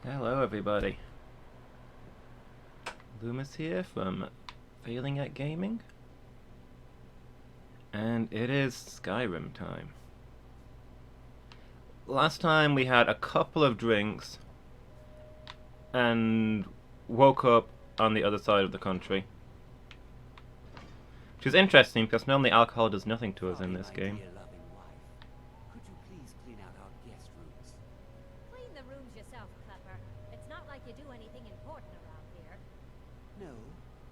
Hello everybody. Loomis here from Failing at Gaming. And it is Skyrim time. Last time we had a couple of drinks and woke up on the other side of the country. Which is interesting because normally alcohol does nothing to us in this game. Could you please clean out our guest rooms? Clean the rooms yourself, Clever. It's not like you do anything important around here. No,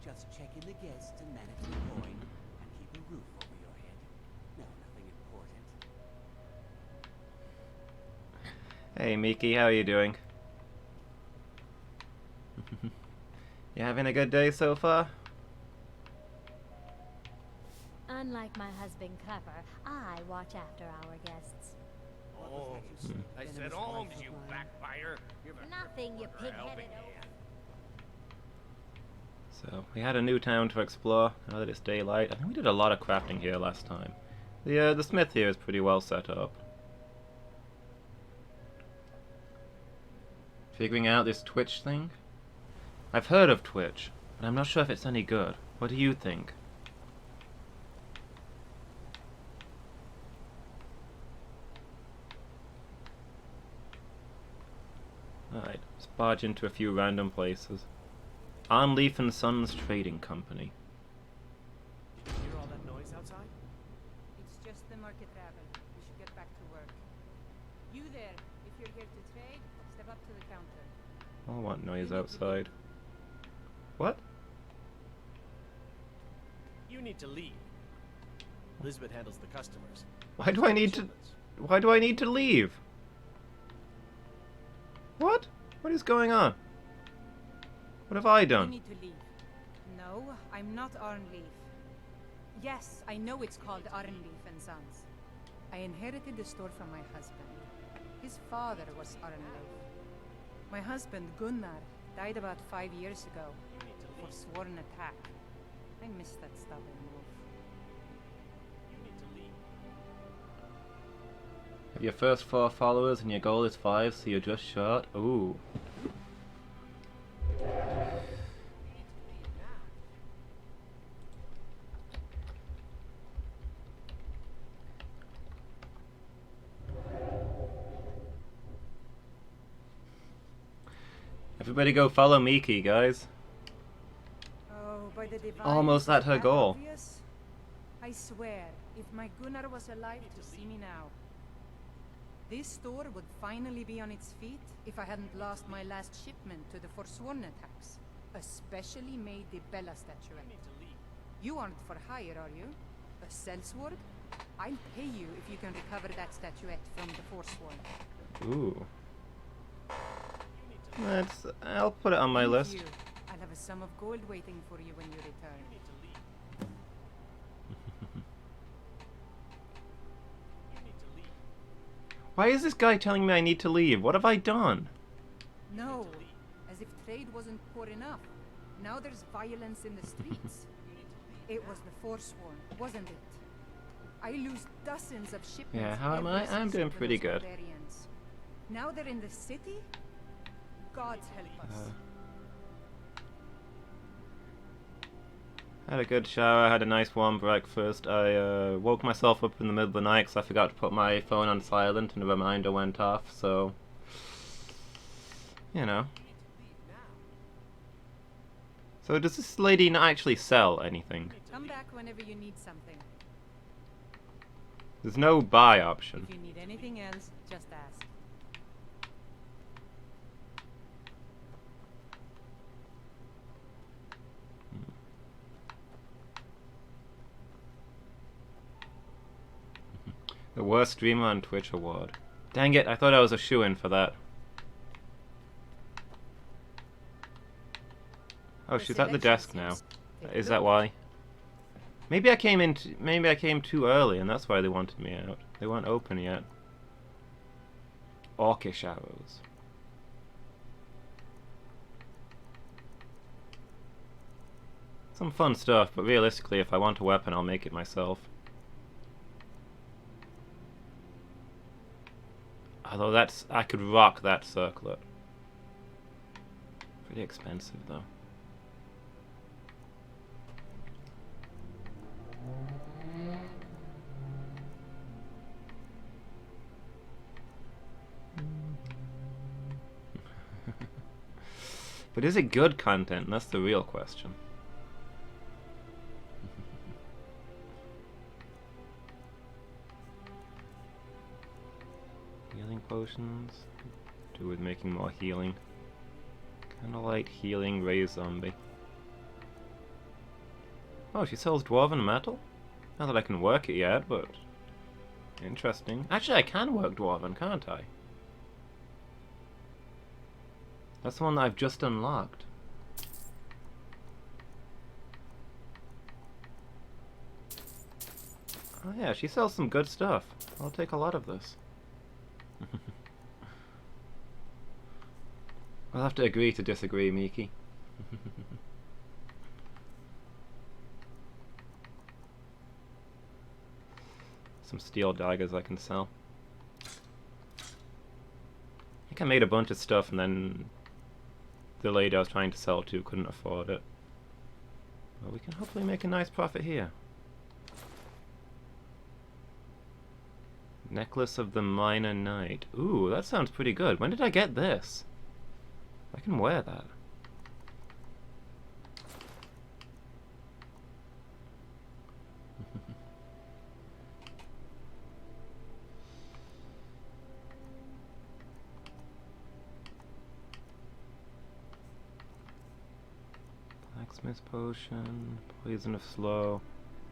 just check in the guests and manage the coin and keep a roof over your head. No, nothing important. Hey Miki, how are you doing? You having a good day so far? Unlike my husband, Clever, I watch after our guests. Oh, I said alms, you backfire. Nothing, you pig-headed oaf. So, we had a new town to explore, now that it's daylight. I think we did a lot of crafting here last time. The smith here is pretty well set up. Figuring out this Twitch thing? I've heard of Twitch, but I'm not sure if it's any good. What do you think? Alright, let's barge into a few random places. Arnleaf and Sons Trading Company. Did you hear all that noise outside? It's just the market ravel. We should get back to work. You there, if you're here to trade, step up to the counter. I want noise outside. What? You need to leave. Elizabeth handles the customers. Why do I need to... Why do I need to leave? What? What is going on? What have I You done? need to leave. No, I'm not Arnleaf. Yes, I know it's called Arnleaf and Sons. I inherited the store from my husband. His father was Arnleif. My husband, Gunnar, died about 5 years ago for sworn attack. I miss that stubborn move. You need to leave. Have your first 4 followers and your goal is 5, so you're just short? Ooh. You need to leave now. Everybody go follow Miki, guys. Oh, by the divine, Almost at is her that goal. obvious? I swear, if my Gunnar was alive to see me now, this store would finally be on its feet if I hadn't lost my last shipment to the Forsworn attacks. A specially made Bella You statuette. need to leave. You aren't for hire, are you? A sellsword? I'll pay you if you can recover that statuette from the Forsworn. Ooh. You need to I'll put it on my Thank list. you. I'll have a sum of gold waiting for you when you return. You need to leave. You need to leave. Why is this guy telling me I need to leave? What have I done? No, as if trade wasn't poor enough. Now there's violence in the streets. It was the Forsworn, wasn't it? I lose dozens of shipments. Yeah, how am every I? I'm season doing to pretty those good. barbarians. Now they're in the city? Gods help us. Had a good shower, had a nice warm breakfast. I woke myself up in the middle of the night because I forgot to put my phone on silent and a reminder went off, so... You know. You need to leave now. So does this lady not actually sell anything? You need to Come leave. back whenever you need something. There's no buy option. If you need anything else, just ask. The worst streamer on Twitch award. Dang it, I thought I was a shoo-in for that. Oh, The she's at the selection desk now. seems- Take a Is that look. why? Maybe I came too early and that's why they wanted me out. They weren't open yet. Orcish arrows. Some fun stuff, but realistically if I want a weapon I'll make it myself. Although I could rock that circlet. Pretty expensive though. But is it good content? That's the real question. Healing potions. Do with making more healing. Kinda light healing, raise zombie. Oh, she sells dwarven metal? Not that I can work it yet, but interesting. Actually, I can work dwarven, can't I? That's the one that I've just unlocked. Oh yeah, she sells some good stuff. I'll take a lot of this. We'll have to agree to disagree, Miki. Some steel daggers I can sell. I think I made a bunch of stuff and then the lady I was trying to sell to couldn't afford it. Well, we can hopefully make a nice profit here. Necklace of the Minor Knight. Ooh, that sounds pretty good. When did I get this? I can wear that. Blacksmith potion, poison of slow.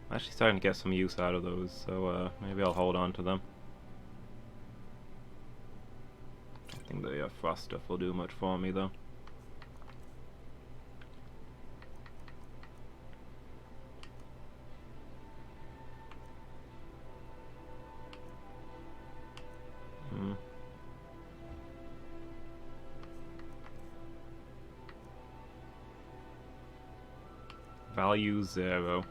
I'm actually starting to get some use out of those, so maybe I'll hold on to them. I think the frost stuff will do much for me though. Value 0.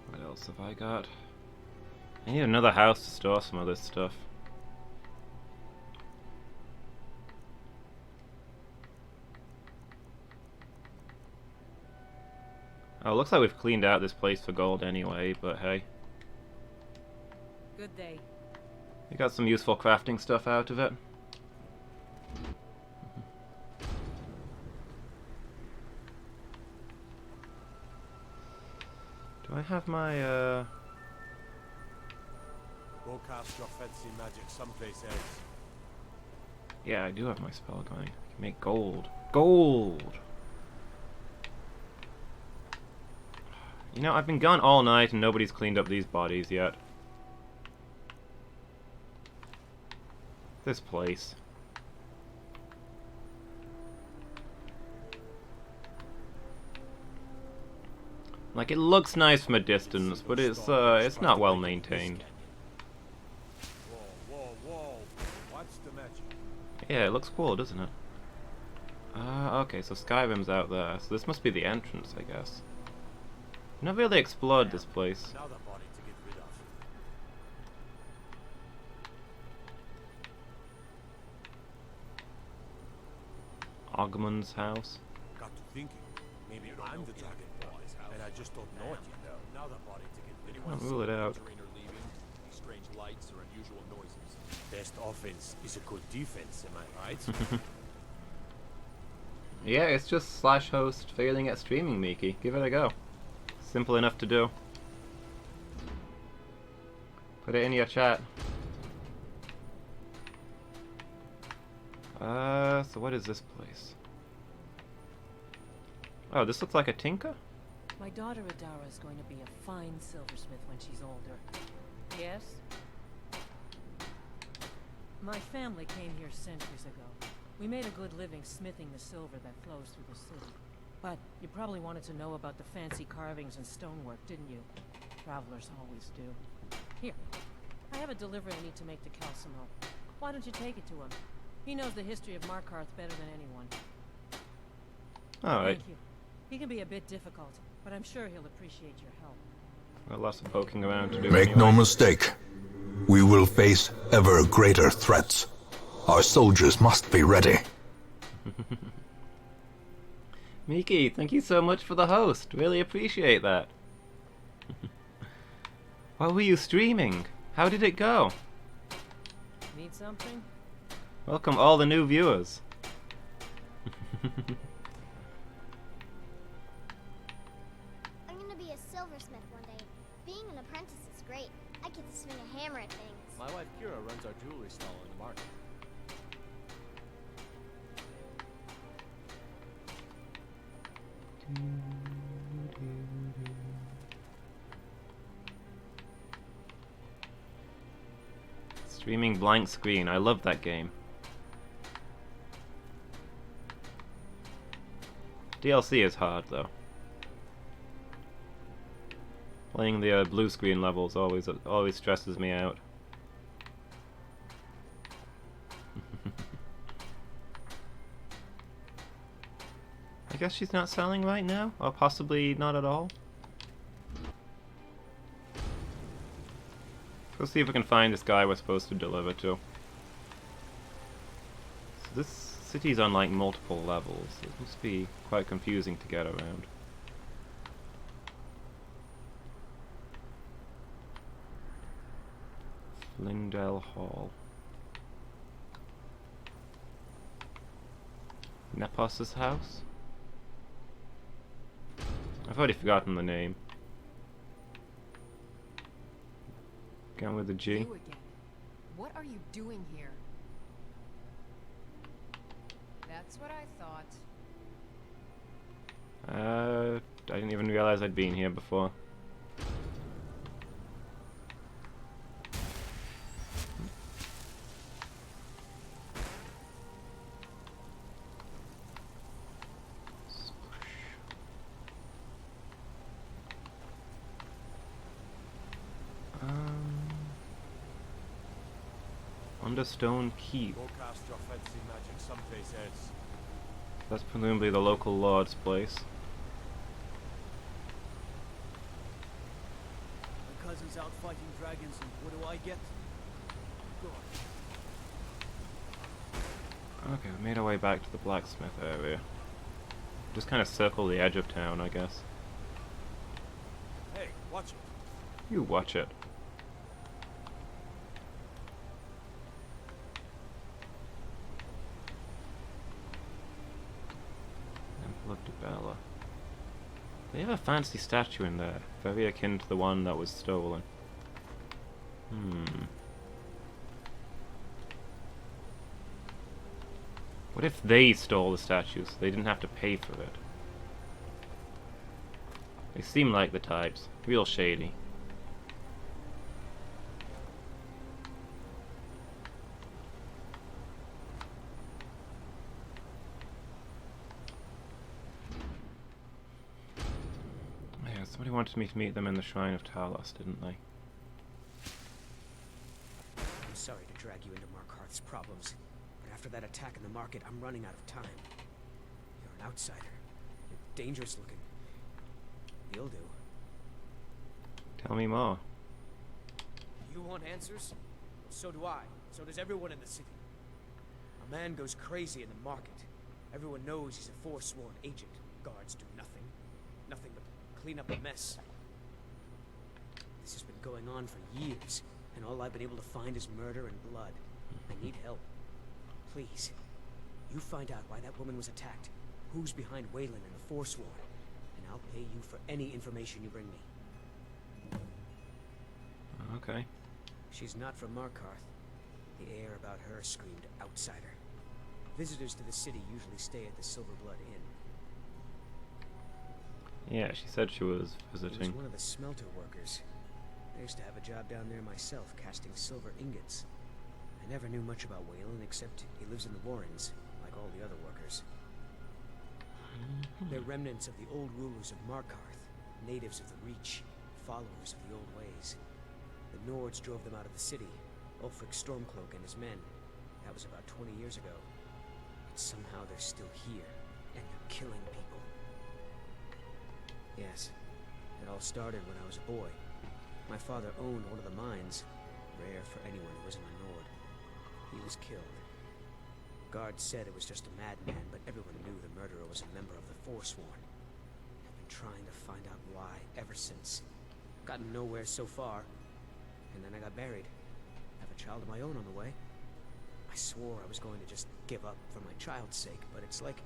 What else have I got? I need another house to store some of this stuff. Oh, it looks like we've cleaned out this place for gold anyway, but hey. Good day. We got some useful crafting stuff out of it. Do I have my, Go cast your fancy magic someplace else. Yeah, I do have my spell going. I can make gold. Gold! You know, I've been gone all night and nobody's cleaned up these bodies yet. This place. Like, it looks nice from a distance, but it's not well maintained. Whoa, whoa, whoa. What's the magic? Yeah, it looks cool, doesn't it? Okay, so Skyrim's out there, so this must be the entrance, I guess. I've never really explored this place. Another body to get rid of. Ogmund's house. Got to thinking. Maybe I'm the dragon boy, and I just don't know it yet. Another body to get rid I'll rule it out. Strange lights or unusual noises. Best offense is a good defense, am I right? Yeah, it's just /host failing at streaming, Miki. Give it a go. Simple enough to do. Put it in your chat. So what is this place? Oh, this looks like a tinker? My daughter Adara is going to be a fine silversmith when she's older. Yes? My family came here centuries ago. We made a good living smithing the silver that flows through the city. But you probably wanted to know about the fancy carvings and stonework, didn't you? Travelers always do. Here, I have a delivery I need to make to Calcimo. Why don't you take it to him? He knows the history of Markarth better than anyone. Alright. Thank you. He can be a bit difficult, but I'm sure he'll appreciate your help. Got lots of poking around to do Make no anyway. mistake, We will face ever greater threats. Our soldiers must be ready. Miki, thank you so much for the host. Really appreciate that. What were you streaming? How did it go? Need something? Welcome all the new viewers. I'm gonna be a silversmith one day. Being an apprentice is great. I get to swing a hammer at things. My wife Kira runs our jewelry stall in the market. Streaming Blank Screen. I love that game. DLC is hard though. Playing the blue screen levels always stresses me out. I guess she's not selling right now, or possibly not at all. Let's see if we can find this guy we're supposed to deliver to. So this city's on like multiple levels. It must be quite confusing to get around. Lindell Hall. Nepos's house? I've already forgotten the name. Going with the G. You again. What are you doing here? That's what I thought. I didn't even realize I'd been here before. Understone Keep. Go cast your fancy magic someplace else. That's presumably the local lord's place. My cousin's out fighting dragons, and what do I get? God. Okay, we made our way back to the blacksmith area. Just kind of circle the edge of town, I guess. Hey, watch it. You watch it. Temple of Dibella. They have a fancy statue in there, very akin to the one that was stolen. What if they stole the statue so they didn't have to pay for it? They seem like the types. Real shady. Yeah, somebody wanted me to meet them in the Shrine of Talos, didn't they? I'm sorry to drag you into Markarth's problems, but after that attack in the market, I'm running out of time. You're an outsider. You're dangerous looking. You'll do. Tell me more. You want answers? So do I. So does everyone in the city. A man goes crazy in the market. Everyone knows he's a forsworn agent. Guards do nothing. Nothing but clean up a mess. This has been going on for years, and all I've been able to find is murder and blood. I need help. Please. You find out why that woman was attacked, who's behind Waylon and the Forsworn, and I'll pay you for any information you bring me. Okay. She's not from Markarth. The air about her screamed outsider. Visitors to the city usually stay at the Silverblood Inn. Yeah, she said she was He was visiting. one of the smelter workers. I used to have a job down there myself, casting silver ingots. I never knew much about Waylon, except he lives in the Warrens, like all the other workers. They're remnants of the old rulers of Markarth, natives of the Reach, followers of the old ways. The Nords drove them out of the city, Ulfric Stormcloak and his men. That was about 20 years ago. But somehow they're still here, and they're killing people. Yes, it all started when I was a boy. My father owned one of the mines. Rare for anyone who isn't a Nord. He was killed. Guards said it was just a madman, but everyone knew the murderer was a member of the Forsworn. I've been trying to find out why ever since. Gotten nowhere so far. And then I got married. Have a child of my own on the way. I swore I was going to just give up for my child's sake, but it's like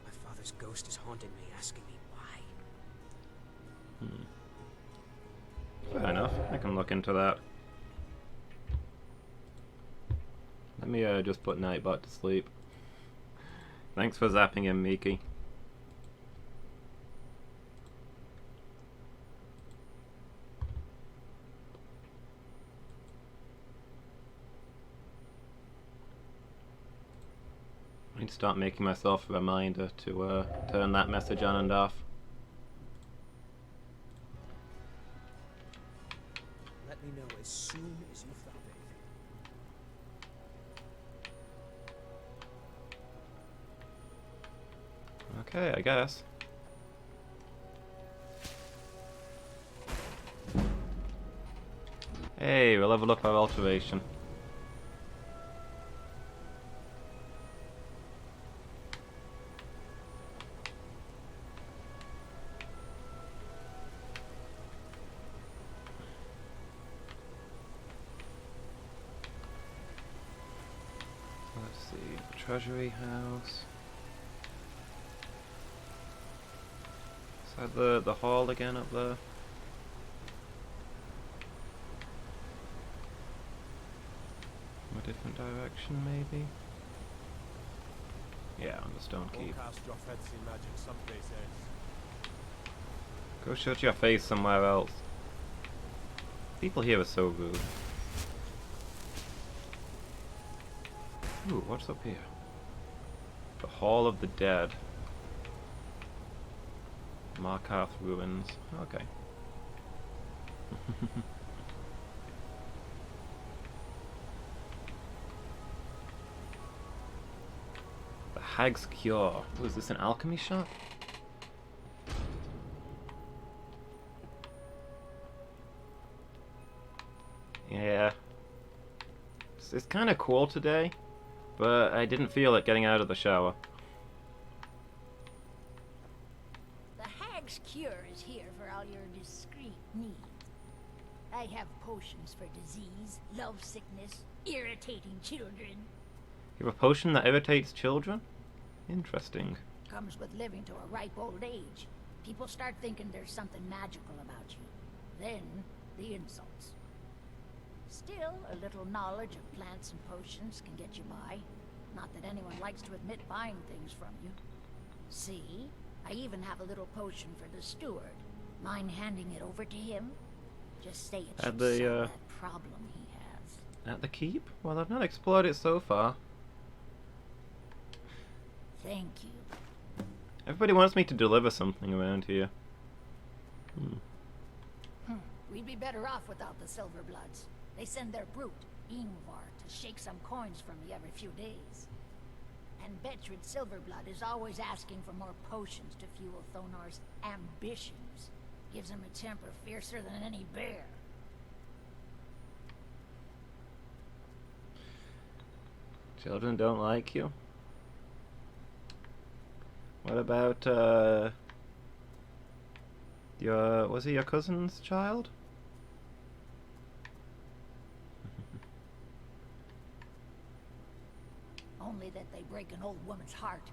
my father's ghost is haunting me, asking me why. Fair enough. I can look into that. Let me just put Nightbot to sleep. Thanks for zapping him, Miki. I need to start making myself a reminder to turn that message on and off. Let me know as soon as you found anything. Okay, I guess. Hey, we'll level up our alteration. Let's see, Treasury House. Is that the hall again up there? A different direction, maybe? Yeah, on the Stone Keep. Cast your fancy magic someplace else. Go shut your face somewhere else. People here are so rude. Ooh, what's up here? The Hall of the Dead. Markarth Ruins. Okay. The Hag's Cure. Oh, is this an alchemy shop? Yeah. It's kind of cool today, but I didn't feel it getting out of the shower. The Hag's Cure is here for all your discreet needs. I have potions for disease, love sickness, irritating children. You have a potion that irritates children? Interesting. Comes with living to a ripe old age. People start thinking there's something magical about you. Then, the insults. Still, a little knowledge of plants and potions can get you by. Not that anyone likes to admit buying things from you. See? I even have a little potion for the steward. Mind handing it over to him? Just say it should solve that problem he has. At the keep? Well, I've not explored it so far. Thank you. Everybody wants me to deliver something around here. We'd be better off without the Silverbloods. They send their brute, Ingvar, to shake some coins from me every few days. And Betrid Silverblood is always asking for more potions to fuel Thonar's ambitions. Gives him a temper fiercer than any bear. Children don't like you? What about, was he your cousin's child? Only that they break an old woman's heart.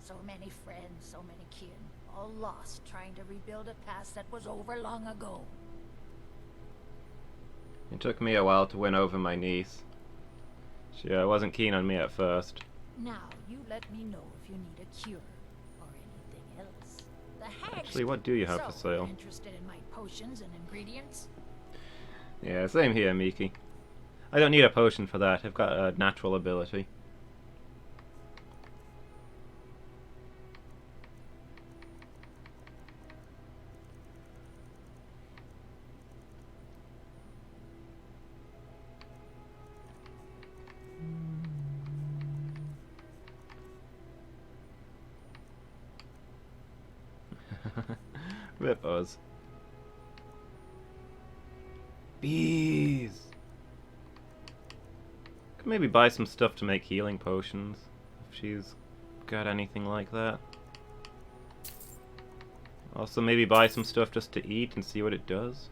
So many friends, so many kin, all lost trying to rebuild a past that was over long ago. It took me a while to win over my niece. She wasn't keen on me at first. Now, you let me know if you need a cure or anything else. The Hag's Actually, what do you have for sale? Interested in my potions and ingredients? Yeah, same here, Miki. I don't need a potion for that. I've got a natural ability. Rippers. Bees! maybe buy some stuff to make healing potions, if she's got anything like that. Also maybe buy some stuff just to eat and see what it does.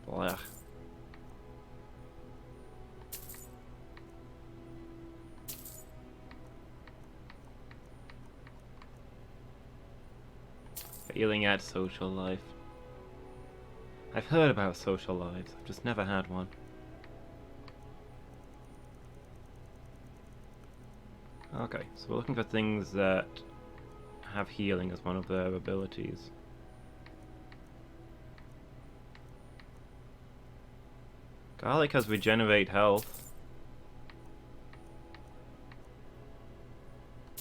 Blah. Failing at social life. I've heard about social lives, I've just never had one. Okay, so we're looking for things that have healing as one of their abilities. Garlic has regenerate health.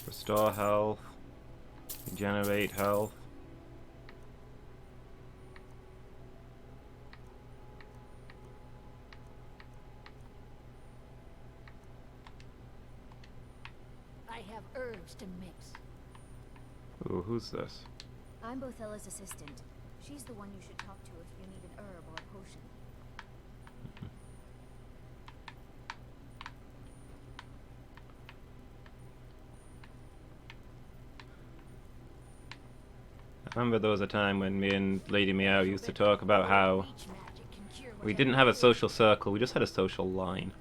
Restore health. Regenerate health. I have herbs to mix. Ooh, who's this? I'm Bothella's assistant. She's the one you should talk to if you need an herb or a potion. I remember there was a time when me and Lady Meow used to talk about how we didn't have a social circle, we just had a social line.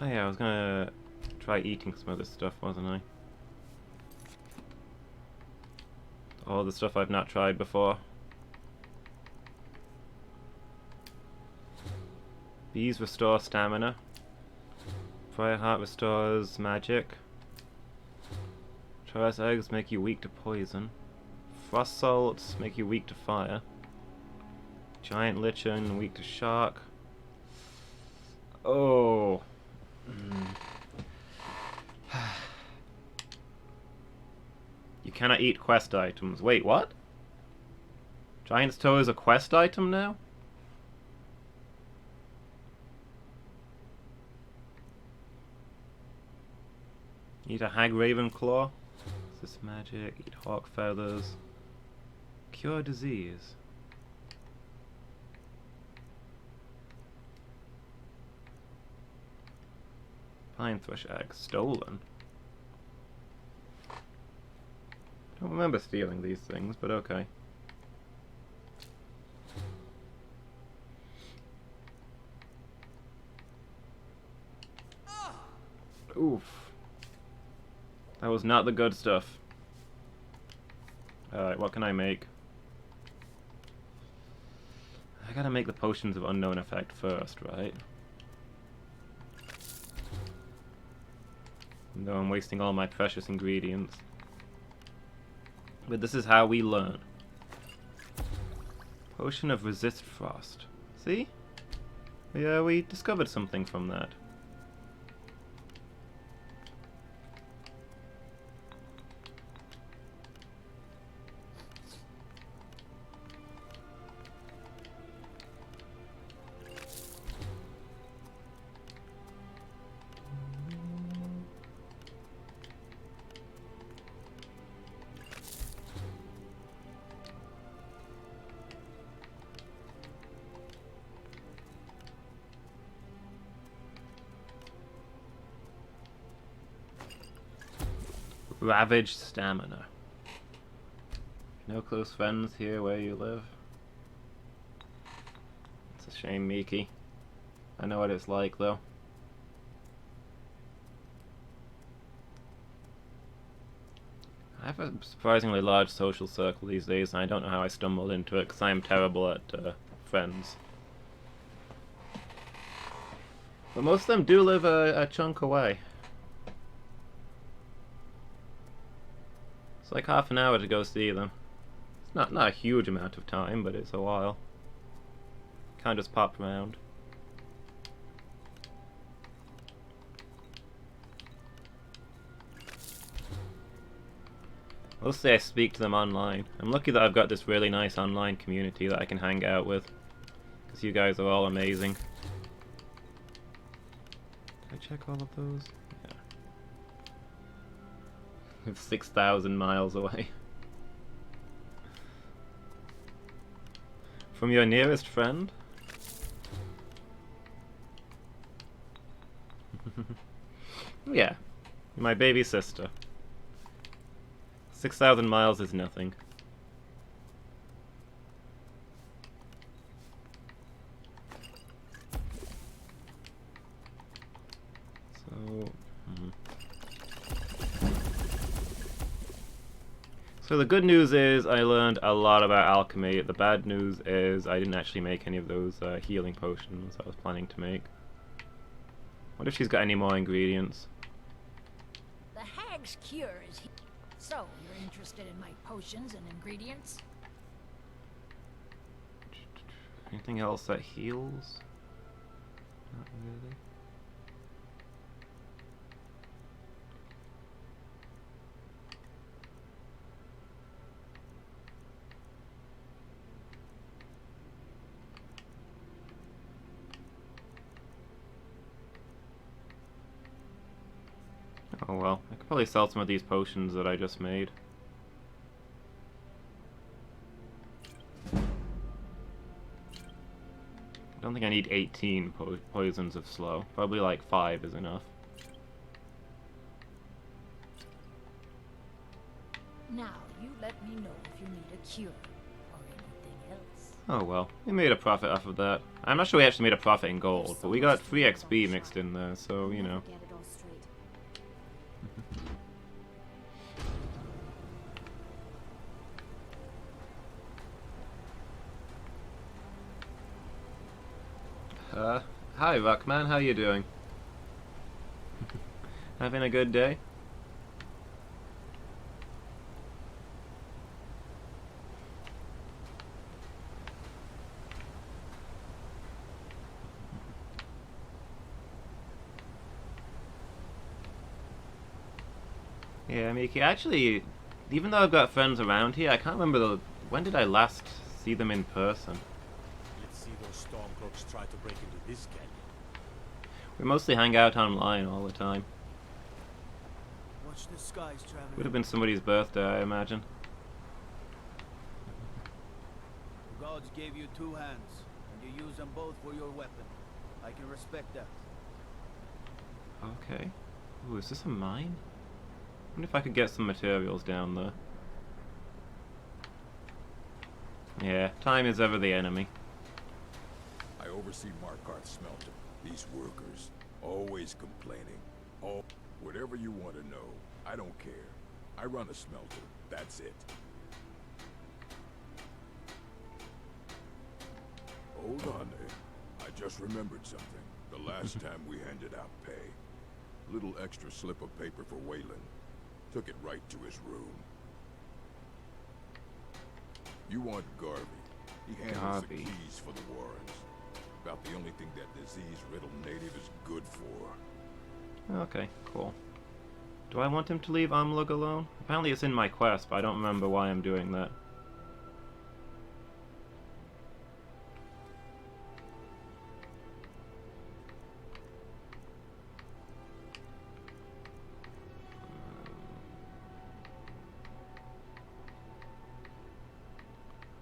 Oh yeah, I was gonna try eating some of this stuff, wasn't I? All the stuff I've not tried before. Bees restore stamina. Fireheart restores magic. Chaos eggs make you weak to poison. Frost salts make you weak to fire. Giant lichen weak to shark. Oh. You cannot eat quest items. Wait, what? Giant's toe is a quest item now? Eat a hag raven claw. Is this magic? Eat hawk feathers. Cure disease. Pine thrush egg. Stolen. Don't remember stealing these things, but okay. Oof. That was not the good stuff. Alright, what can I make? I gotta make the potions of unknown effect first, right? Though I'm wasting all my precious ingredients. But this is how we learn. Potion of resist frost. See? Yeah, we discovered something from that. Ravaged stamina. No close friends here where you live. It's a shame, Miki. I know what it's like, though. I have a surprisingly large social circle these days, and I don't know how I stumbled into it, because I am terrible at friends. But most of them do live a chunk away. It's like half an hour to go see them. It's not a huge amount of time, but it's a while. Can't just pop around. Mostly I speak to them online. I'm lucky that I've got this really nice online community that I can hang out with. Because you guys are all amazing. Did I check all of those? Yeah. It's 6,000 miles away. From your nearest friend? Yeah. My baby sister. 6,000 miles is nothing. So the good news is I learned a lot about alchemy. The bad news is I didn't actually make any of those healing potions I was planning to make. What if she's got any more ingredients? The hag's cure is so, you're interested in my potions and ingredients? Anything else that heals? Not really. Oh well, I could probably sell some of these potions that I just made. I don't think I need 18 poisons of slow. Probably like 5 is enough. Now, you let me know if you need a cure or anything else. Oh well, we made a profit off of that. I'm not sure we actually made a profit in gold, but we got free XP mixed in there, so you know. Hi Rockman, how you doing? Having a good day? Yeah, Miki, actually, even though I've got friends around here, I can't remember when did I last see them in person? Let's see those stormcloaks try to break into this canyon. We mostly hang out online all the time. Watch the skies, traveler. Would have been somebody's birthday, I imagine. The gods gave you 2 hands, and you use them both for your weapon. I can respect that. Okay. Ooh, is this a mine? I wonder if I could get some materials down there. Yeah, time is ever the enemy. I oversee Markarth's smelter. These workers, always complaining. Oh, whatever you want to know, I don't care. I run a smelter, that's it. Hold on there. I just remembered something. The last time we handed out pay. Little extra slip of paper for Waylon. Took it right to his room. You want Garvey. He handles the keys for the Warrens. About the only thing that disease-riddled native is good for. Okay, cool. Do I want him to leave Amlug alone? Apparently it's in my quest, but I don't remember why I'm doing that.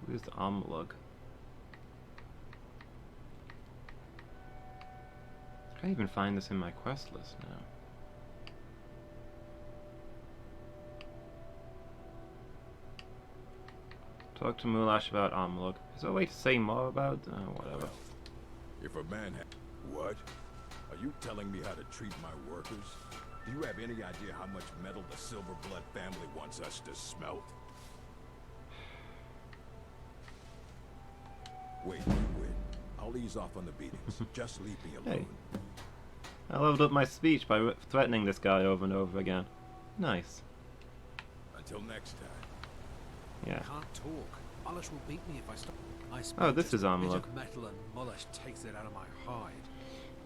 Who's Amlug? I can't even find this in my quest list now. Talk to Mulash about Amlug. Is there a way to say more about whatever? Well, if a man what? Are you telling me how to treat my workers? Do you have any idea how much metal the Silverblood family wants us to smelt? Wait, you win. I'll ease off on the beatings. Just leave me alone. Hey. I leveled up my speech by threatening this guy over and over again. Nice. Until next time. Yeah. I can't talk. Mulash will beat me if I stop. Oh, this is Amlug. Of metal and Mulash takes it out of my hide.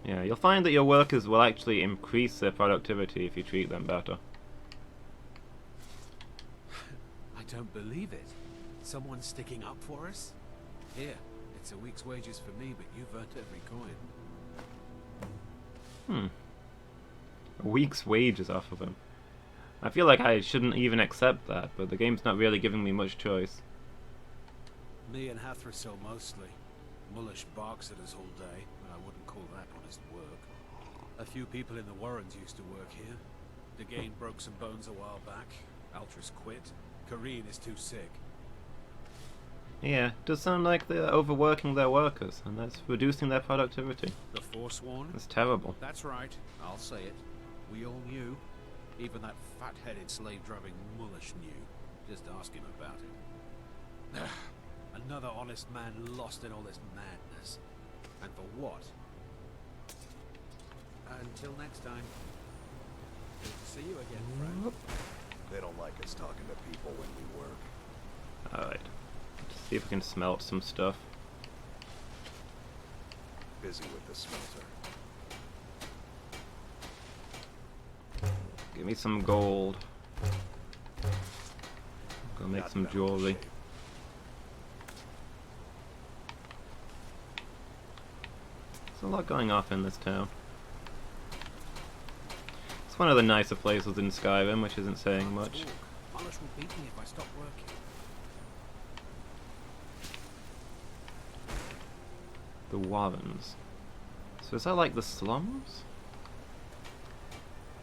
Yeah, you'll find that your workers will actually increase their productivity if you treat them better. don't believe it. Someone's sticking up for us? Here, it's a week's wages for me, but you've earned every coin. A week's wages off of him. I feel like I shouldn't even accept that, but the game's not really giving me much choice. Me and Hathrasil mostly. Mullish barks at us all day, but I wouldn't call that honest work. A few people in the Warrens used to work here. Dagain broke some bones a while back. Altris quit. Kareen is too sick. Yeah, does sound like they're overworking their workers, and that's reducing their productivity. The Forsworn? That's terrible. That's right. I'll say it. We all knew. Even that fat-headed slave-driving Mullish knew. Just ask him about it. Another honest man lost in all this madness. And for what? Until next time. Good to see you again, friend. They don't like us talking to people when we work. Alright. Let's see if we can smelt some stuff. Busy with the smelter. Give me some gold. Go make some jewelry. There's a lot going off in this town. It's one of the nicer places in Skyrim, which isn't saying much. Mullish will beat me if I stop working. The Warrens. So is that like the slums?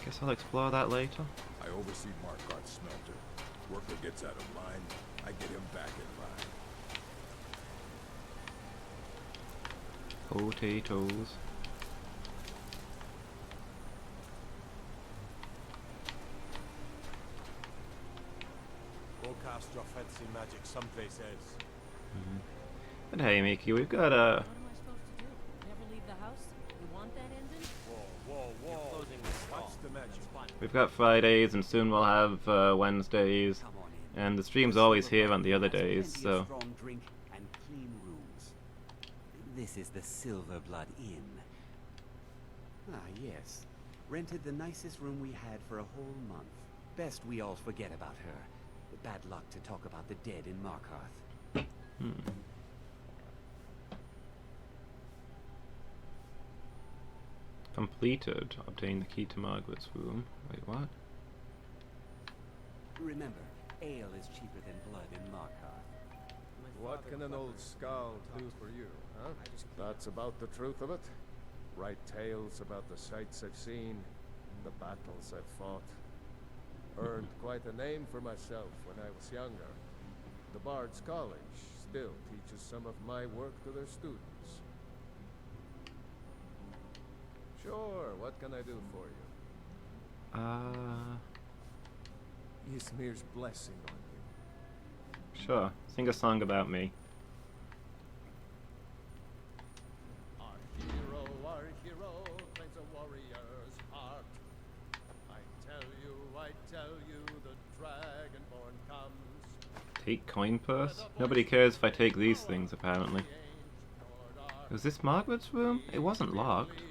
Guess I'll explore that later. I oversee Markarth's smelter. Worker gets out of line, I get him back in line. Potatoes. Go cast your fancy magic someplace else. But hey, Miki, we've got What am I supposed to do? Never leave the house? You want that ending? Whoa. What's the magic? we've got Fridays, and soon we'll have Wednesdays, and the stream's always here on the other days. So Strong drink and clean rooms. This is the Silverblood Inn. Ah, yes. Rented the nicest room we had for a whole month. Best we all forget about her. Bad luck to talk about the dead in Markarth. Completed. Obtain the key to Margaret's room. Wait, what? Remember, ale is cheaper than blood in Markarth. What can an old skald do for you, huh? That's about the truth of it. Write tales about the sights I've seen, the battles I've fought. Earned quite a name for myself when I was younger. The Bard's College still teaches some of my work to their students. Sure, what can I do for you? Ysmir's blessing on you. Sure. Sing a song about me. Our hero claims a warrior's heart. I tell you, the Dragonborn comes. Take coin purse? Nobody cares if I take these things, apparently. Was this Margaret's room? It wasn't locked.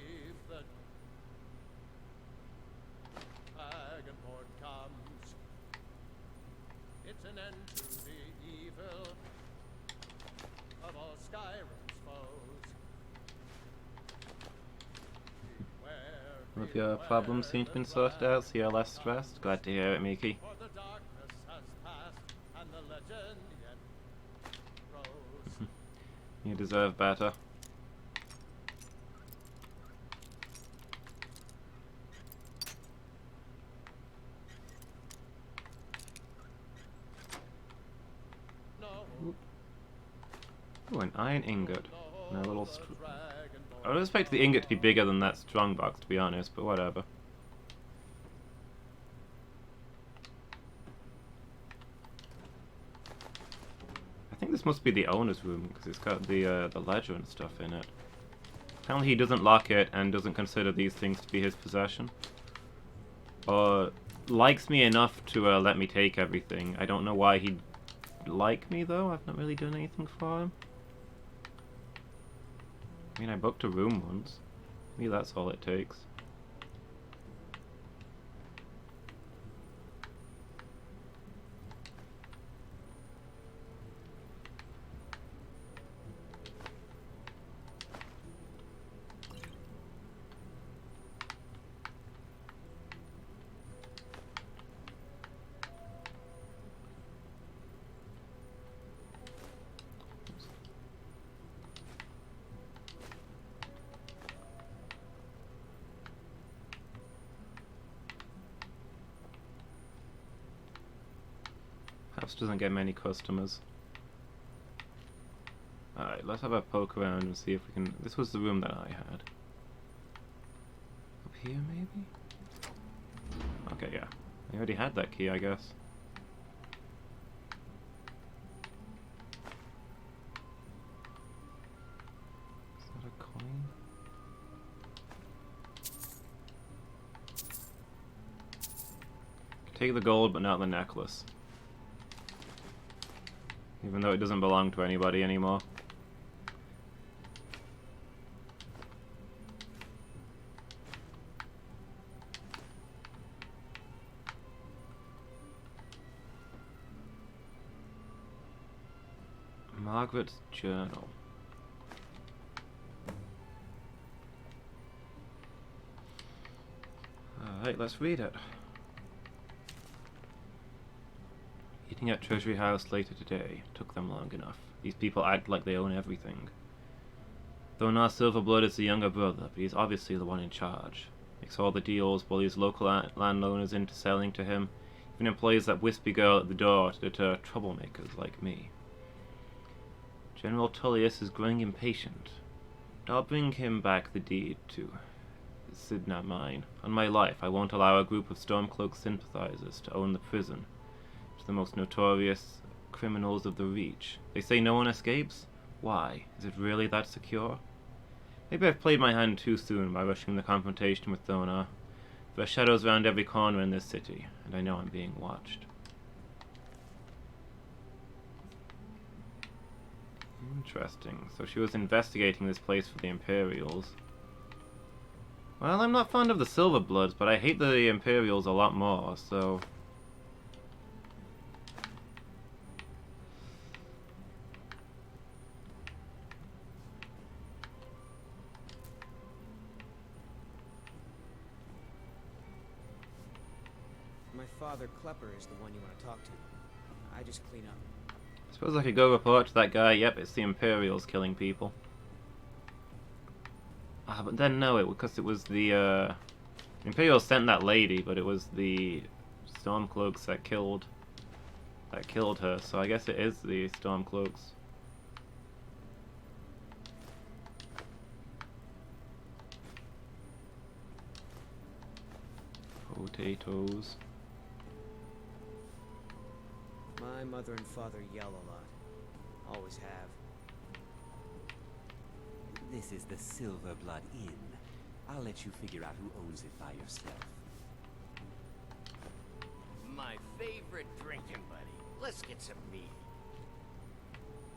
Dragonborn comes. It's an end to the evil of all Skyrim's foes. All of your problems seem to have been sorted out, so you're less stressed. Glad to hear it, Miki. For the darkness has passed, and the legend yet grows. You deserve better. Ooh, an iron ingot. And a little I would expect the ingot to be bigger than that strongbox, to be honest, but whatever. I think this must be the owner's room, because it's got the ledger and stuff in it. Apparently he doesn't lock it, and doesn't consider these things to be his possession. Or likes me enough to let me take everything. I don't know why he'd like me, though. I've not really done anything for him. I mean, I booked a room once. Maybe that's all it takes. House doesn't get many customers. Alright, let's have a poke around and see if we can... This was the room that I had. Up here, maybe? Okay, yeah. I already had that key, I guess. Is that a coin? Take the gold, but not the necklace. Even though it doesn't belong to anybody anymore. Margaret's journal. Alright, let's read it. Eating at Treasury House later today. Took them long enough. These people act like they own everything. Though not Silverblood is the younger brother, but he's obviously the one in charge. Makes all the deals, bullies local landowners into selling to him, even employs that wispy girl at the door to deter troublemakers like me. General Tullius is growing impatient. But I'll bring him back the deed to Sidna mine. On my life, I won't allow a group of Stormcloak sympathizers to own the prison. To the most notorious criminals of the Reach. They say no one escapes? Why? Is it really that secure? Maybe I've played my hand too soon by rushing the confrontation with Thonar. There are shadows around every corner in this city, and I know I'm being watched. Interesting. So she was investigating this place for the Imperials. Well, I'm not fond of the Silverbloods, but I hate the Imperials a lot more, so... My father, Klepper, is the one you want to talk to. I just clean up. Suppose I could go report to that guy. Yep, it's the Imperials killing people. Ah, but then no, because it was the Imperials sent that lady, but it was the Stormcloaks that killed her. So I guess it is the Stormcloaks. Potatoes. My mother and father yell a lot. Always have. This is the Silverblood Inn. I'll let you figure out who owns it by yourself. My favorite drinking buddy. Let's get some meat.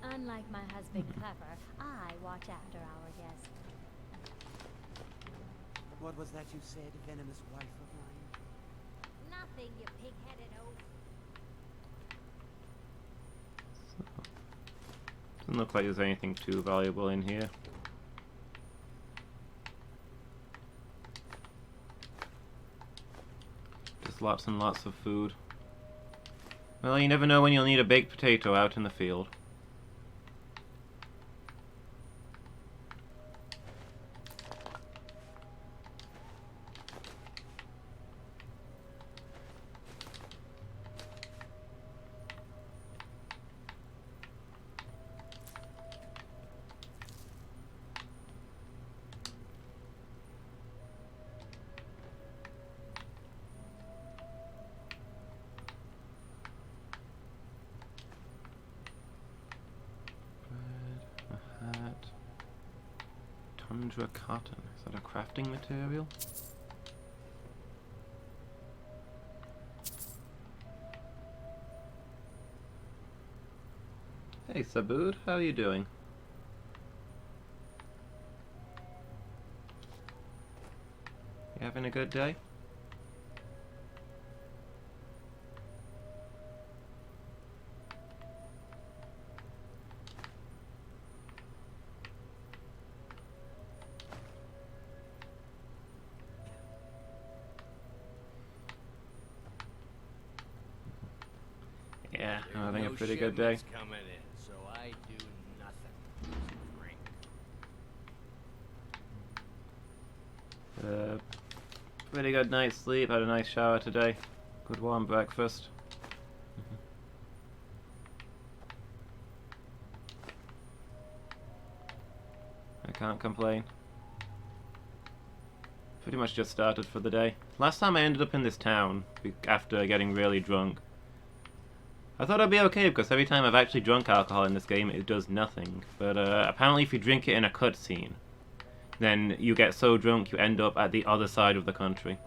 Unlike my husband Klepper, I watch after our guests. What was that you said, venomous wife of mine? Nothing, you pig-headed oaf. Doesn't look like there's anything too valuable in here. Just lots and lots of food. Well, you never know when you'll need a baked potato out in the field. Tundra cotton. Is that a crafting material? Hey Sabud, how are you doing? You having a good day? Yeah, I'm having a pretty good day. Coming in, so I do nothing. Drink. Pretty good night's sleep, had a nice shower today. Good warm breakfast. can't complain. Pretty much just started for the day. Last time I ended up in this town, after getting really drunk, I thought I'd be okay because every time I've actually drunk alcohol in this game, it does nothing. But apparently if you drink it in a cutscene, then you get so drunk you end up at the other side of the country.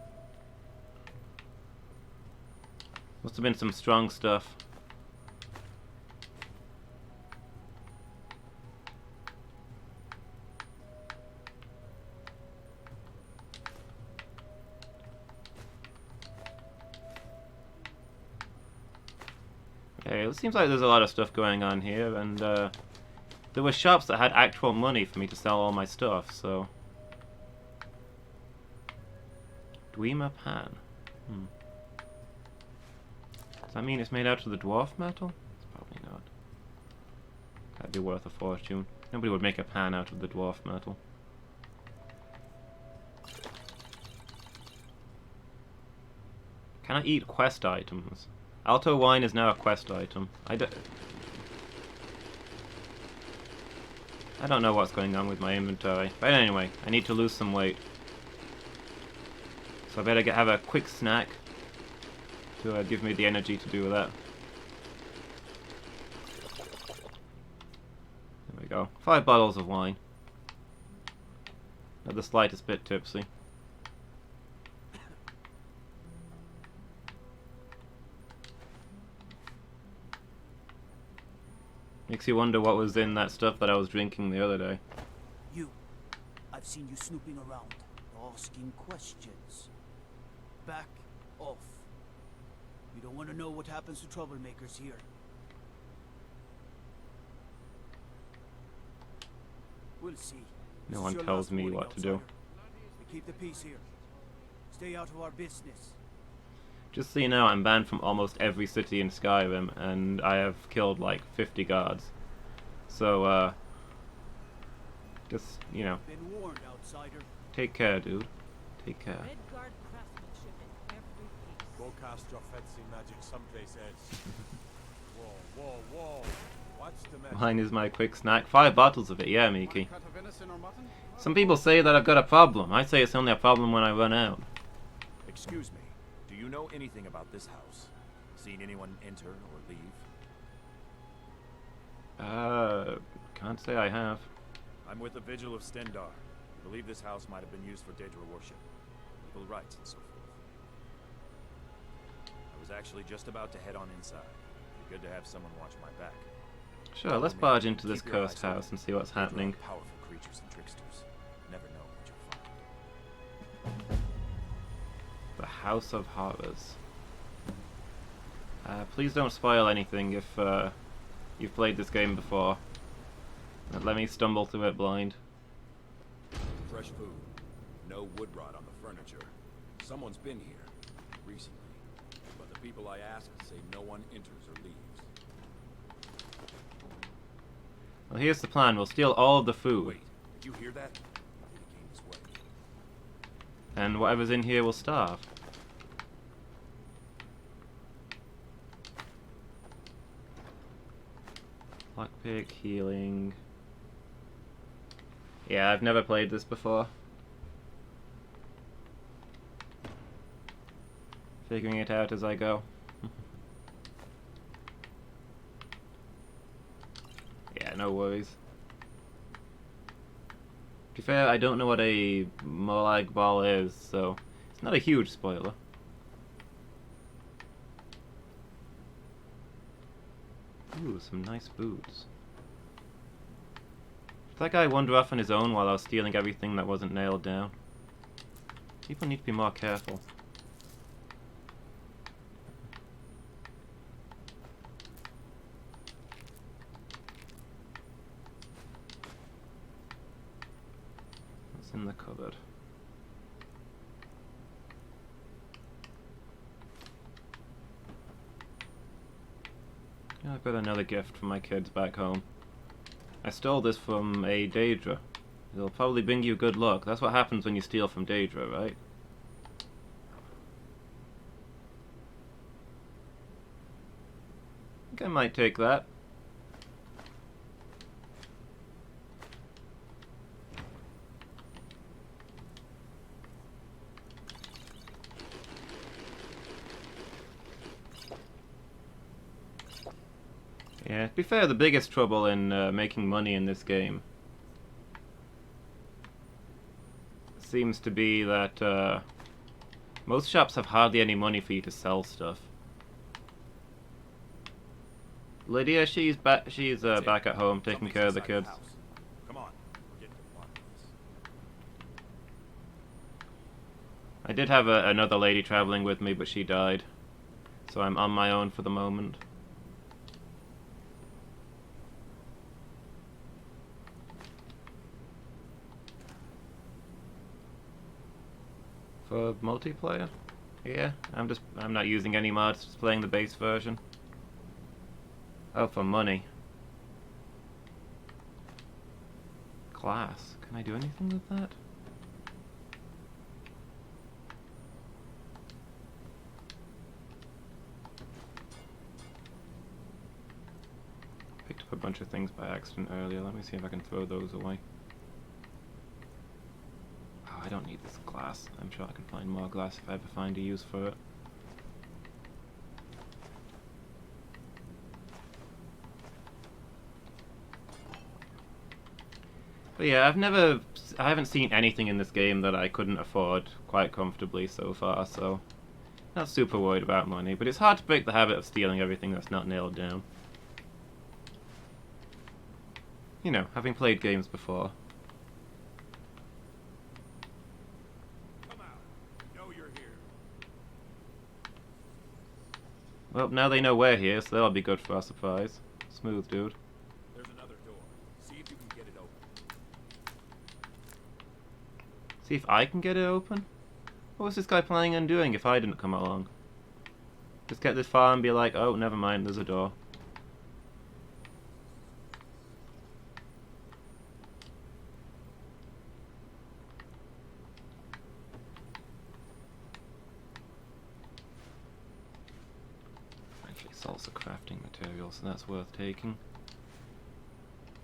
Must have been some strong stuff. Okay, it seems like there's a lot of stuff going on here, and there were shops that had actual money for me to sell all my stuff, so... Dwemer Pan. Does that mean it's made out of the dwarf metal? It's probably not. That'd be worth a fortune. Nobody would make a pan out of the dwarf metal. Can I eat quest items? Alto wine is now a quest item. I don't know what's going on with my inventory. But anyway, I need to lose some weight. So I better have a quick snack to give me the energy to do that. There we go. 5 bottles of wine. Not the slightest bit tipsy. Makes you wonder what was in that stuff that I was drinking the other day. You. I've seen you snooping around, asking questions. Back off. You don't want to know what happens to troublemakers here. We'll see. No one tells me what to do. We keep the peace here. Stay out of our business. Just so you know, I'm banned from almost every city in Skyrim, and I have killed like 50 guards. So, just, you know, Been warned, outsider. take care, dude. Take care. Midgard craftsmanship in every piece. Go cast your fencing magic someplace else. Whoa, whoa, whoa. Watch the magic. Mine is my quick snack. 5 bottles of it, yeah, Miki. Some people say that I've got a problem. I say it's only a problem when I run out. Excuse me. Do you know anything about this house? Seen anyone enter or leave? Can't say I have. I'm with the Vigil of Stendar. I believe this house might have been used for Daedra worship, legal rites and so forth. I was actually just about to head on inside. It'd be good to have someone watch my back. Sure, let's barge into this cursed house and see what's happening. Powerful creatures and tricksters. Never know what you'll find. The House of Horrors. Please don't spoil anything if you've played this game before. Let me stumble through it blind. Fresh food. No wood rot on the furniture. Someone's been here recently, but the people I asked say no one enters or leaves. Well, here's the plan. We'll steal all of the food. Wait, did you hear that? They came this way. And whatever's in here will starve. Lockpick, healing. Yeah, I've never played this before. Figuring it out as I go. Yeah, no worries. To be fair, I don't know what a Molag Ball is, so it's not a huge spoiler. Ooh, some nice boots. Did that guy wander off on his own while I was stealing everything that wasn't nailed down? People need to be more careful. What's in the cupboard? I've got another gift for my kids back home. I stole this from a Daedra. It'll probably bring you good luck. That's what happens when you steal from Daedra, right? I think I might take that. Yeah, to be fair, the biggest trouble in making money in this game seems to be that most shops have hardly any money for you to sell stuff. Lydia, she's back. She's back at home taking care of the kids. Come on, we're getting to the bottom of this. I did have another lady traveling with me, but she died, so I'm on my own for the moment. For multiplayer? Yeah, I'm not using any mods, just playing the base version. Oh, for money. Class. Can I do anything with that? Picked up a bunch of things by accident earlier. Let me see if I can throw those away. Oh, I don't need this glass. I'm sure I can find more glass if I ever find a use for it. But yeah, I haven't seen anything in this game that I couldn't afford quite comfortably so far, so not super worried about money, but it's hard to break the habit of stealing everything that's not nailed down. You know, having played games before. Come out. You know you're here. Well, now they know we're here, so that'll be good for our surprise. Smooth, dude. There's another door. See if you can get it open. See if I can get it open? What was this guy planning on doing if I didn't come along? Just get this far and be like, oh, never mind, there's a door. Actually, salsa crafting material, so that's worth taking.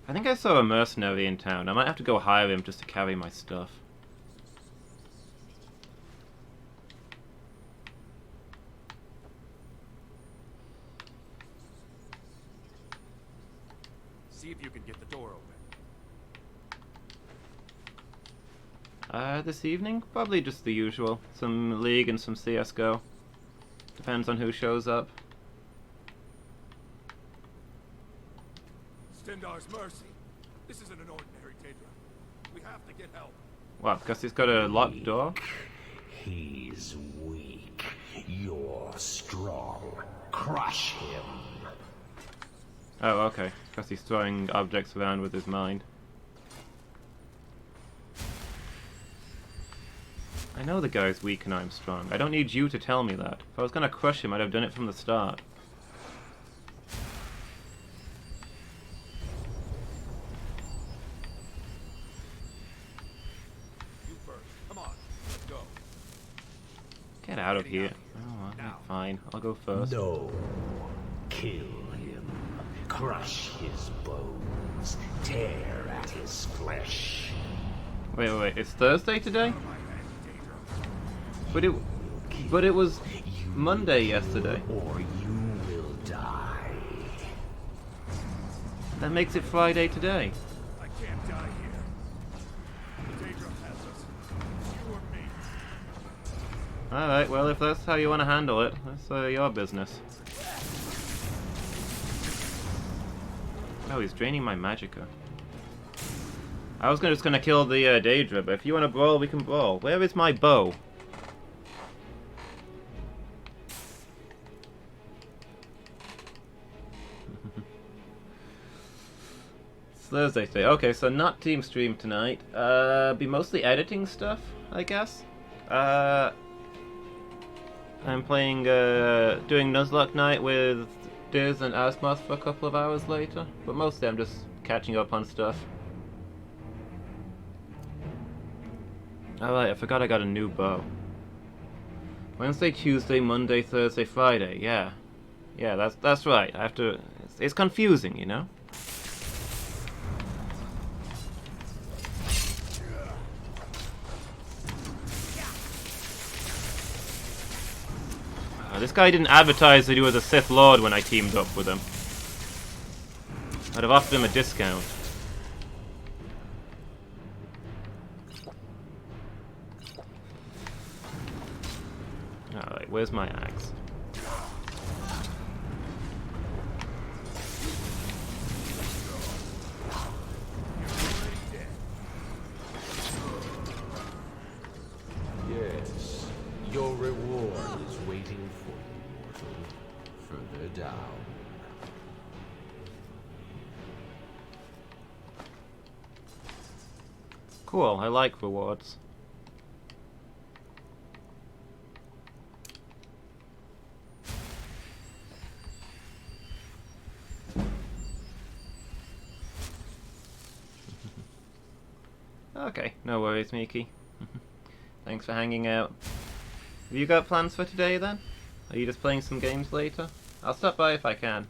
I think I saw a mercenary in town. I might have to go hire him just to carry my stuff. See if you can get the door open. This evening? Probably just the usual. Some League and some CSGO. Depends on who shows up. Stendar's mercy. This isn't an ordinary Daedra. We have to get help. What, because he's got a locked door? He's weak. You're strong. Crush him. Oh, okay. Because he's throwing objects around with his mind. I know the guy's weak and I'm strong. I don't need you to tell me that. If I was going to crush him, I'd have done it from the start. You first. Come on. Let's go. Get out of here. Oh, well, fine. I'll go first. No. Kill him. Crush his bones. Tear at his flesh. Wait. It's Thursday today? But it was Monday yesterday. Or you will die. That makes it Friday today. I can't die here. Daedra has us. You or me. Alright, well, if that's how you want to handle it, that's your business. Oh, he's draining my magicka. I was just gonna kill the Daedra, but if you want to brawl, we can brawl. Where is my bow? It's Thursday today. Okay, so not team stream tonight. Be mostly editing stuff, I guess. I'm playing, doing Nuzlocke night with Diz and Asmoth for a couple of hours later, but mostly I'm just catching up on stuff. Alright, I forgot I got a new bow. Wednesday, Tuesday, Monday, Thursday, Friday, yeah. Yeah, that's right. I have to... It's confusing, you know? This guy didn't advertise that he was a Sith Lord when I teamed up with him. I'd have offered him a discount. Alright, where's my axe? Yes, your reward is waiting for you, mortal. Further down. Cool, I like rewards. Okay, no worries, Miki. Thanks for hanging out. Have you got plans for today then? Are you just playing some games later? I'll stop by if I can.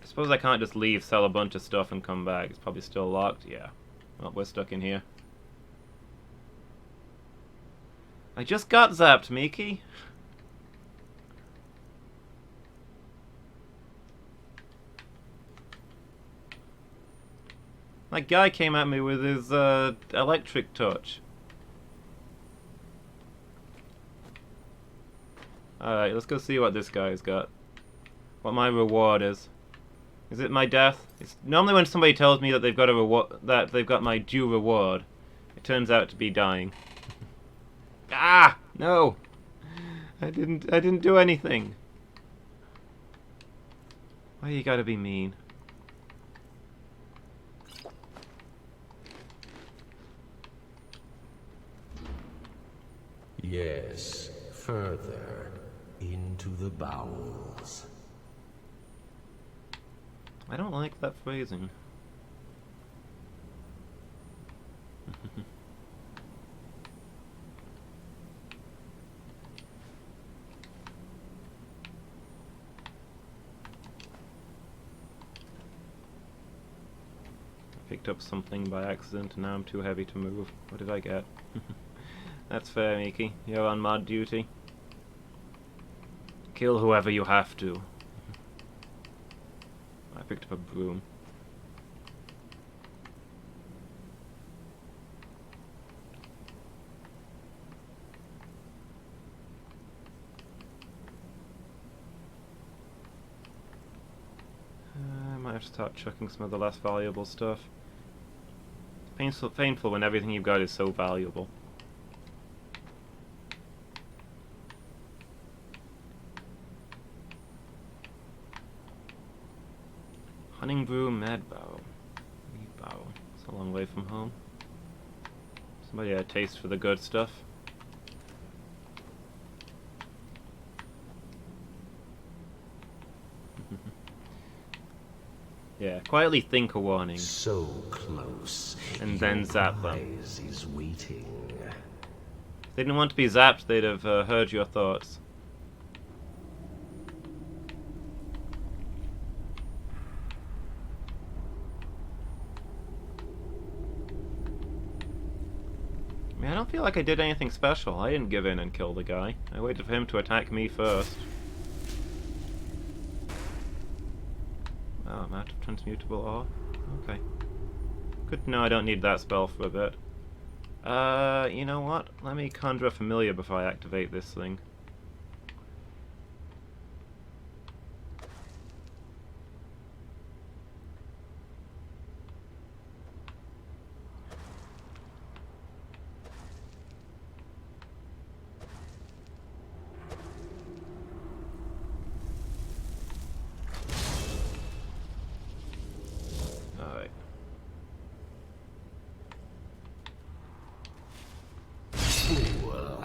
I suppose I can't just leave, sell a bunch of stuff and come back. It's probably still locked. Yeah. Well, we're stuck in here. I just got zapped, Miki. That guy came at me with his electric touch. Alright, let's go see what this guy's got. What my reward is. Is it my death? It's normally when somebody tells me that they've got a reward, that they've got my due reward, it turns out to be dying. Ah! No! I didn't do anything. Why you gotta be mean? Yes, further into the bowels. I don't like that phrasing. I picked up something by accident and now I'm too heavy to move. What did I get? That's fair, Miki. You're on mod duty. Kill whoever you have to. I picked up a broom. I might have to start chucking some of the less valuable stuff. It's painful when everything you've got is so valuable. Hunting broom, mad bow. Mead bow. It's a long way from home. Somebody had a taste for the good stuff. Yeah, quietly think a warning. So close. And then zap them. Is waiting. If they didn't want to be zapped, they'd have heard your thoughts. I mean, I don't feel like I did anything special. I didn't give in and kill the guy. I waited for him to attack me first. Oh, I'm out of transmutable ore. Okay. Good to know I don't need that spell for a bit. You know what? Let me conjure a familiar before I activate this thing. Alright. Fool.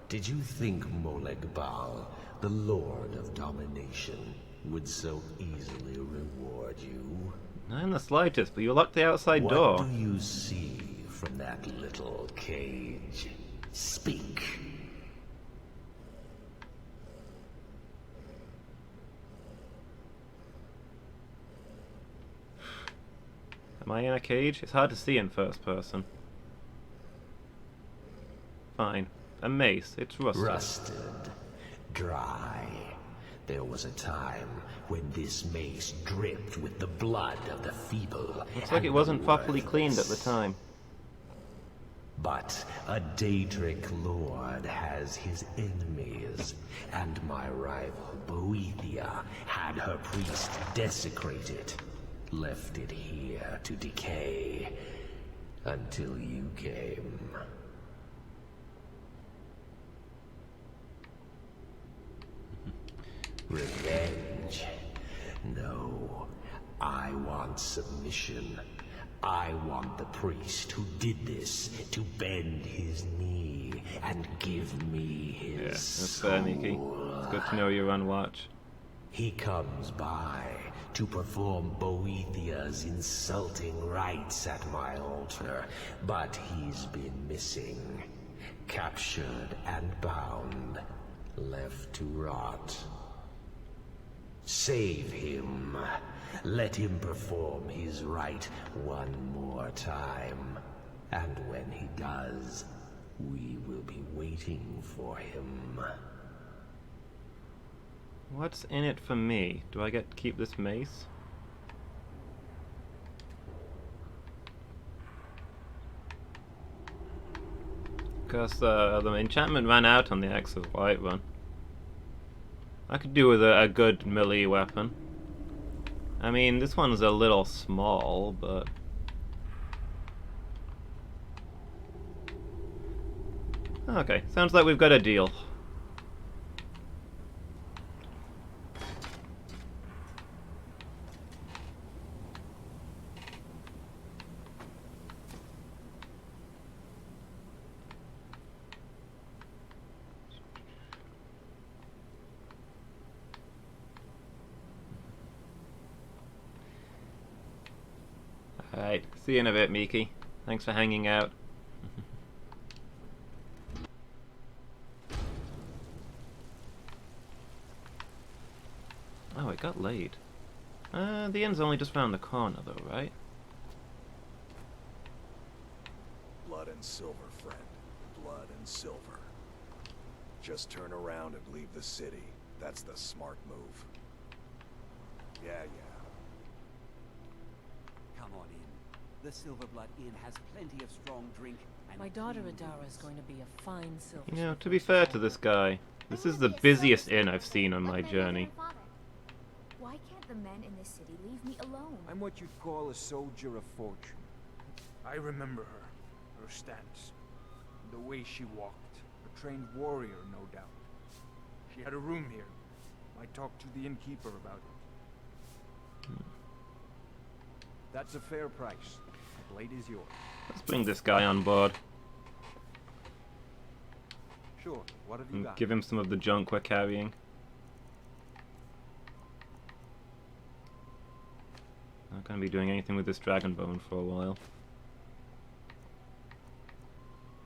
Did you think Moleg Bal, the Lord of Domination, would so easily reward you? Not in the slightest, but you locked the outside door. What do you see from that little cage? Speak. Am I in a cage? It's hard to see in first person. Fine. A mace. It's rusted. Rusted. dry. There was a time when this mace dripped with the blood of the feeble. Looks like it wasn't properly cleaned at the time. But a Daedric lord has his enemies, and my rival Boethia had her priest desecrated, left it here to decay, until you came. Revenge? No. I want submission. I want the priest who did this to bend his knee and give me his that's fair, Miki. It's good to know you're on watch. He comes by to perform Boethia's insulting rites at my altar, but he's been missing. Captured and bound, left to rot. Save him. Let him perform his rite one more time. And when he does, we will be waiting for him. What's in it for me? Do I get to keep this mace? Because the enchantment ran out on the Axe of Whiterun. I could do with a good melee weapon. I mean, this one's a little small, but... Okay, sounds like we've got a deal. Alright, see you in a bit, Miki. Thanks for hanging out. Oh, it got late. The end's only just round the corner, though, right? Blood and silver, friend. Blood and silver. Just turn around and leave the city. That's the smart move. Yeah. Come on in. The Silverblood Inn has plenty of strong drink. And my daughter Adara is going to be a fine silver. You know, to be fair to this guy, this is the busiest inn I've seen on my journey. Why can't the men in this city leave me alone? I'm what you'd call a soldier of fortune. I remember her stance, the way she walked. A trained warrior, no doubt. She had a room here. I talked to the innkeeper about it. That's a fair price. The blade is yours. Let's bring this guy on board. Sure. What have you And got? give him some of the junk we're carrying. Not going to be doing anything with this dragon bone for a while.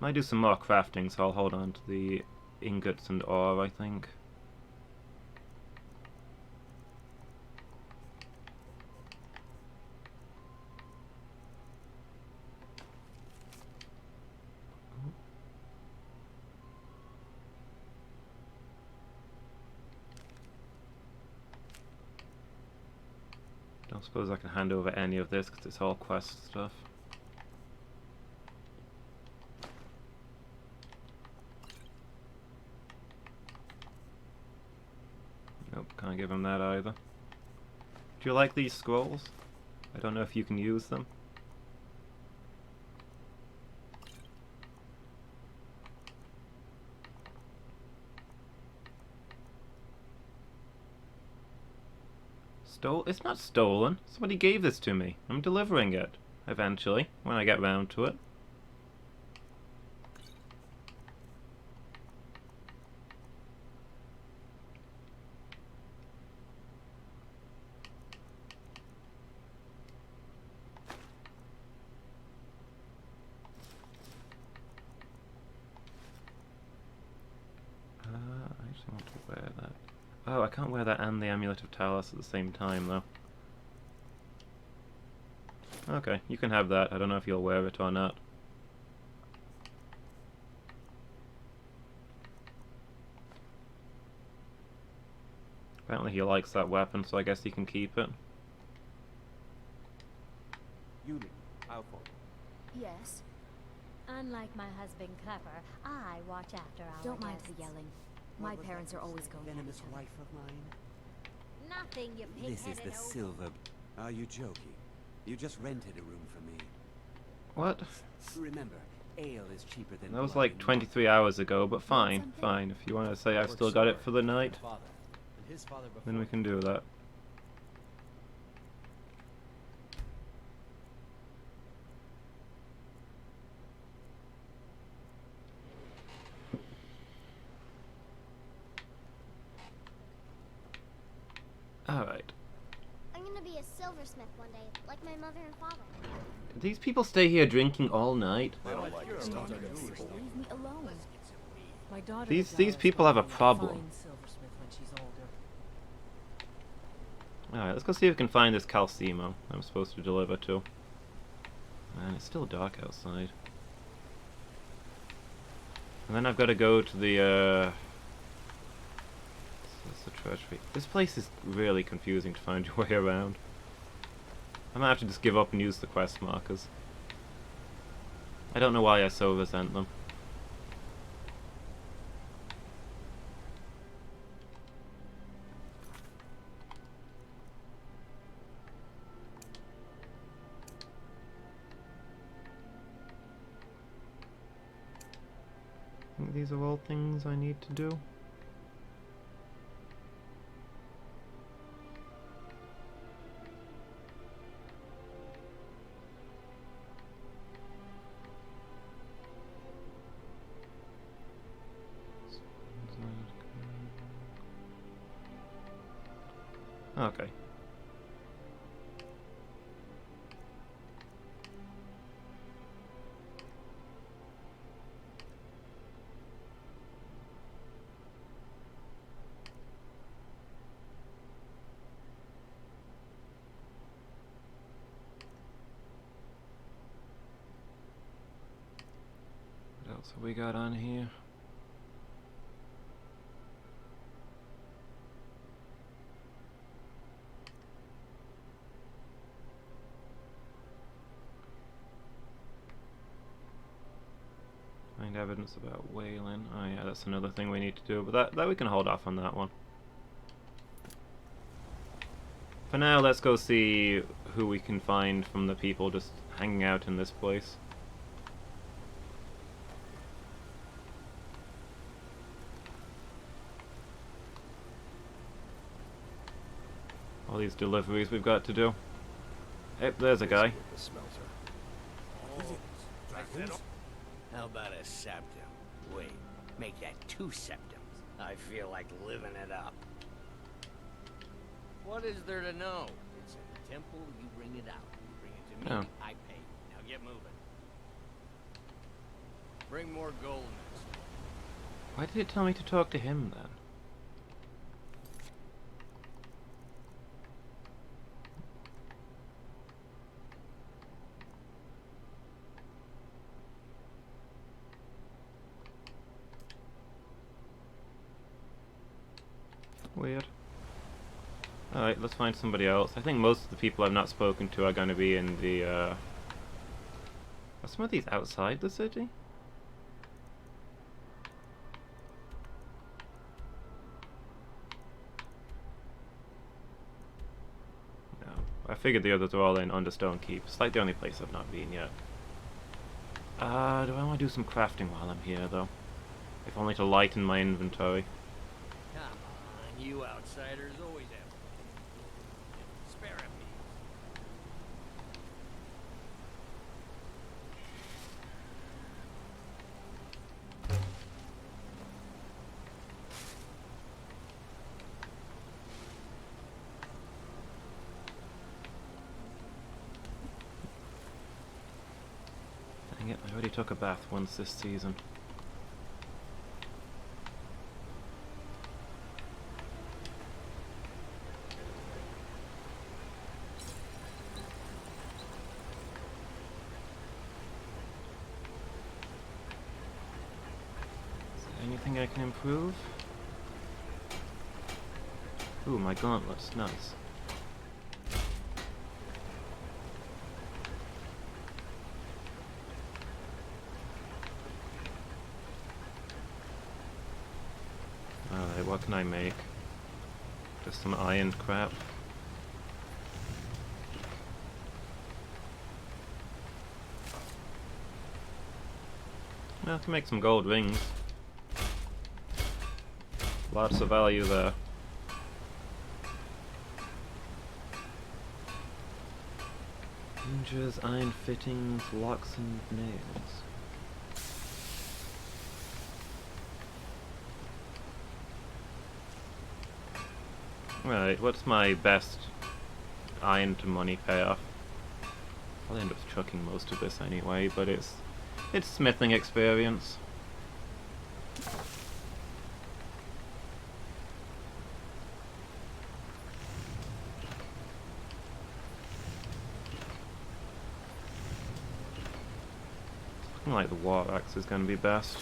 Might do some more crafting, so I'll hold on to the ingots and ore, I think. Don't suppose I can hand over any of this because it's all quest stuff. Nope, can't give him that either. Do you like these scrolls? I don't know if you can use them. It's not stolen. Somebody gave this to me. I'm delivering it. Eventually, when I get round to it. I actually want to wear that. Oh, I can't wear that and the Amulet of Talos at the same time, though. Okay, you can have that. I don't know if you'll wear it or not. Apparently he likes that weapon, so I guess he can keep it. Yuli, I'll follow. Yes. Unlike my husband Clapper, I watch after our Don't mind guests. the yelling. My parents are always going at Venomous each other. wife of mine. Nothing, you This is pig-headed the old... silver... Are you joking? You just rented a room for me. What? Remember, ale is cheaper than That was blood like in 23 hours ago, but fine, fine. If you want to say I've still got it for the night, then we can do that. Alright. I'm gonna be a silversmith one day, like my mother and father. These people stay here drinking all night. Leave me alone. My daughter These people have a problem. Fine silversmith when she's older. Alright, let's go see if we can find this Calcimo I'm supposed to deliver to. Man, it's still dark outside. And then I've got to go to the, That's the treasury. This place is really confusing to find your way around. I might have to just give up and use the quest markers. I don't know why I so resent them. I think these are all things I need to do. Okay. What else have we got on here? Find evidence about Waylon. Oh yeah, that's another thing we need to do, but that we can hold off on that one. For now, let's go see who we can find from the people just hanging out in this place. All these deliveries we've got to do. Hey, there's a guy. How about a septum? Wait, make that 2 septums. I feel like living it up. What is there to know? It's in the temple, you bring it out. You bring it to me, I pay. Now get moving. Bring more gold next time. Why did it tell me to talk to him then? Weird. Alright, let's find somebody else. I think most of the people I've not spoken to are going to be in the, Are some of these outside the city? No. I figured the others were all in Understone Keep. It's like the only place I've not been yet. Do I want to do some crafting while I'm here, though? If only to lighten my inventory. You outsiders always have spare a piece. Dang it, I already took a bath once this season. Anything I can improve? Ooh, my gauntlets, nice. Alright, what can I make? Just some iron crap. I can make some gold rings. Lots of value there. Hinges, iron fittings, locks and nails. Right, what's my best iron to money payoff? I'll end up chucking most of this anyway, but it's smithing experience. Looking like the war axe is going to be best.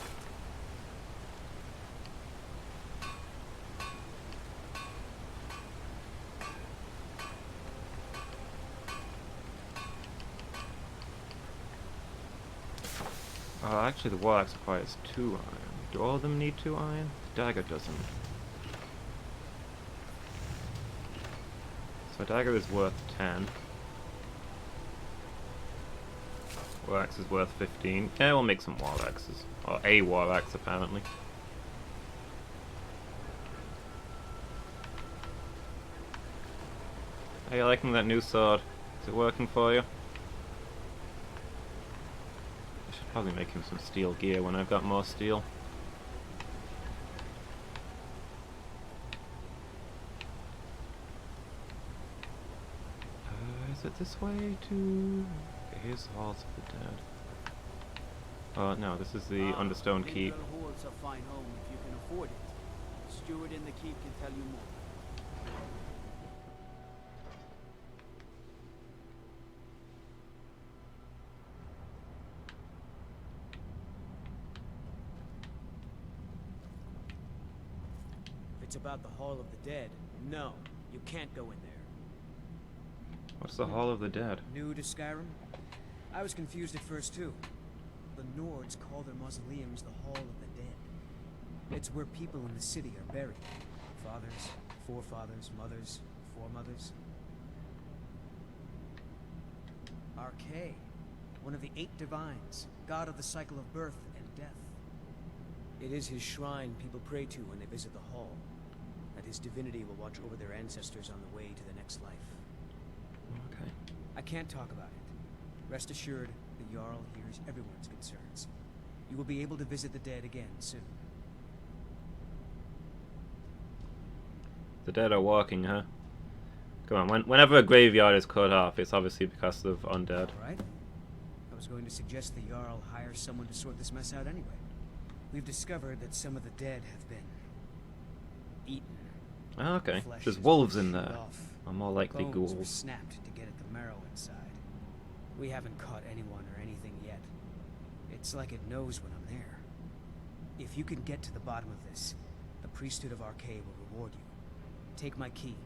Oh, actually the war axe requires 2 iron. Do all of them need 2 iron? The dagger doesn't. So dagger is worth 10. War axe is worth 15. Yeah, we'll make some war axes. Or a war axe, apparently. Are you liking that new sword? Is it working for you? I should probably make him some steel gear when I've got more steel. Is it this way to... Okay, here's the halls of the dead. No, this is the Understone Keep. Hall's a fine home if you can afford it. The steward in the keep can tell you more. If it's about the Hall of the Dead, no, you can't go in there. What's the Hall of the Dead? New to Skyrim? I was confused at first too. The Nords call their mausoleums the Hall of the Dead. It's where people in the city are buried. Fathers, forefathers, mothers, foremothers. Archay, one of the 8 divines, god of the cycle of birth and death. It is his shrine people pray to when they visit the hall, that his divinity will watch over their ancestors on the way to the next life. Okay. I can't talk about it. Rest assured, the Jarl hears everyone's concerns. You will be able to visit the dead again soon. The dead are walking, huh? Come on, whenever a graveyard is cut off, it's obviously because of undead. Alright. I was going to suggest the Jarl hire someone to sort this mess out anyway. We've discovered that some of the dead have been eaten. Oh, okay. Flesh There's has wolves been in chewed there. off. Or more likely Bones were ghouls. snapped to get at the marrow inside. We haven't caught anyone or anything yet. It's like it knows when I'm there. If you can get to the bottom of this, the priesthood of Archay will reward you. Take my key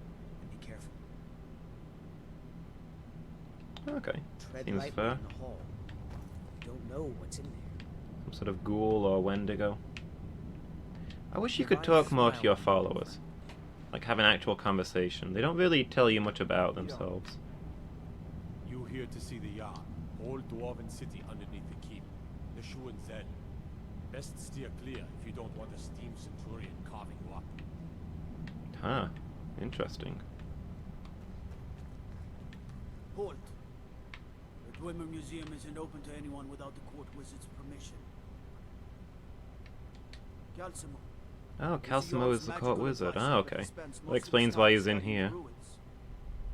and be careful. Okay. Tread Seems lightly fair. in the hall. You don't know what's in there. Some sort of ghoul or wendigo. I wish you could talk more to your followers. Like have an actual conversation. They don't really tell you much about themselves. You here to see the Jarl, old dwarven city underneath the keep, the Shu and Zed. Best steer clear if you don't want a steam centurion carving you up. Huh. Interesting. Halt. The Dwemer Museum isn't open to anyone without the court wizard's permission. Calcimo. Oh, Calcimo is the court wizard. Ah, okay. That explains why he's in here.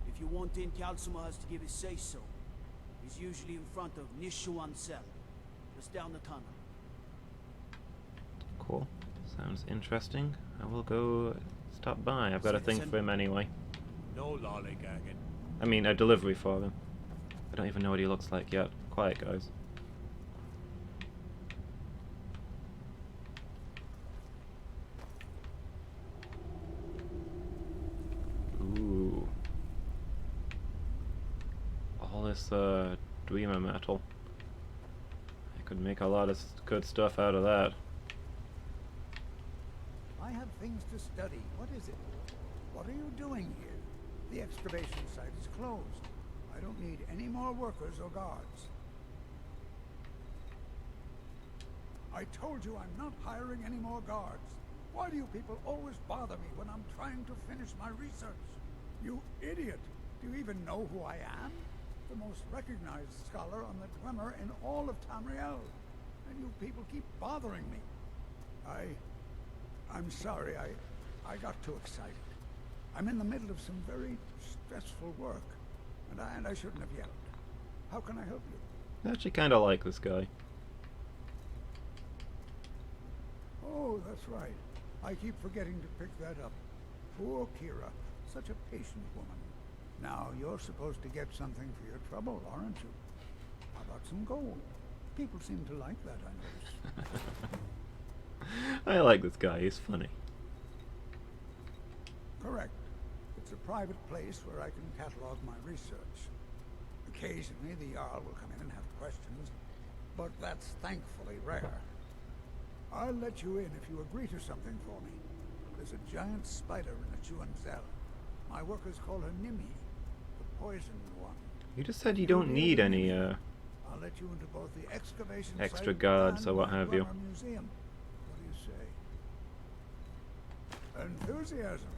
If you want in, Calcimo has to give his say-so. He's usually in front of Nishuan Cell, just down the tunnel. Cool. Sounds interesting. I will go stop by. I've got a thing for him anyway. No lollygagging. I mean, a delivery for him. I don't even know what he looks like yet. Quiet, guys. this Dwemer metal. I could make a lot of good stuff out of that. I have things to study. What is it? What are you doing here? The excavation site is closed. I don't need any more workers or guards. I told you I'm not hiring any more guards. Why do you people always bother me when I'm trying to finish my research? You idiot! Do you even know who I am? The most recognized scholar on the Dwemer in all of Tamriel. And you people keep bothering me. I'm sorry, I got too excited. I'm in the middle of some very stressful work, and I shouldn't have yelled. How can I help you? I actually kind of like this guy. Oh, that's right. I keep forgetting to pick that up. Poor Kira, such a patient woman. Now, you're supposed to get something for your trouble, aren't you? How about some gold? People seem to like that, I notice. I like this guy, he's funny. Correct. It's a private place where I can catalog my research. Occasionally, the Jarl will come in and have questions, but that's thankfully rare. I'll let you in if you agree to something for me. There's a giant spider in the Chuanzel. My workers call her Nimi, the poisoned one. You just said you don't need any I'll let you into both the excavation extra site guards and or what the have you. Dwemer Museum. What do you say? Enthusiasm.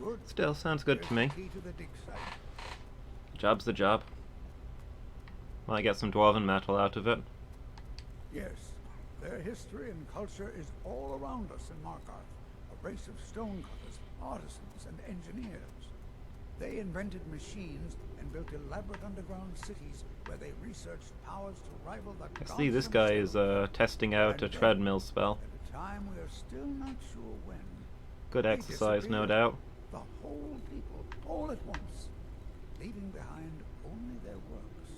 Good. Still sounds good to me. Key to the dig site. Job's the job. Might get some dwarven metal out of it. Yes, their history and culture is all around us in Markarth. A race of stonecutters, artisans, and engineers. They invented machines and built elaborate underground cities where they researched powers to rival the I gods see this guy is themselves. testing out a And then, treadmill spell. At a time we are still not sure when. Good they exercise, no disappeared. doubt. The whole people, all at once, leaving behind only their works.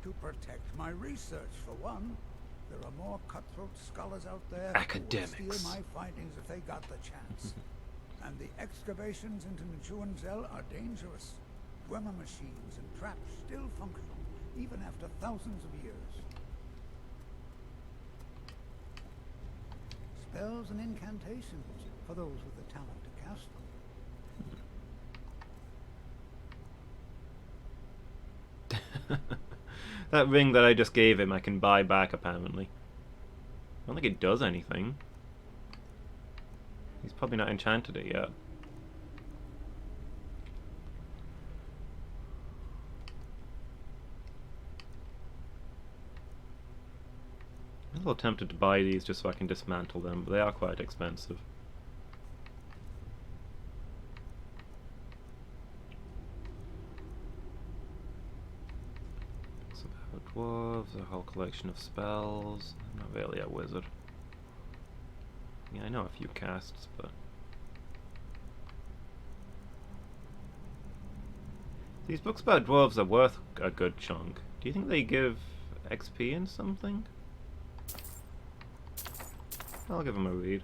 To protect my research, for one. There are more cutthroat scholars out there Academics. who would steal my findings if they got the chance. And the excavations into Nchuanzel are dangerous. Dwemer machines and traps still functional, even after thousands of years. Spells and incantations for those with the talent to cast them. That ring that I just gave him I can buy back apparently. I don't think it does anything. He's probably not enchanted it yet. I'm a little tempted to buy these just so I can dismantle them, but they are quite expensive. Books about dwarves, a whole collection of spells. I'm not really a wizard. Yeah, I know a few casts, but... These books about dwarves are worth a good chunk. Do you think they give XP in something? I'll give them a read.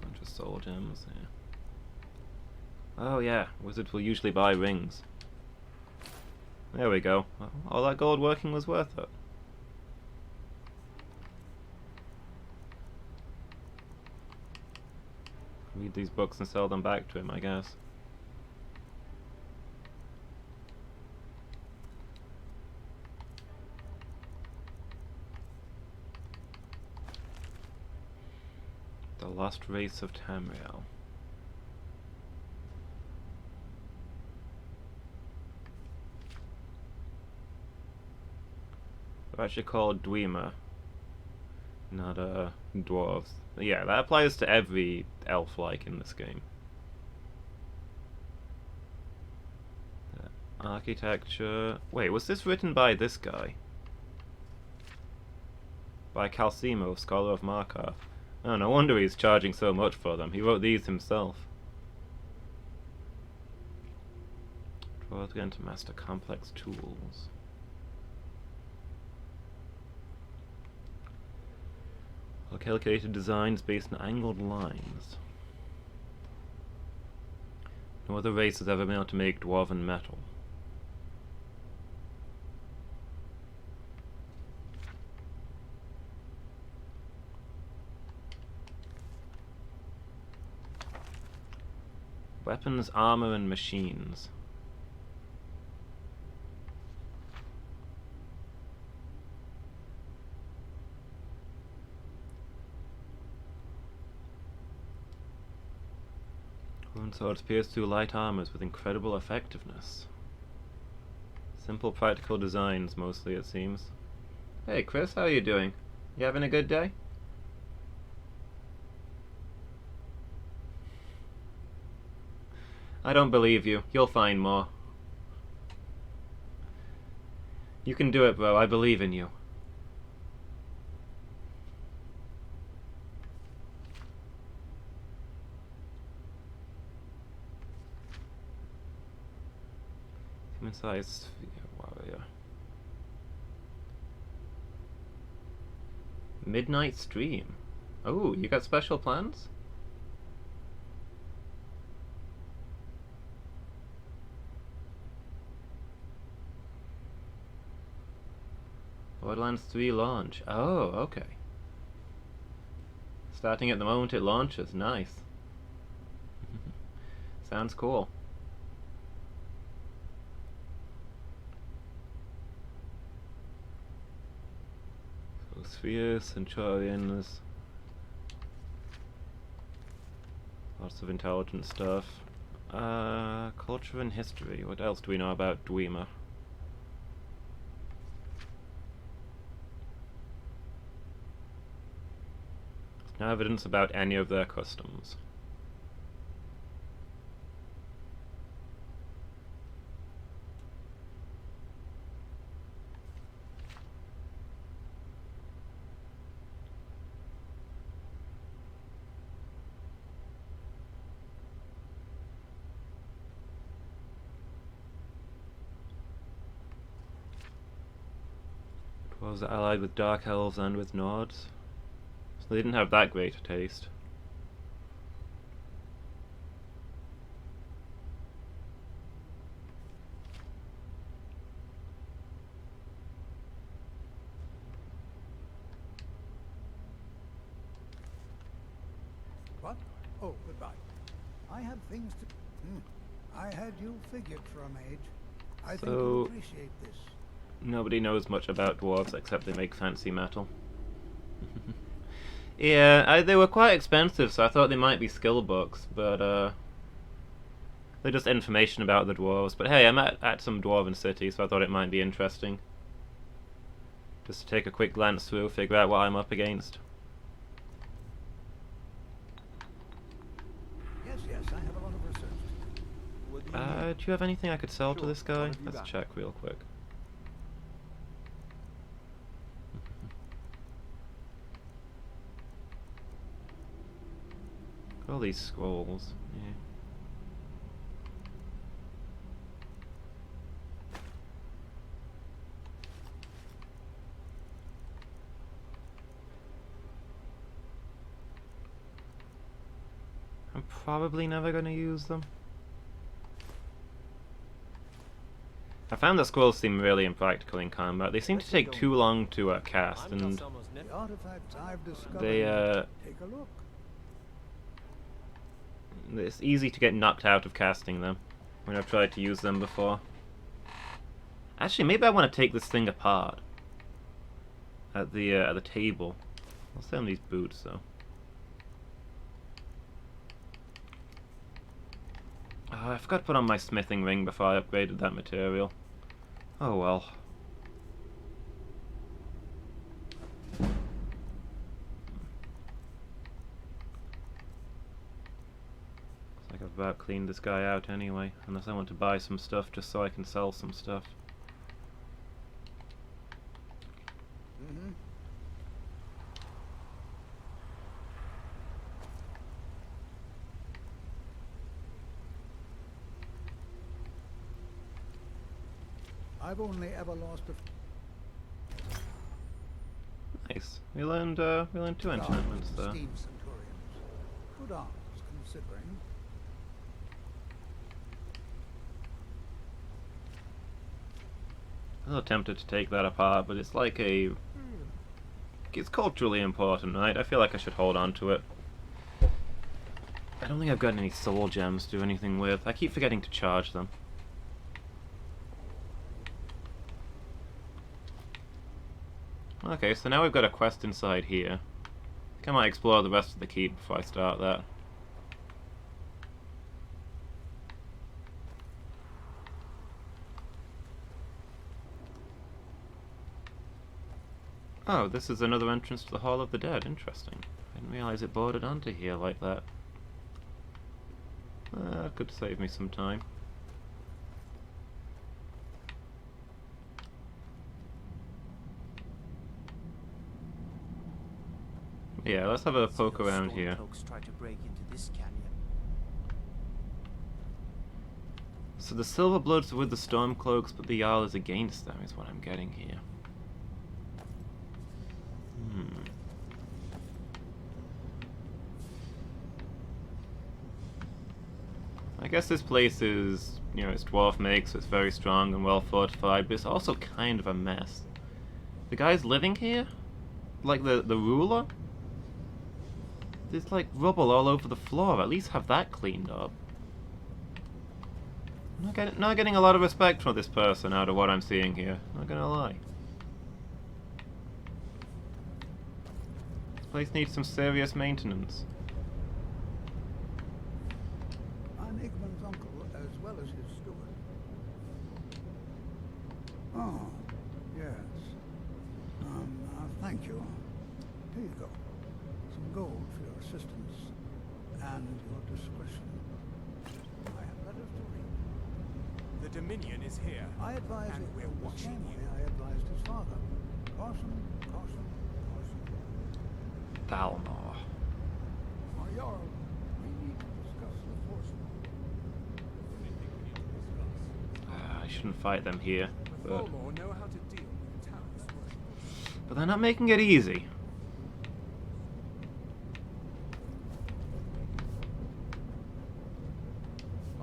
Bunch of soul gems, yeah. Oh yeah, wizards will usually buy rings. There we go. All that gold working was worth it. Read these books and sell them back to him, I guess. The Lost Race of Tamriel. They're actually called Dwemer, not dwarves. Yeah, that applies to every elf-like in this game. Architecture... Wait, was this written by this guy? By Calcimo, Scholar of Markarth. Oh, no wonder he's charging so much for them. He wrote these himself. Dwarves again to master complex tools. Well, calculated designs based on angled lines. No other race has ever been able to make dwarven metal. Weapons, armor, and machines. Dwarven swords pierce through light armors with incredible effectiveness. Simple, practical designs, mostly, it seems. Hey, Chris, how are you doing? You having a good day? I don't believe you. You'll find more. You can do it, bro. I believe in you. Human-sized warrior. Midnight stream. Oh, you got special plans? Borderlands 3 launch. Oh, okay. Starting at the moment it launches. Nice. Sounds cool. So Sphere, Centurions. Lots of intelligent stuff. Culture and history. What else do we know about Dwemer? No evidence about any of their customs. Dwarves are allied with Dark Elves and with Nords. So they didn't have that great a taste. What? Oh, goodbye. I have things to... I had you figured for a mage. I think you'll appreciate this. Nobody knows much about dwarves except they make fancy metal. Yeah, they were quite expensive, so I thought they might be skill books, but they're just information about the dwarves. But hey, I'm at some dwarven city, so I thought it might be interesting. Just to take a quick glance through, figure out what I'm up against. Yes, I have a lot of research. Do you have anything I could sell to this guy? Let's check real quick. All these scrolls, yeah. I'm probably never going to use them. I found the scrolls seem really impractical in combat. They seem to take too long to cast, and The artifacts I've discovered. they Take a look. it's easy to get knocked out of casting them when I've tried to use them before. Actually, maybe I want to take this thing apart at the table. I'll sell them these boots though. Oh, I forgot to put on my smithing ring before I upgraded that material. Oh well. I've about cleaned this guy out anyway, unless I want to buy some stuff just so I can sell some stuff. I've only ever lost a... Nice. We learned 2 enchantments there. Steam Centurions. Good arms, considering. a little tempted to take that apart, but it's like a... It's culturally important, right? I feel like I should hold on to it. I don't think I've got any soul gems to do anything with. I keep forgetting to charge them. Okay, so now we've got a quest inside here. I think I might explore the rest of the keep before I start that. Oh, this is another entrance to the Hall of the Dead. Interesting. I didn't realize it bordered onto here like that. Could save me some time. Yeah, let's have a poke around here. Try to break into this canyon. So the Silverbloods are with the Stormcloaks, but the Jarl is against them, is what I'm getting here. I guess this place is, you know, it's dwarf make, so it's very strong and well fortified, but it's also kind of a mess. The guy's living here? Like the ruler? There's like rubble all over the floor. At least have that cleaned up. Not getting a lot of respect for this person out of what I'm seeing here. Not gonna lie. This place needs some serious maintenance. I'm Igmund's uncle, as well as his steward. Oh, yes. Thank you. Here you go. Some gold for your assistance and your discretion. I have letters to read. The Dominion is here, I advise and it we're the watching same way you. I advised his father. Caution, caution, caution. Thalmor. My Jarl, we need to discuss the force. I shouldn't fight them here, but... Thalmor know how to deal with the town's worship. But they're not making it easy.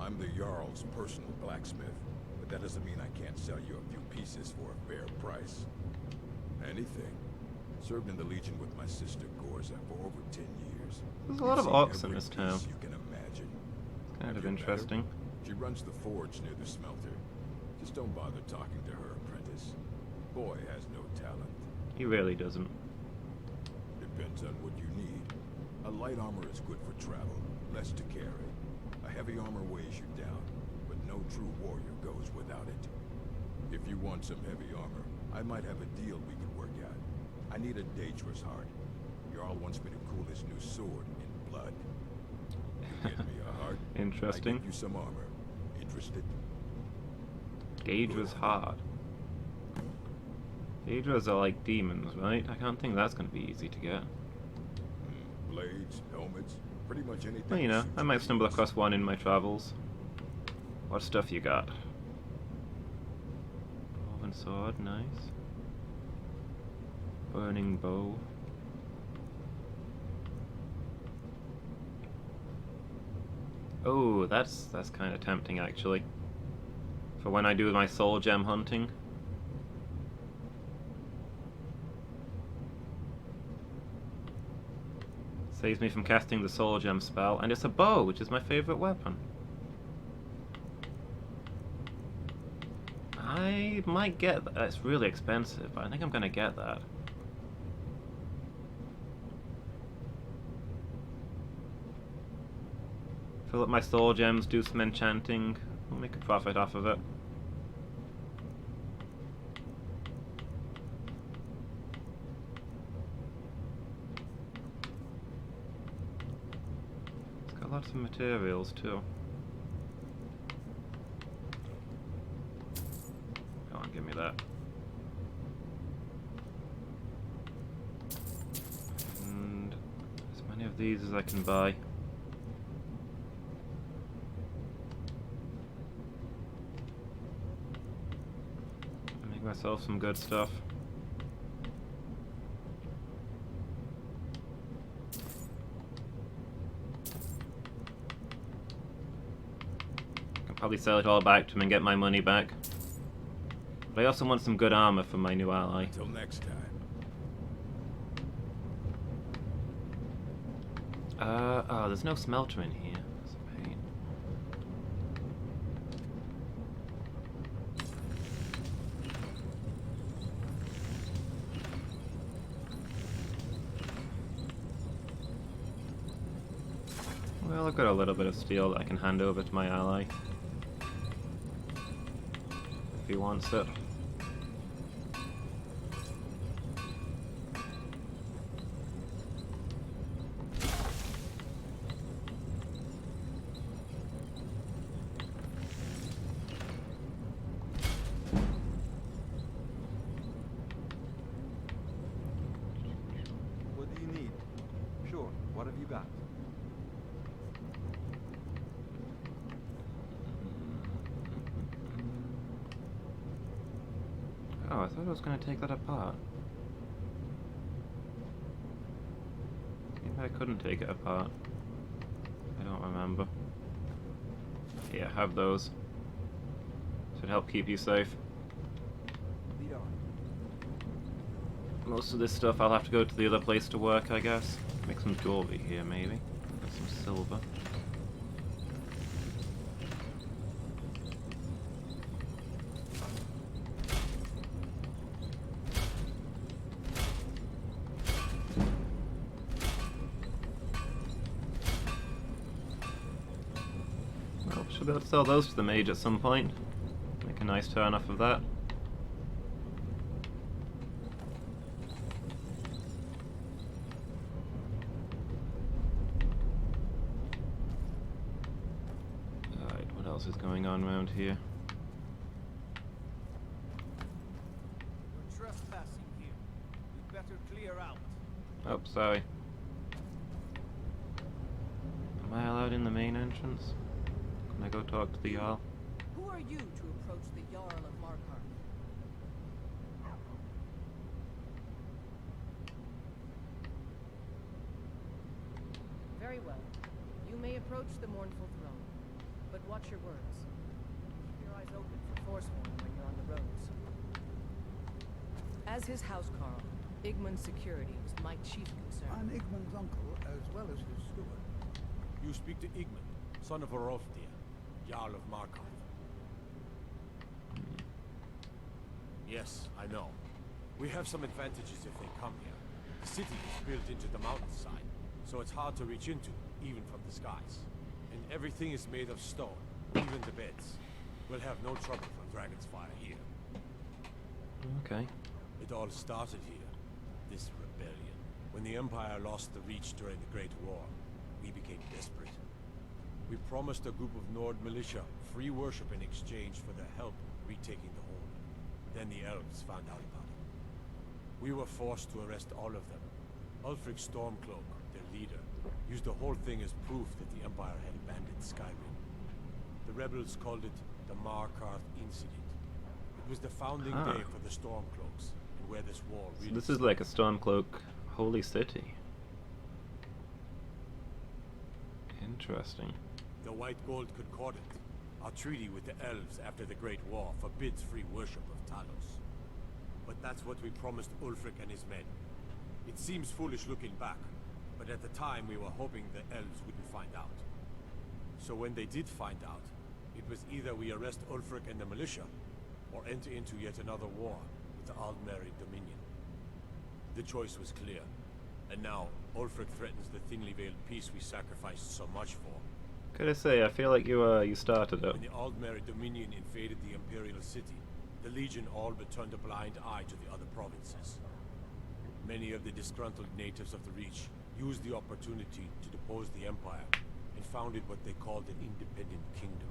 I'm the Jarl's personal blacksmith, but that doesn't mean I can't sell you a few pieces for a fair price. Anything. Served in the Legion with my sister Gorza for over 10 years. There's a lot of orcs in this town. You can imagine. Kind of interesting. She runs the forge near the smelter. Just don't bother talking to her apprentice. Boy has no talent. He really doesn't. Depends on what you need. A light armor is good for travel, less to carry. A heavy armor weighs you down, but no true warrior goes without it. If you want some heavy armor, I might have a deal we could work out. I need a dangerous heart. Jarl wants me to cool his new sword in blood. You get me a heart? Interesting. I give you some armor. Interested? Daedra's hard. Daedras are like demons, right? I can't think that's going to be easy to get. Blades, helmets, pretty much anything. Well, you know, I might stumble across one in my travels. What stuff you got? Dwarven sword, nice. Burning bow. Oh, that's kind of tempting actually. For when I do my soul gem hunting. Saves me from casting the soul gem spell, and it's a bow, which is my favorite weapon. I might get that. It's really expensive, but I think I'm gonna get that. Fill up my soul gems, do some enchanting. We'll make a profit off of it. It's got lots of materials too. Go on, give me that. And as many of these as I can buy. Myself some good stuff. I can probably sell it all back to him and get my money back. But I also want some good armor for my new ally. Until next time. Oh, there's no smelter in here. That's a pain. Well, I've got a little bit of steel that I can hand over to my ally. If he wants it. What do you need? Sure, what have you got? Oh, I thought I was going to take that apart. Maybe I couldn't take it apart. I don't remember. Yeah, have those. Should help keep you safe. Lead on. Most of this stuff I'll have to go to the other place to work, I guess. Make some jewelry here, maybe. Got some silver. Well, should be able to sell those to the mage at some point. Make a nice turn off of that. Alright, what else is going on around here? You're trespassing here. You'd better clear out. Oh, sorry. Am I allowed in the main entrance? Can I go talk to the Jarl? Who are you to approach the Jarl of Markarth? Very well. You may approach the mournful throne, but watch your words. Keep your eyes open for Forsworn when you're on the roads. As his housecarl, Igmund's security was my chief concern. I'm Igmund's uncle, as well as his steward. You speak to Igmund, son of Orolfdir, Jarl of Markarth. Yes, I know. We have some advantages if they come here. The city is built into the mountainside, so it's hard to reach into, even from the skies. And everything is made of stone, even the beds. We'll have no trouble from Dragon's Fire here. Okay. It all started here, this rebellion. When the Empire lost the Reach during the Great War, we became desperate. We promised a group of Nord militia free worship in exchange for their help retaking the hold. Then the elves found out about it. We were forced to arrest all of them. Ulfric Stormcloak, their leader, used the whole thing as proof that the Empire had abandoned Skyrim. The rebels called it the Markarth Incident. It was the founding day for the Stormcloaks, and where this war really So this is like a Stormcloak holy city. Interesting. The White Gold Concordant, our treaty with the elves after the Great War, forbids free worship of Talos. But that's what we promised Ulfric and his men. It seems foolish looking back, but at the time we were hoping the elves wouldn't find out. So when they did find out, it was either we arrest Ulfric and the militia, or enter into yet another war with the Aldmeri Dominion. The choice was clear, and now Ulfric threatens the thinly veiled peace we sacrificed so much for. Gotta say, I feel like you started it. When the Aldmeri Dominion invaded the Imperial City, the Legion all but turned a blind eye to the other provinces. Many of the disgruntled natives of the Reach used the opportunity to depose the Empire and founded what they called an independent kingdom.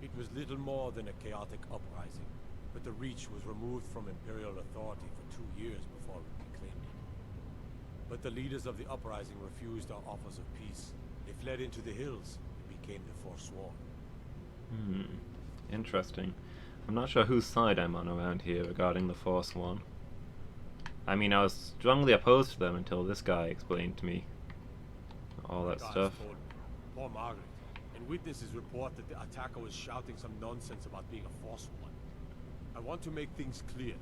It was little more than a chaotic uprising, but the Reach was removed from Imperial authority for 2 years before we reclaimed it. But the leaders of the uprising refused our offers of peace. They fled into the hills and became the Forsworn. Interesting. I'm not sure whose side I'm on around here regarding the Forsworn. I mean, I was strongly opposed to them until this guy explained to me all that stuff. Poor I want to make things clear.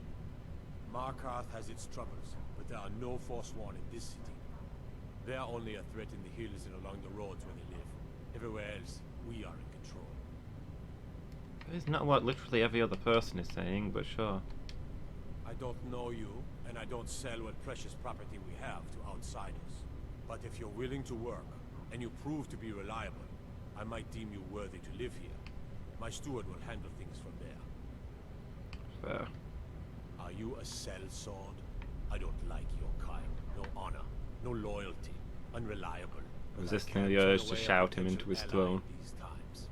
Markarth has its troubles, but there are no Forsworn in this city. They are only a threat in the hills and along the roads where they live. Everywhere else, we are in control. It's not what literally every other person is saying, but sure. I don't know you, and I don't sell what precious property we have to outsiders. But if you're willing to work, and you prove to be reliable, I might deem you worthy to live here. My steward will handle things from there. Fair. Are you a sellsword? I don't like your kind. No honor, no loyalty, unreliable. Resisting the urge to shout him into his throne. These times.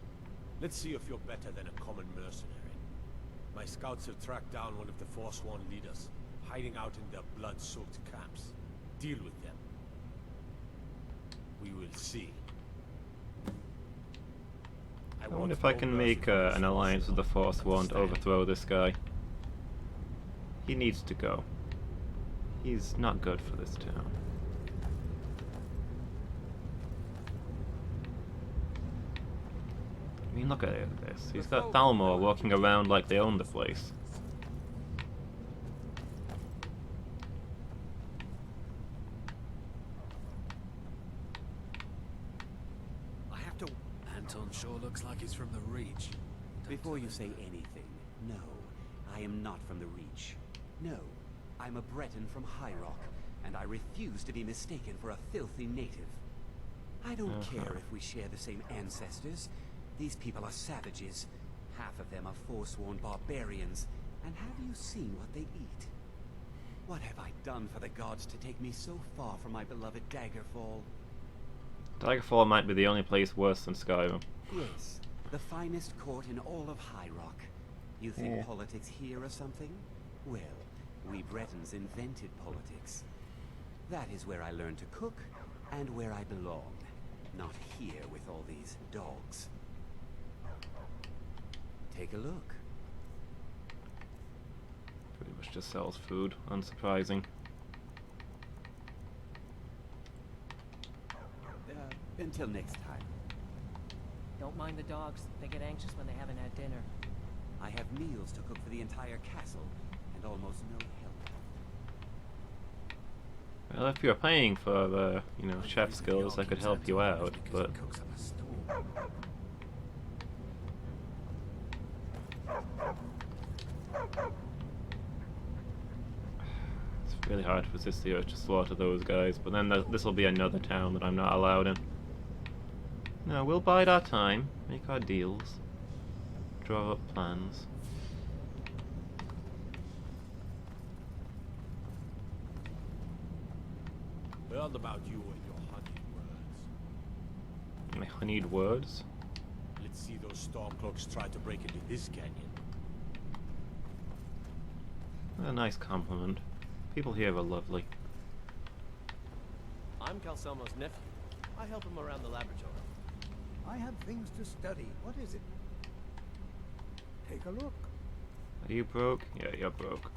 Let's see if you're better than a common mercenary. My scouts have tracked down one of the Forsworn leaders, hiding out in their blood-soaked camps. Deal with them. We will see. I wonder if I can make an alliance with the Forsworn to overthrow this guy. He needs to go. He's not good for this town. I mean, look at this. He's got Thalmor walking around like they own the place. I have to... Anton sure looks like he's from the Reach. Before you say anything, no, I am not from the Reach. No, I'm a Breton from High Rock, and I refuse to be mistaken for a filthy native. I don't care if we share the same ancestors. These people are savages. Half of them are Forsworn barbarians. And have you seen what they eat? What have I done for the gods to take me so far from my beloved Daggerfall? Daggerfall might be the only place worse than Skyrim. Yes, the finest court in all of High Rock. You think politics here or something? Well, we Bretons invented politics. That is where I learned to cook, and where I belong. Not here with all these dogs. Take a look. Pretty much just sells food, unsurprising. Until next time. Don't mind the dogs. They get anxious when they haven't had dinner. I have meals to cook for the entire castle, and almost no help. Well, if you're paying for, you know, chef skills, I could help you out, but... It's really hard to resist the urge to slaughter those guys, but then this will be another town that I'm not allowed in. No, we'll bide our time, make our deals, draw up plans. Heard about you and your honeyed words. My honeyed words? Let's see those Stormcloaks try to break into this canyon. A nice compliment. People here are lovely. I'm Calselmo's nephew. I help him around the laboratory. I have things to study. What is it? Take a look. Are you broke? Yeah, you're broke.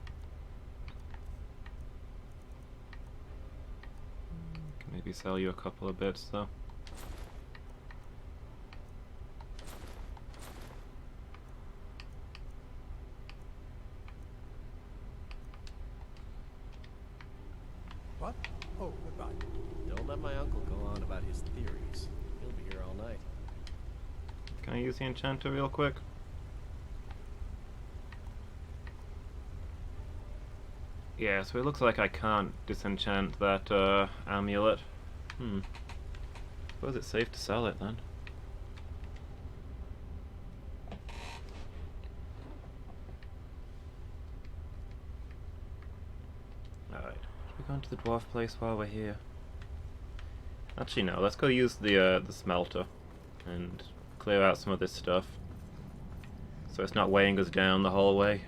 Can maybe sell you a couple of bits though. What? Oh, goodbye. Don't let my uncle go on about his theories. He'll be here all night. Can I use the enchanter real quick? Yeah, so it looks like I can't disenchant that amulet. Suppose it's safe to sell it then. Alright, should we go into the dwarf place while we're here? Actually no, let's go use the smelter and clear out some of this stuff so it's not weighing us down the whole way.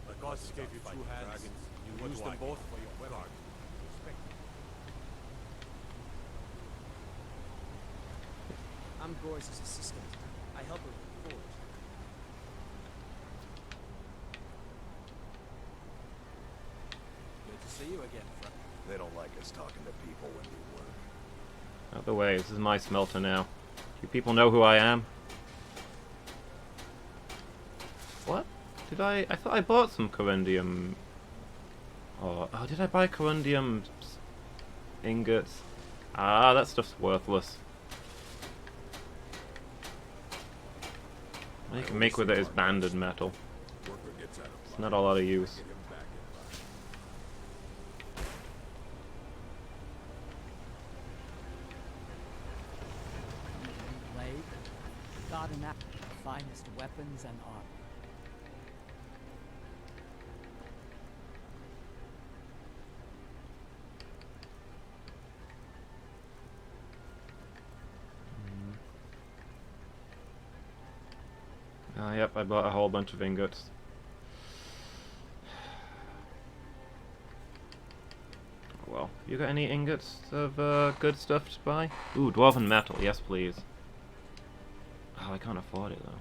The gods gave you two hands. You use them both for your weapon. I'm Gore's assistant. I help her with the forge. Good to see you again, friend. They don't like us talking to people when we work. Out the way, this is my smelter now. You people know who I am? Did I thought I bought some corundium. Oh, did I buy corundium ingots? Ah, that stuff's worthless. All you can make with it is banded metal. It's not a lot of use. Blade, God and the finest weapons and armor. Yep, I bought a whole bunch of ingots. Well, you got any ingots of good stuff to buy? Ooh, dwarven metal, yes please. Oh, I can't afford it though.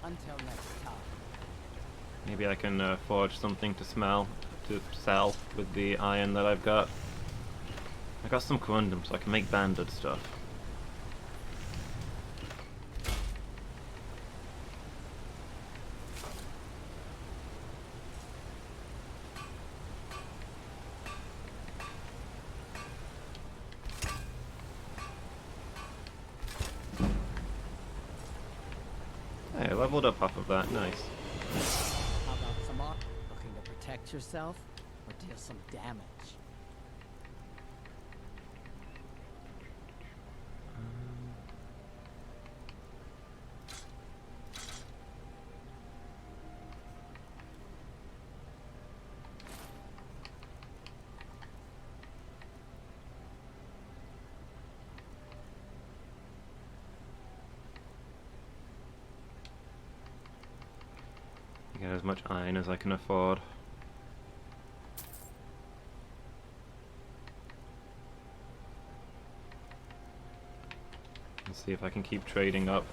Until next time. Maybe I can forge something to sell with the iron that I've got. I got some corundum, so I can make banded stuff. Hey, I leveled up off of that, nice. How about some art? Looking to protect yourself or deal some damage? Get as much iron as I can afford. Let's see if I can keep trading up.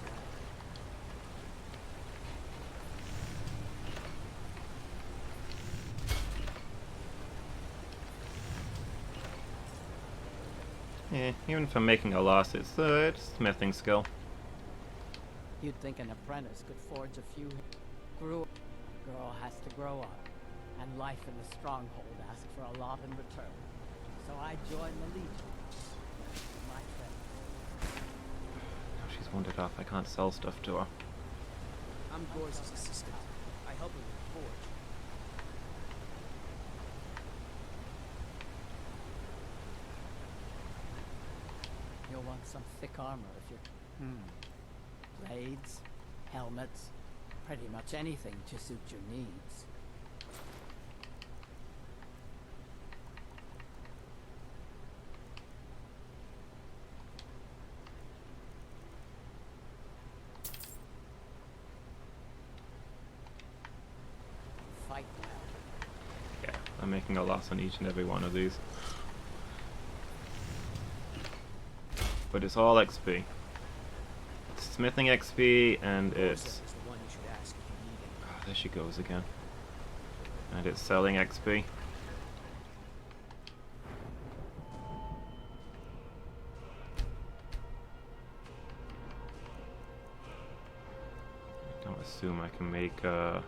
Yeah, even if I'm making a loss, it's smithing skill. You'd think an apprentice could forge a few. Girl has to grow up, and life in the stronghold asks for a lot in return. So I joined the Legion. My friend. Now she's wandered off. I can't sell stuff to her. I'm Gore's assistant. I help him with the forge. You'll want some thick armor if you're... Blades, helmets, pretty much anything to suit your needs. Fight well. Yeah, I'm making a loss on each and every one of these. But it's all XP. It's smithing XP and it's... Oh, there she goes again. And it's selling XP. I don't assume I can make orcish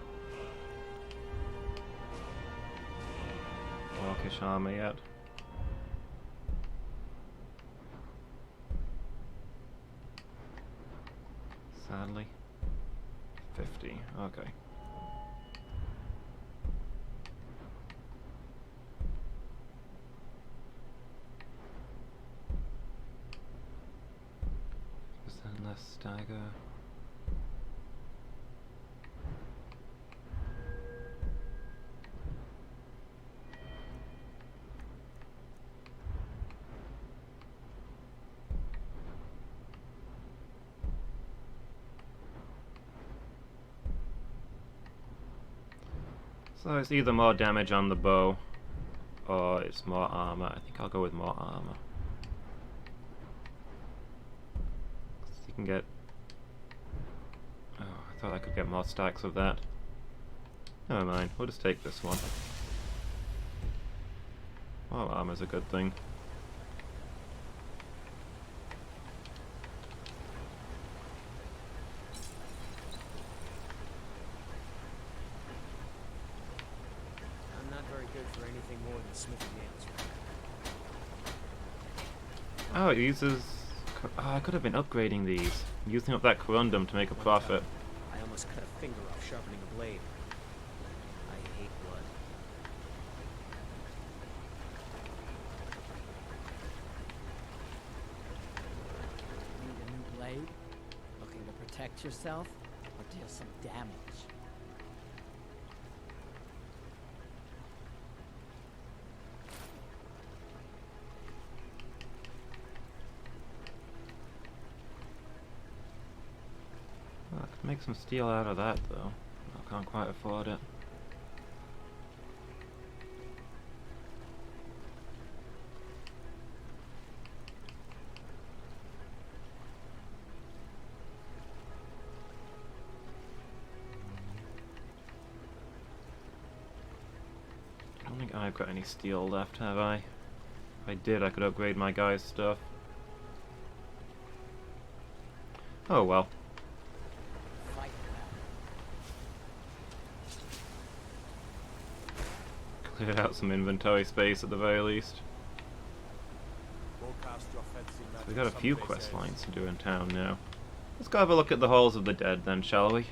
armor yet. Sadly. 50, okay. % less stagger. So it's either more damage on the bow, or it's more armor. I think I'll go with more armor. You can get... Oh, I thought I could get more stacks of that. Never mind, we'll just take this one. Well, armor's a good thing. I'm not very good for anything more than smithing nails. Oh, it uses... Oh, I could have been upgrading these. Using up that corundum to make a profit. I almost cut a finger off sharpening a blade. I hate blood. Need a new blade? Looking to protect yourself? Or deal some damage? Well, I could make some steel out of that, though. I can't quite afford it. I don't think I've got any steel left, have I? If I did, I could upgrade my guy's stuff. Oh well. Cleared out some inventory space at the very least. So we got a few quest lines to do in town now. Let's go have a look at the Halls of the Dead then, shall we?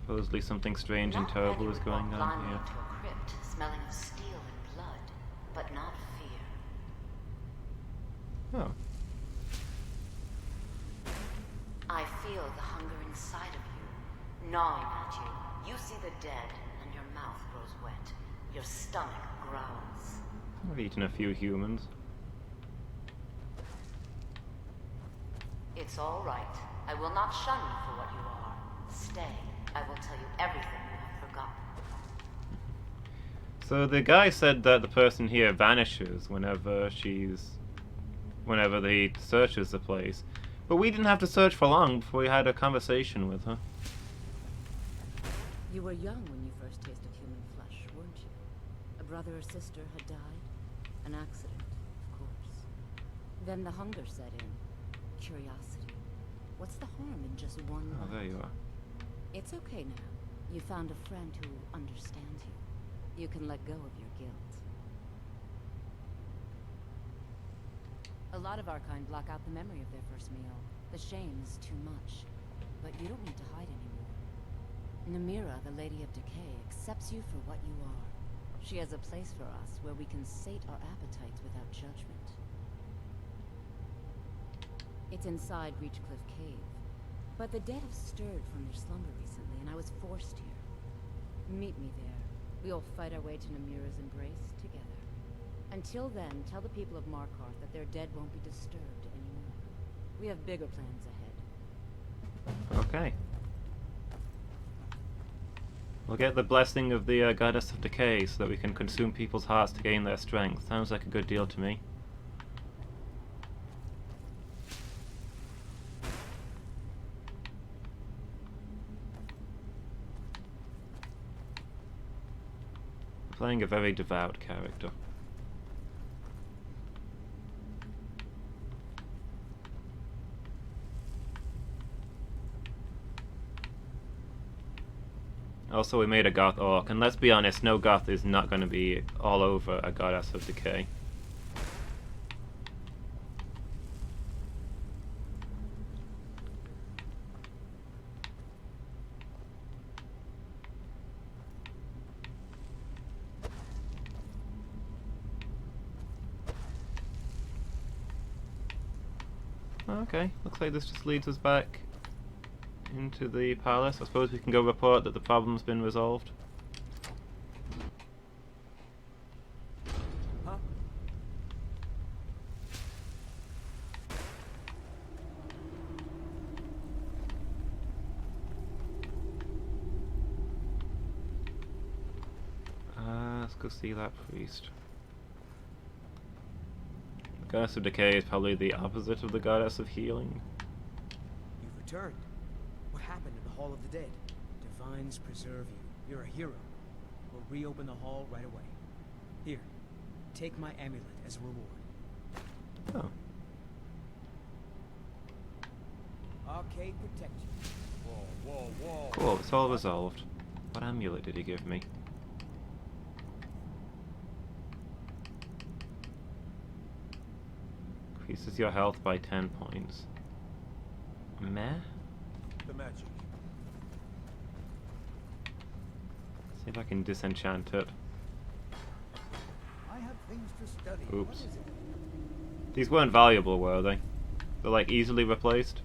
Supposedly something strange and terrible is going on here. Into a crypt, smelling of steel and blood, but not fear. Oh. I feel the hunger inside of you, gnawing at you. You see the dead, and your mouth grows wet. Your stomach growls. I've eaten a few humans. It's all right. I will not shun you for what you are. Stay. I will tell you everything you have forgotten. So the guy said that the person here vanishes whenever he searches the place. But we didn't have to search for long before we had a conversation with her. You were young when you first tasted human flesh, weren't you? A brother or sister had died? An accident, of course. Then the hunger set in. Curiosity. What's the harm in just one Oh, life? there you are. It's okay now. You found a friend who understands you. You can let go of your guilt. A lot of our kind block out the memory of their first meal. The shame is too much. But you don't need to hide anymore. Namira, the Lady of Decay, accepts you for what you are. She has a place for us where we can sate our appetites without judgment. It's inside Reachcliff Cave. But the dead have stirred from their slumber recently, and I was forced here. Meet me there. We'll fight our way to Namira's embrace together. Until then, tell the people of Markarth that their dead won't be disturbed anymore. We have bigger plans ahead. Okay. We'll get the blessing of the Goddess of Decay so that we can consume people's hearts to gain their strength. Sounds like a good deal to me. Playing a very devout character. Also, we made a goth orc, and let's be honest, no goth is not going to be all over a Goddess of Decay. Okay, looks like this just leads us back into the palace. I suppose we can go report that the problem's been resolved. Huh? Let's go see that priest. The Goddess of Decay is probably the opposite of the Goddess of Healing. You've returned. What happened in the Hall of the Dead? lines preserve you. You're a hero. We'll reopen the hall right away. Here, take my amulet as a reward. Oh. Arcade protection. Whoa, whoa, whoa. Cool, it's all resolved. What amulet did he give me? Increases your health by 10 points. Meh? The magic. See if I can disenchant it. I have things to study. Oops. What is it? These weren't valuable, were they? They're like easily replaced?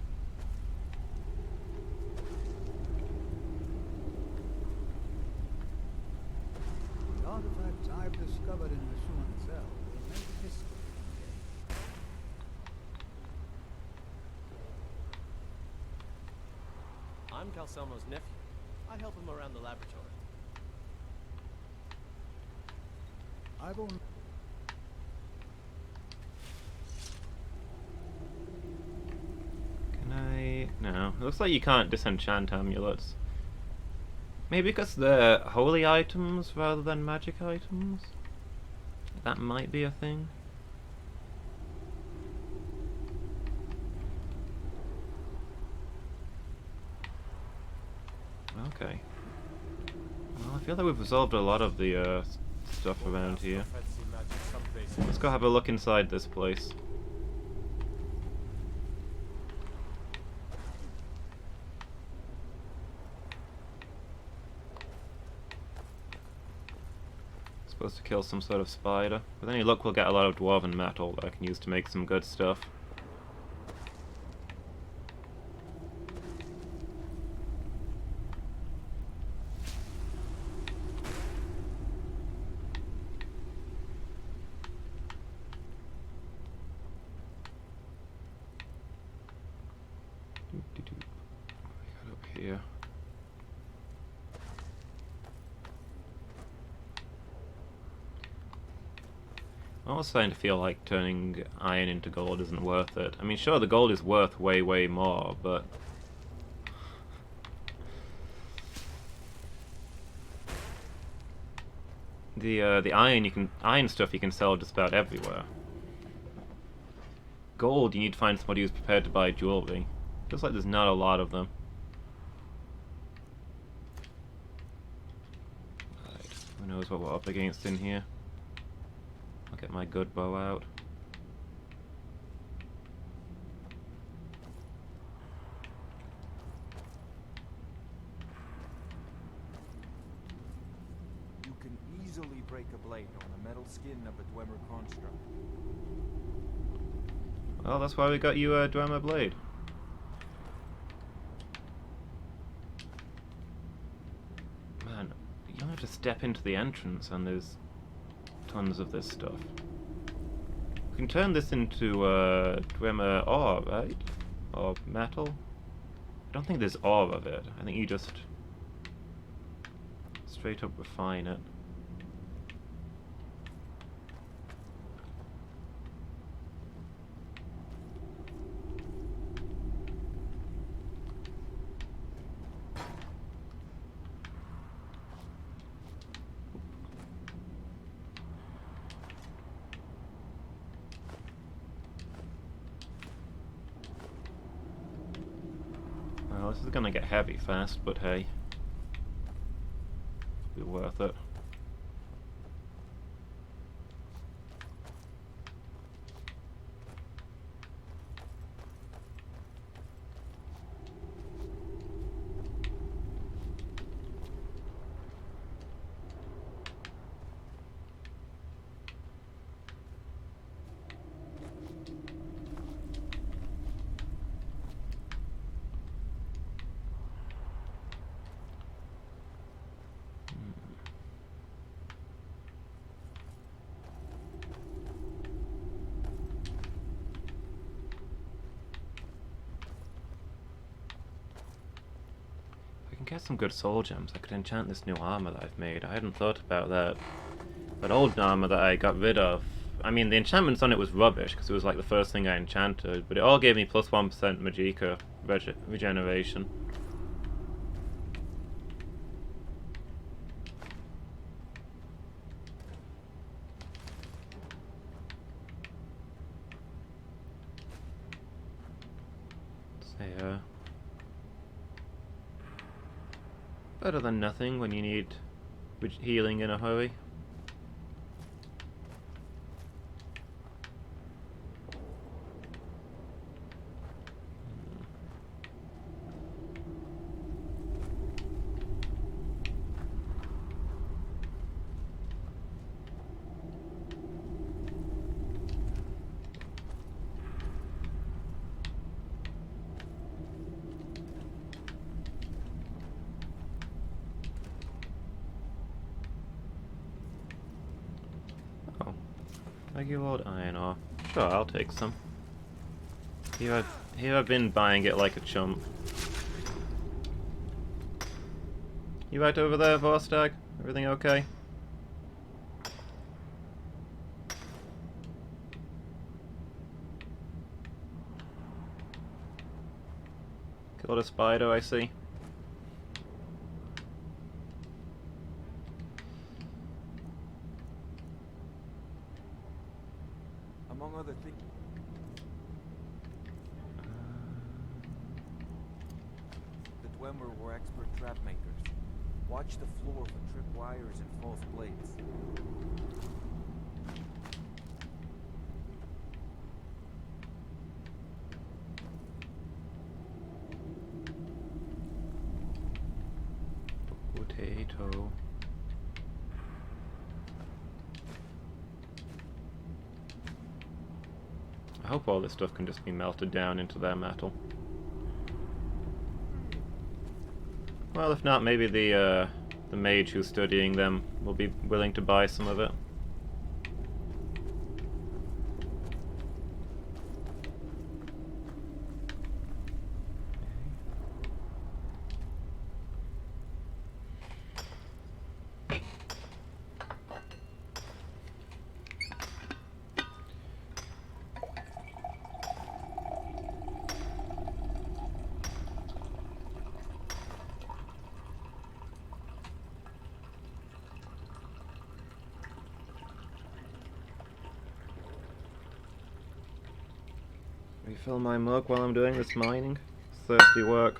The artifacts I've discovered in the Ruined Cell will make history. I'm Calcelmo's nephew. I help him around the laboratory. I've only... Can I... No. It looks like you can't disenchant amulets. Maybe because they're holy items rather than magic items? That might be a thing. Okay. Well, I feel like we've resolved a lot of the stuff around here. Let's go have a look inside this place. Supposed to kill some sort of spider. With any luck, we'll get a lot of dwarven metal that I can use to make some good stuff. What do we got up here? I'm almost starting to feel like turning iron into gold isn't worth it. I mean, sure, the gold is worth way, way more, but... The iron stuff you can sell just about everywhere. Gold, you need to find somebody who's prepared to buy jewelry. Feels like there's not a lot of them. Right, who knows what we're up against in here. I'll get my good bow out. You can easily break a blade on the metal skin of a Dwemer construct. Well, that's why we got you a Dwemer blade. Man, you only have to step into the entrance and there's tons of this stuff. We can turn this into Dwemer ore, right? Or metal? I don't think there's ore of it. I think you just straight up refine it. Well, this is gonna get heavy fast, but hey, be worth it. Get some good soul gems. I could enchant this new armor that I've made. I hadn't thought about that. That old armor that I got rid of. I mean, the enchantments on it was rubbish because it was like the first thing I enchanted, but it all gave me plus 1% Magicka regeneration. Yeah. Better than nothing when you need healing in a hurry. Regular iron ore. Sure, I'll take some. Here I've been buying it like a chump. You right over there, Vorstag? Everything okay? Killed a spider, I see. Among other things, the Dwemer were expert trap makers. Watch the floor for trip wires and false blades. Potato. I hope all this stuff can just be melted down into their metal. Well, if not, maybe the mage who's studying them will be willing to buy some of it. Refill my mug while I'm doing this mining. Thirsty work.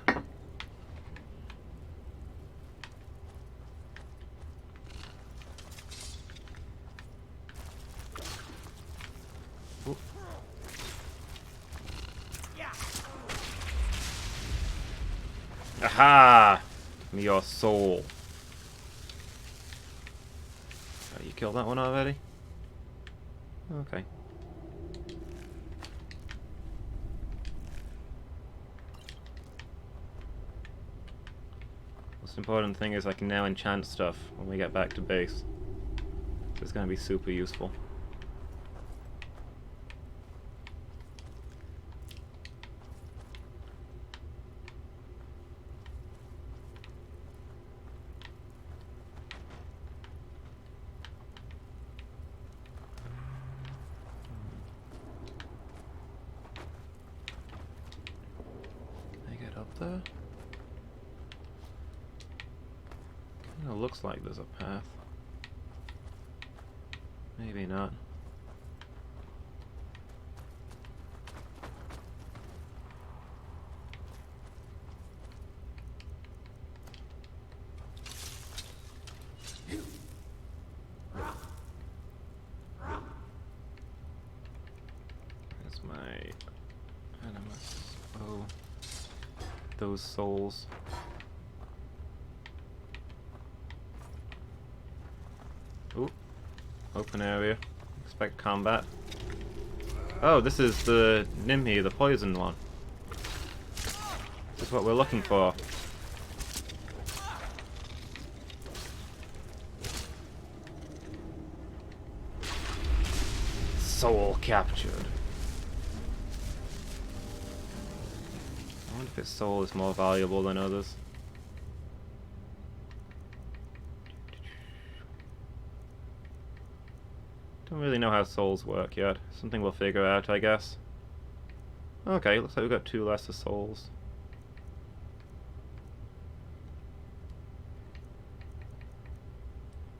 Ooh. Aha! Give me your soul. Oh, you killed that one already? Okay. Most important thing is I can now enchant stuff when we get back to base. So it's going to be super useful. Can I get up there? It looks like there's a path. Maybe not. Where's my animus? Oh, those souls. Ooh, open area. Expect combat. Oh, this is the Nimhi, the poison one. This is what we're looking for. Soul captured. I wonder if its soul is more valuable than others. Don't really know how souls work yet. Something we'll figure out, I guess. Okay, looks like we've got 2 lesser souls.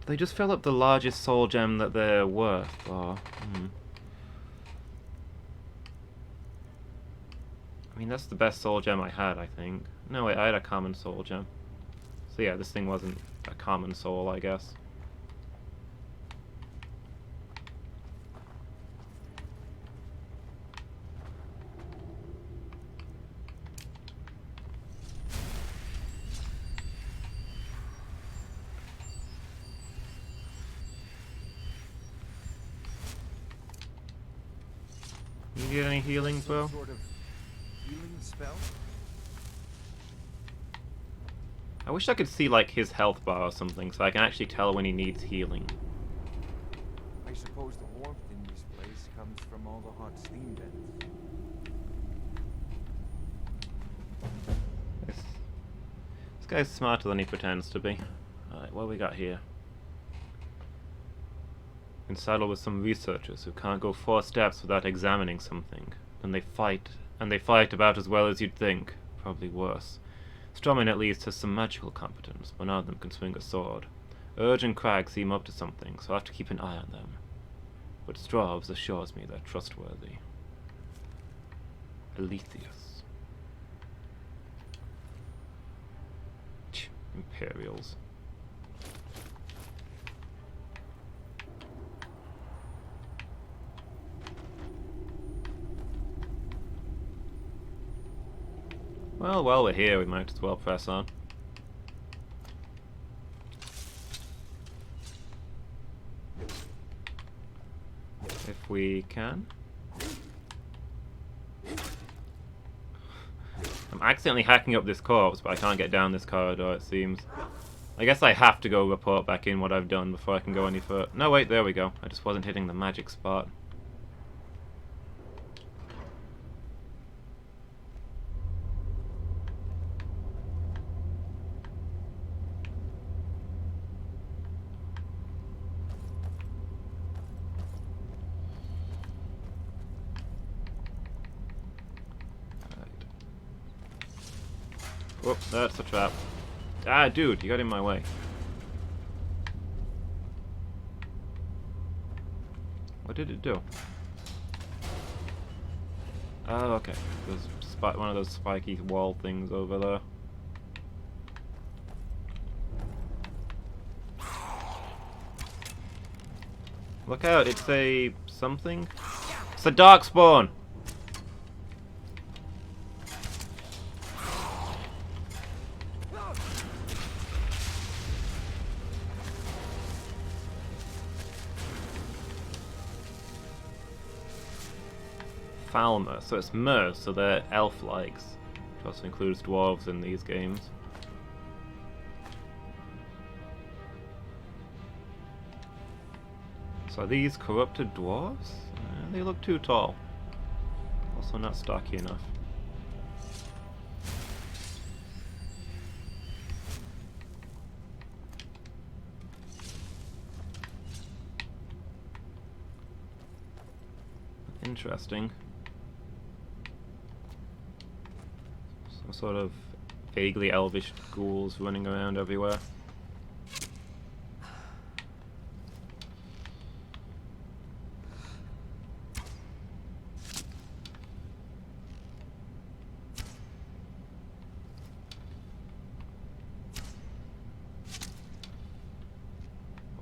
They just fill up the largest soul gem that they're worth, or... I mean, that's the best soul gem I had, I think. No, wait, I had a common soul gem. So yeah, this thing wasn't a common soul, I guess. You get any healing, bro? Some sort of healing spell? I wish I could see, like, his health bar or something, so I can actually tell when he needs healing. I suppose the warmth in this place comes from all the hot steam vents. This guy's smarter than he pretends to be. Alright, what we got here? In saddle with some researchers who can't go 4 steps without examining something. And they fight about as well as you'd think. Probably worse. Strommen at least has some magical competence, but none of them can swing a sword. Urge and Crag seem up to something, so I have to keep an eye on them. But Stravs assures me they're trustworthy. Aletheus. Imperials. Well, while we're here, we might as well press on. If we can. I'm accidentally hacking up this corpse, but I can't get down this corridor, it seems. I guess I have to go report back in what I've done before I can go any further. No, wait, there we go. I just wasn't hitting the magic spot. Whoop, that's a trap. Ah, dude, you got in my way. What did it do? Oh, okay. There's one of those spiky wall things over there. Look out, it's a something? It's a darkspawn! Falmer, so it's Mers, so they're elf-likes, which also includes dwarves in these games. So are these corrupted dwarves? They look too tall. Also not stocky enough. Interesting. Some sort of vaguely elvish ghouls running around everywhere.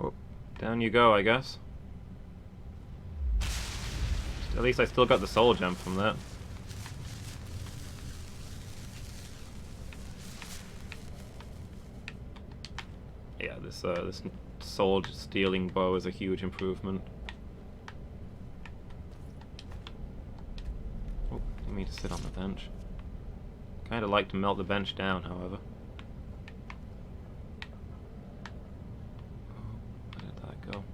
Oh, down you go, I guess. At least I still got the soul gem from that. Yeah, this soul stealing bow is a huge improvement. Oh, didn't mean to sit on the bench. Kinda like to melt the bench down, however. Oh, where did that go?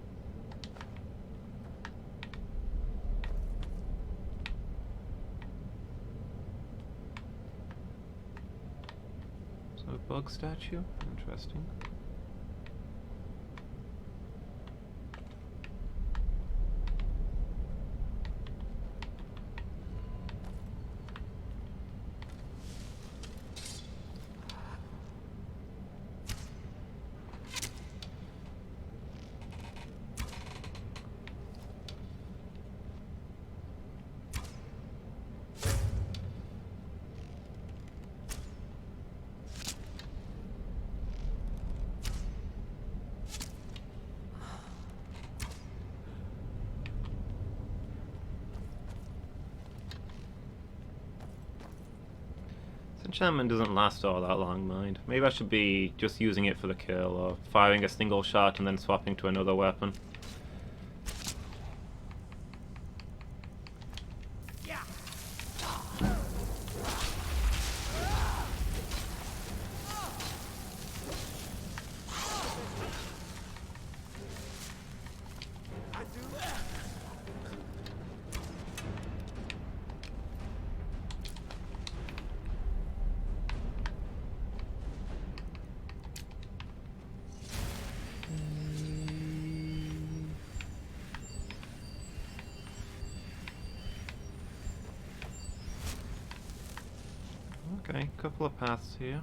So a bug statue? Interesting. Enchantment doesn't last all that long, mind. Maybe I should be just using it for the kill, or firing a single shot and then swapping to another weapon. Okay, couple of paths here.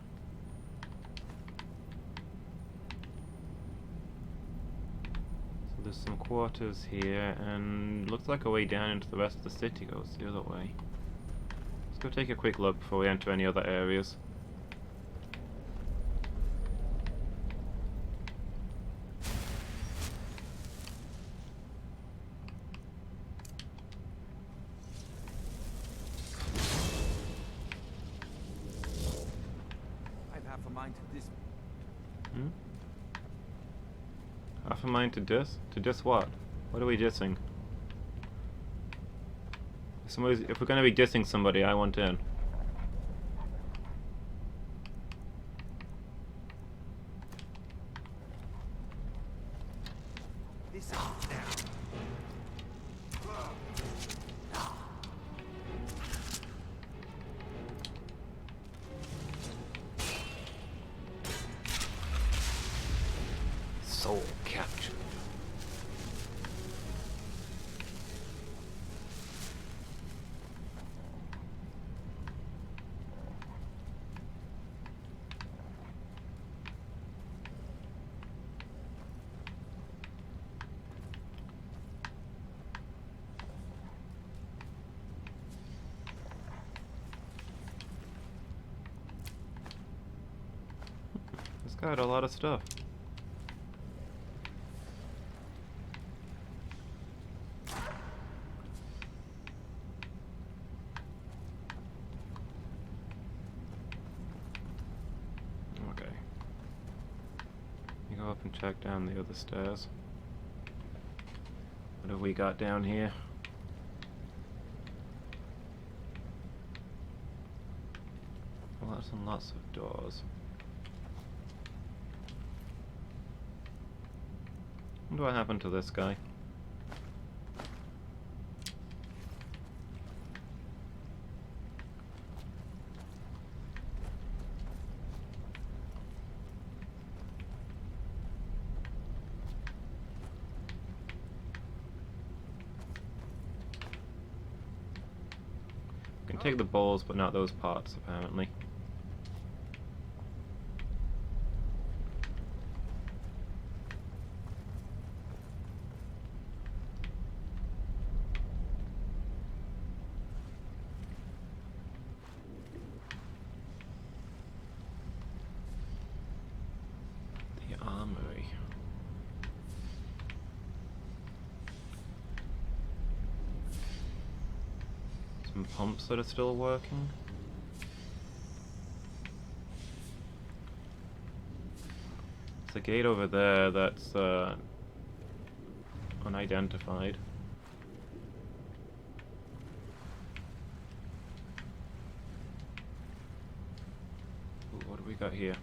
So there's some quarters here, and looks like a way down into the rest of the city goes the other way. Let's go take a quick look before we enter any other areas. Half a mind to diss? To diss what? What are we dissing? If we're going to be dissing somebody, I want in. Soul captured. This guy had a lot of stuff. Go up and check down the other stairs. What have we got down here? Lots and lots of doors. What happened to this guy? Can take the balls, but not those parts, apparently. The armory. Some pumps that are still working. There's a gate over there that's unidentified. Ooh, what do we got here?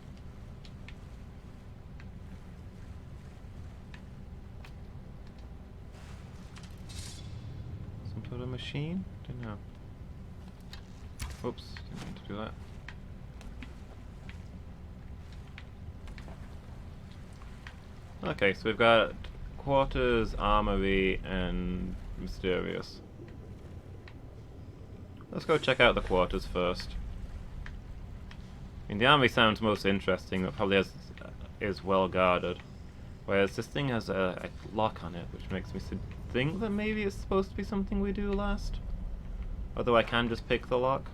Some sort of machine? Don't know. Oops, didn't mean to do that. Okay, so we've got quarters, armory, and mysterious. Let's go check out the quarters first. I mean, the armory sounds most interesting, but probably is well guarded. Whereas this thing has a lock on it, which makes me think that maybe it's supposed to be something we do last. Although I can just pick the lock.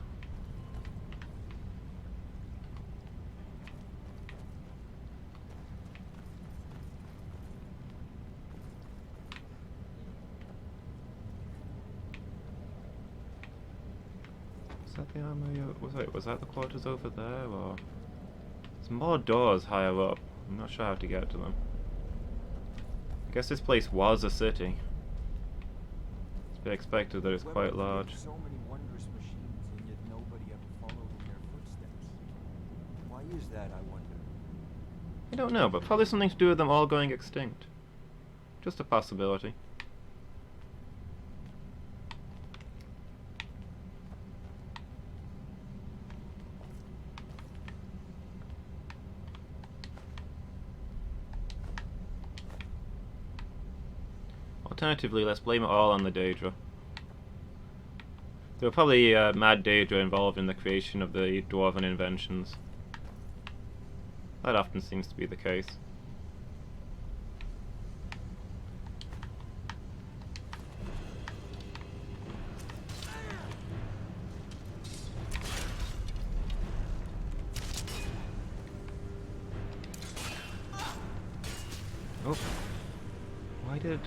Is that the armor? Was that the quarters over there, or there's more doors higher up? I'm not sure how to get to them. I guess this place was a city. It's to be expected that it's quite large. So many wondrous machines, and yet nobody ever followed in their footsteps. Why is that, I wonder? I don't know, but probably something to do with them all going extinct. Just a possibility. Alternatively, let's blame it all on the Daedra. There were probably mad Daedra involved in the creation of the dwarven inventions. That often seems to be the case. Oh. Why did...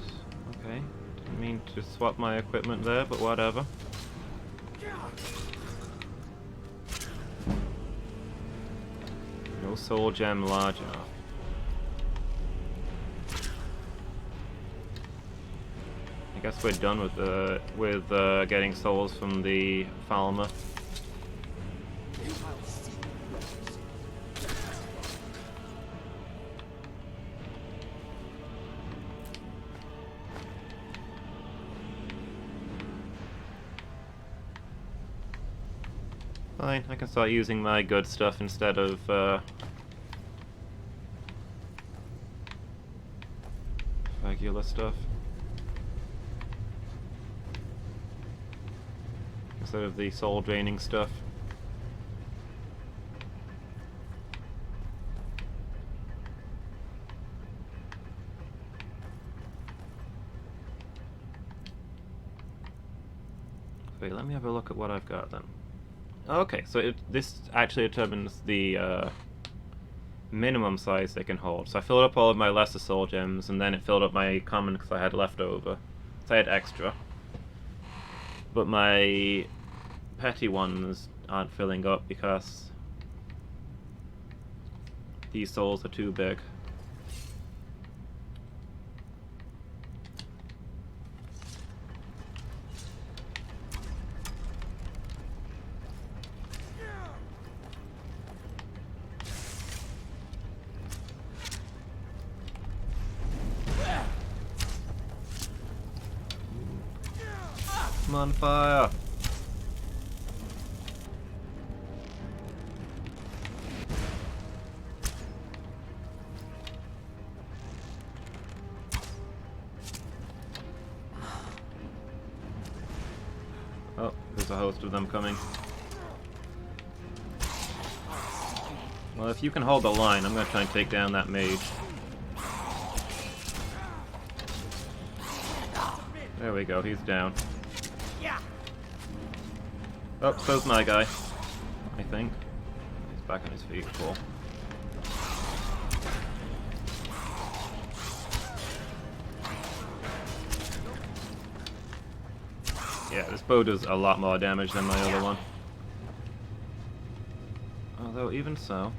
Okay. Didn't mean to swap my equipment there, but whatever. No soul gem large enough. I guess we're done with getting souls from the Falmer. Fine, I can start using my good stuff instead of regular stuff. Instead of the soul draining stuff. Wait, let me have a look at what I've got then. Okay, so this actually determines the minimum size they can hold. So I filled up all of my lesser soul gems, and then it filled up my common because I had leftover. So I had extra. But my petty ones aren't filling up because these souls are too big. I'm on fire. Oh, there's a host of them coming. Well, if you can hold the line, I'm going to try and take down that mage. There we go, he's down. Oh, so's my guy, I think. He's back on his feet, cool. Yeah, this bow does a lot more damage than my other one. Although, even so...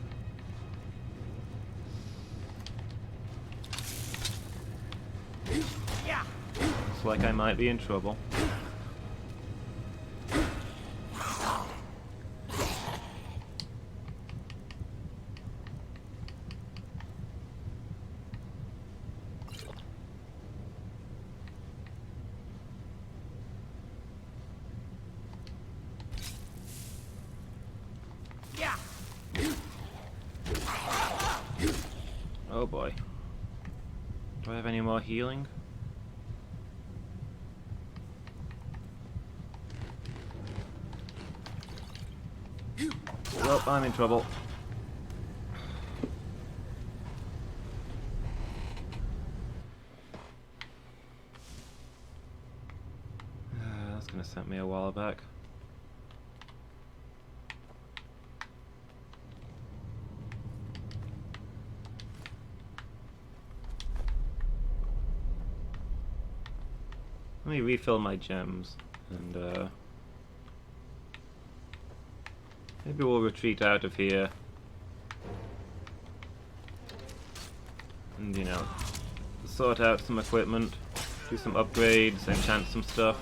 Looks like I might be in trouble. Oh boy. Do I have any more healing? Well, I'm in trouble. That's gonna set me a while back. Let me refill my gems and Maybe we'll retreat out of here. And, you know, sort out some equipment, do some upgrades, enchant some stuff.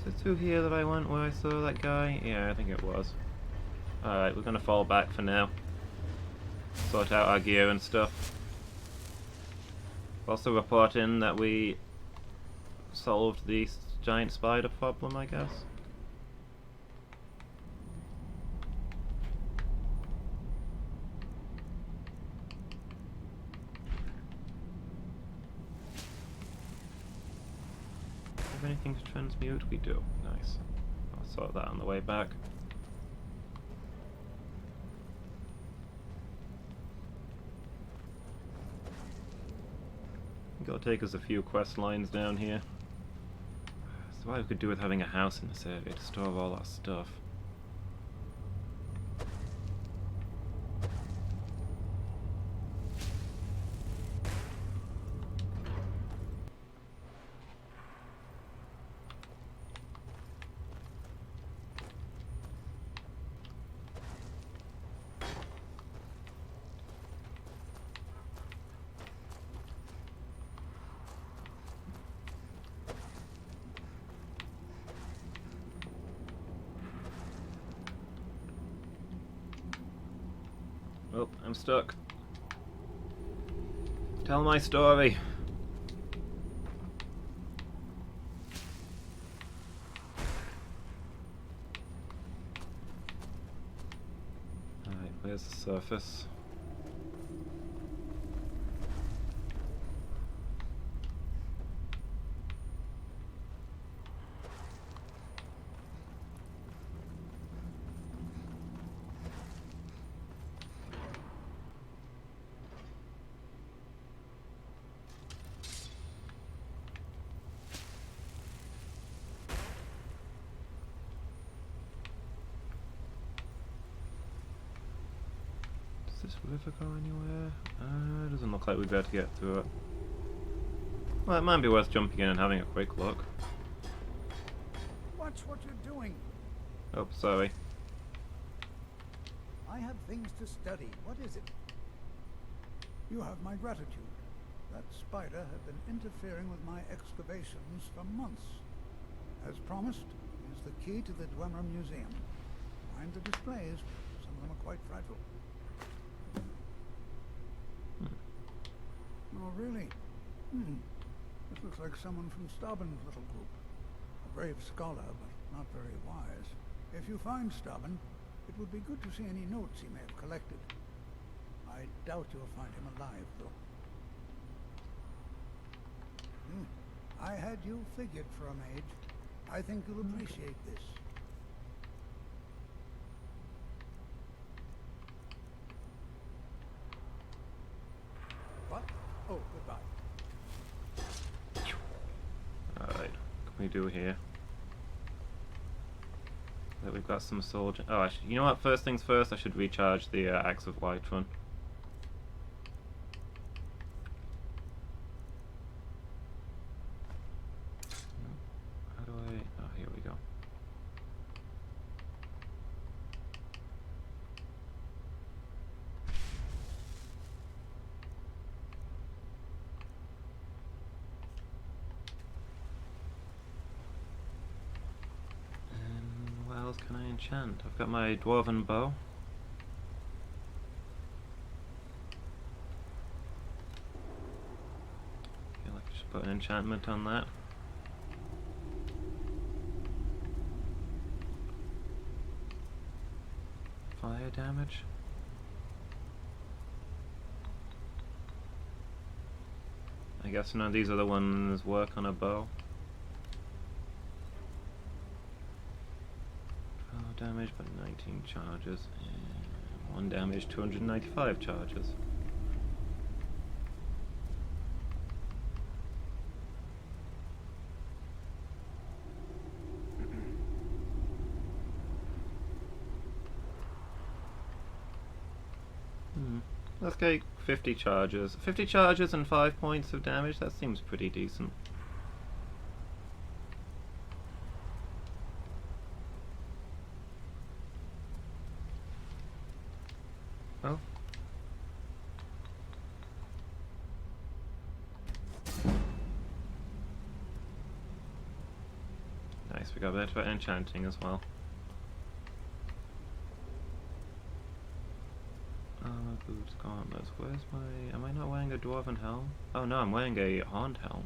Is it through here that I went where I saw that guy? Yeah, I think it was. Alright, we're gonna fall back for now. Sort out our gear and stuff. Also report in that we solved the giant spider problem, I guess. Have anything to transmute? We do. Nice. I'll sort that on the way back. I think it'll take us a few quest lines down here. So what we could do with having a house in this area to store all our stuff. Oh, I'm stuck. Tell my story. Alright, where's the surface? Does this river go anywhere? Doesn't look like we'd be able to get through it. Well, it might be worth jumping in and having a quick look. Watch what you're doing. Oh, sorry. I have things to study. What is it? You have my gratitude. That spider had been interfering with my excavations for months. As promised, here's the key to the Dwemer Museum. Mind the displays. Some of them are quite fragile. Oh, really? This looks like someone from Stauben's little group. A brave scholar, but not very wise. If you find Stauben, it would be good to see any notes he may have collected. I doubt you'll find him alive, though. I had you figured for a mage. I think you'll appreciate this. What? Oh, goodbye. Alright, what can we do here? That we've got some soldier. Oh, you know what? First things first, I should recharge the Axe of Whiterun. How do I? Oh, here we go. What else can I enchant? I've got my dwarven bow. I feel like I should put an enchantment on that. Fire damage. I guess none of these other ones work on a bow. 12 damage, but 19 charges. And 1 damage, 295 charges. Let's go 50 charges. 50 charges and 5 points of damage, that seems pretty decent. Oh. Nice, we got better at enchanting as well. Boots, gauntlets. Where's my... Am I not wearing a dwarven helm? Oh no, I'm wearing a horned helm.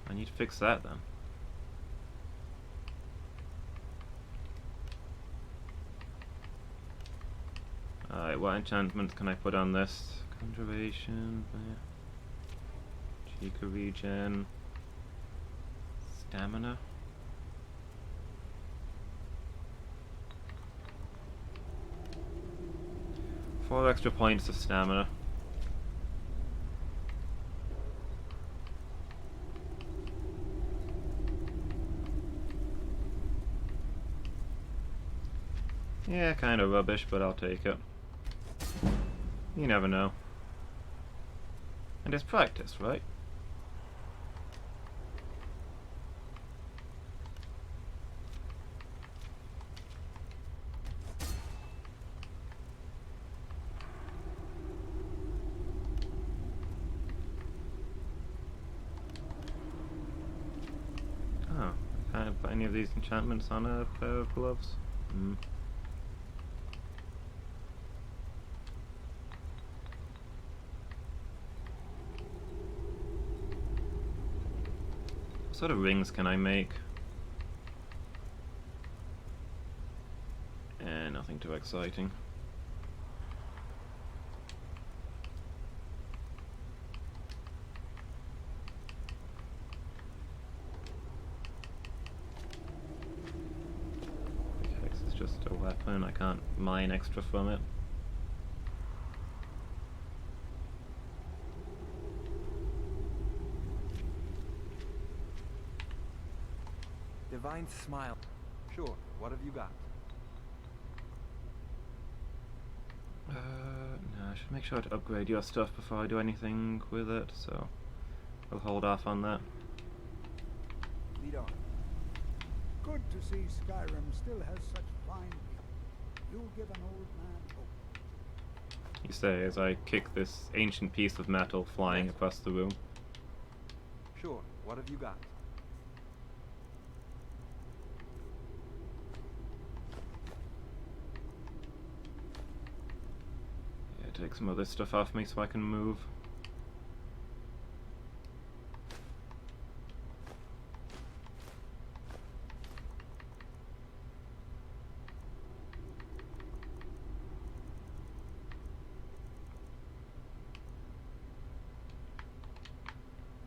I need to fix that then. Alright, what enchantments can I put on this? Conjuration, Chica regen, stamina. 4 extra points of stamina. Yeah, kind of rubbish, but I'll take it. You never know. And it's practice, right? Oh, I can't put any of these enchantments on a pair of gloves. What sort of rings can I make? Nothing too exciting. This is just a weapon, I can't mine extra from it. Divine smile. Sure, what have you got? No, I should make sure to upgrade your stuff before I do anything with it, so I'll hold off on that. Lead on. Good to see Skyrim still has such fine people. You'll give an old man hope. You say as I kick this ancient piece of metal flying across the room. Sure, what have you got? Take some other stuff off me so I can move.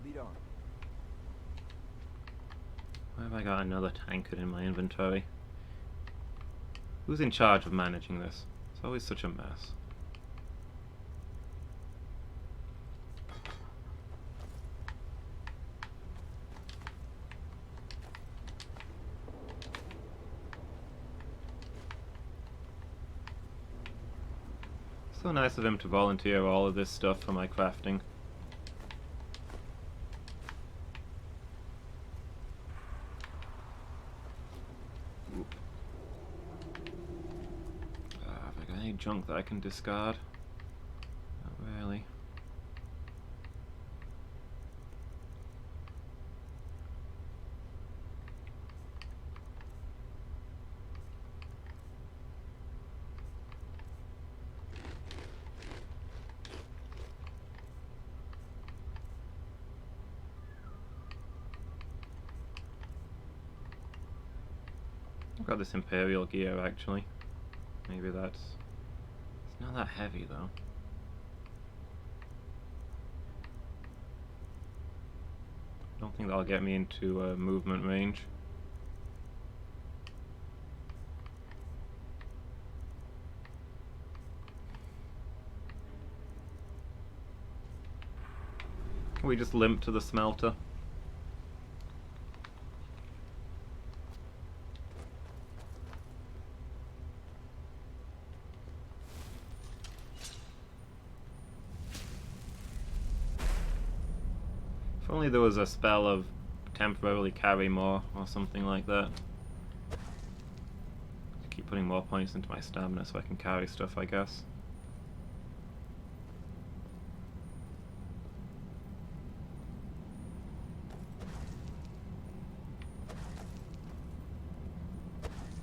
Lead on. Why have I got another tankard in my inventory? Who's in charge of managing this? It's always such a mess. So nice of him to volunteer all of this stuff for my crafting. Oop. Have I got any junk that I can discard? Not really. I've got this Imperial gear actually. Maybe that's... It's not that heavy though. Don't think that'll get me into movement range. Can we just limp to the smelter? If only there was a spell of temporarily carry more or something like that. Keep putting more points into my stamina so I can carry stuff, I guess.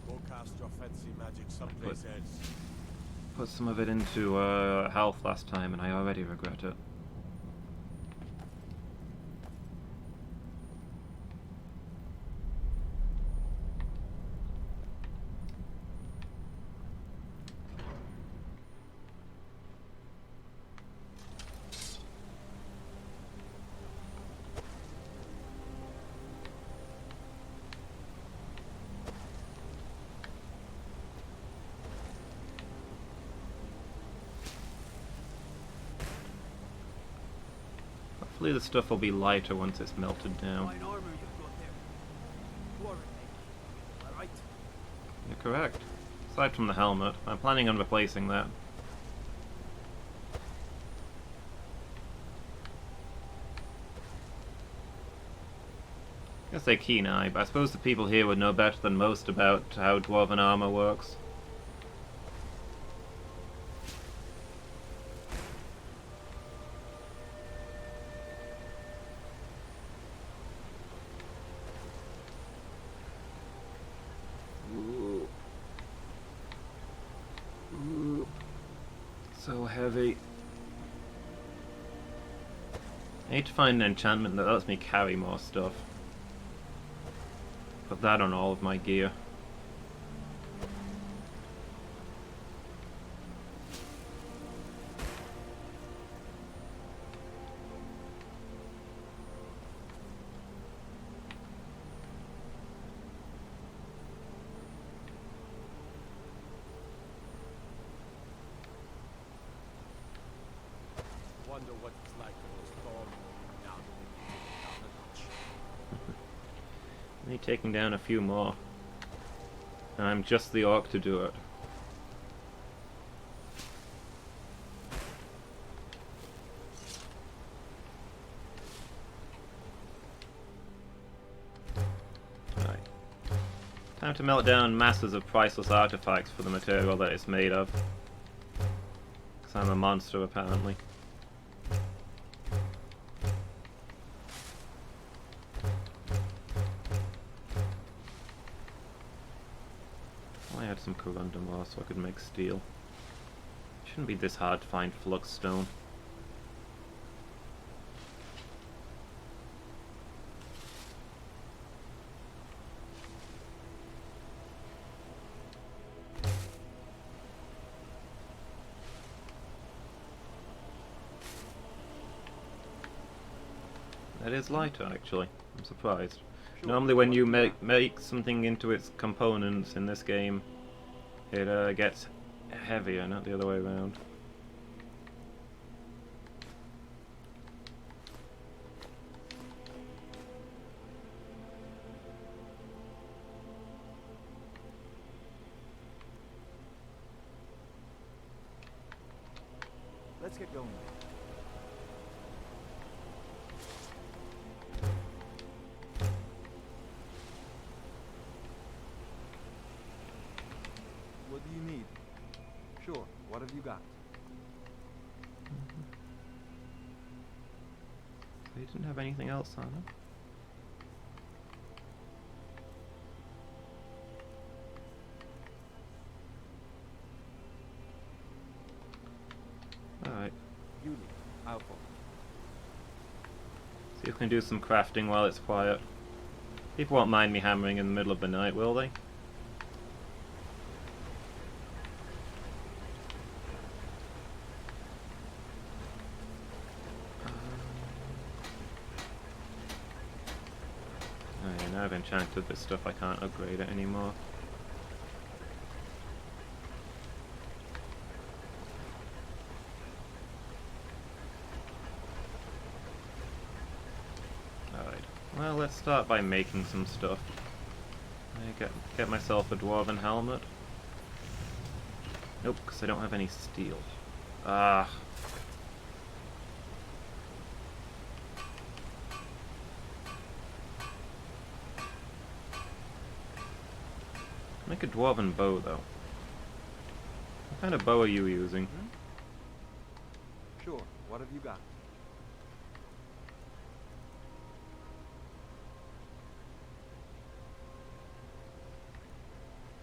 Go cast your fancy magic someplace else. Put some of it into health last time and I already regret it. Hopefully the stuff will be lighter once it's melted down. Fine armor you've got there. Dwarf, am I right? You're correct. Aside from the helmet, I'm planning on replacing that. I say keen eye, but I suppose the people here would know better than most about how dwarven armor works. So heavy. I need to find an enchantment that lets me carry more stuff. Put that on all of my gear. Wonder what it's like to storm down a notch. Me taking down a few more. And I'm just the orc to do it. Right. Time to melt down masses of priceless artifacts for the material that it's made of. Because I'm a monster, apparently. I had some corundum ore so I could make steel. Shouldn't be this hard to find flux stone. That is lighter, actually. I'm surprised. Normally when you make something into its components in this game, it gets heavier, not the other way around. Let's get going. What do you need? Sure, what have you got? They didn't have anything else on them. Alright. You lead. I'll follow. See if we can do some crafting while it's quiet. People won't mind me hammering in the middle of the night, will they? I've enchanted this stuff, I can't upgrade it anymore. Alright, well let's start by making some stuff. I get myself a dwarven helmet. Nope, because I don't have any steel. Ah. Make a dwarven bow, though. What kind of bow are you using? Sure, what have you got?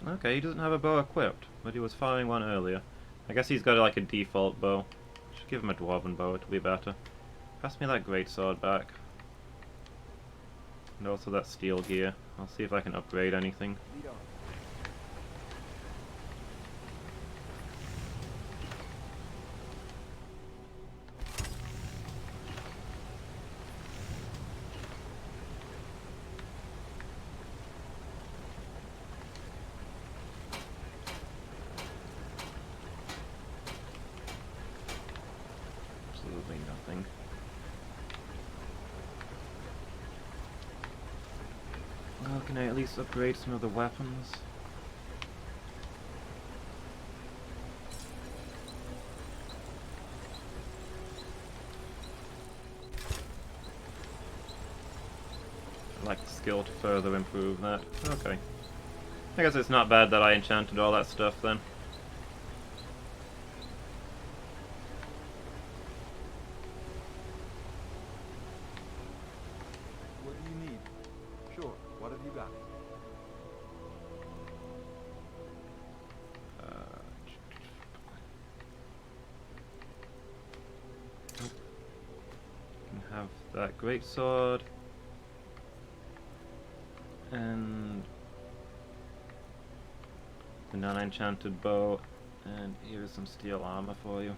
Okay, he doesn't have a bow equipped, but he was firing one earlier. I guess he's got like a default bow. Should give him a dwarven bow, it'll be better. Pass me that greatsword back. And also that steel gear. I'll see if I can upgrade anything. Lead on. Absolutely nothing. Well, can I at least upgrade some of the weapons? I'd like the skill to further improve that. Okay. I guess it's not bad that I enchanted all that stuff then. What do you need? Sure, what have you got? Can have that great sword. And the non-enchanted bow, and here is some steel armor for you.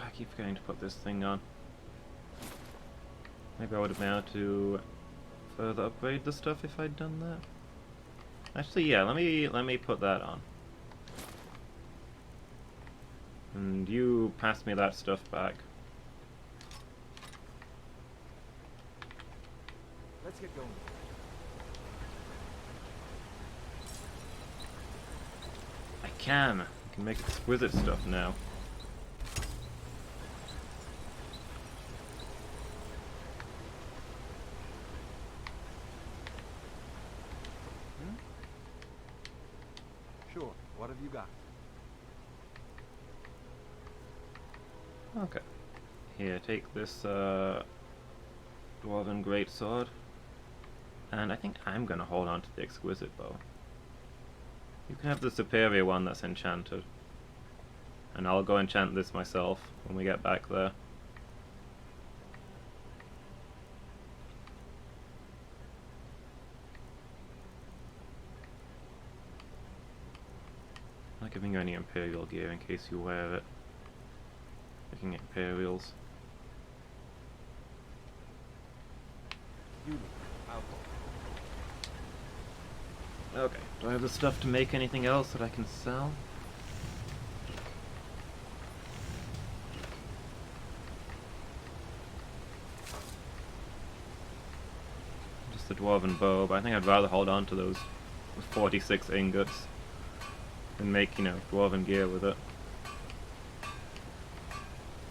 I keep forgetting to put this thing on. Maybe I would have been able to further upgrade the stuff if I'd done that. Actually, yeah, let me put that on. And you pass me that stuff back. Let's get going. I can make exquisite stuff now. Sure, what have you got? Okay. Here, take this Dwarven Greatsword. And I think I'm gonna hold on to the Exquisite Bow. You can have the superior one that's enchanted. And I'll go enchant this myself when we get back there. I'm not giving you any Imperial gear in case you wear it. Looking at Imperials. Okay, do I have the stuff to make anything else that I can sell? Just the Dwarven bow, but I think I'd rather hold on to those 46 ingots and make, you know, Dwarven gear with it.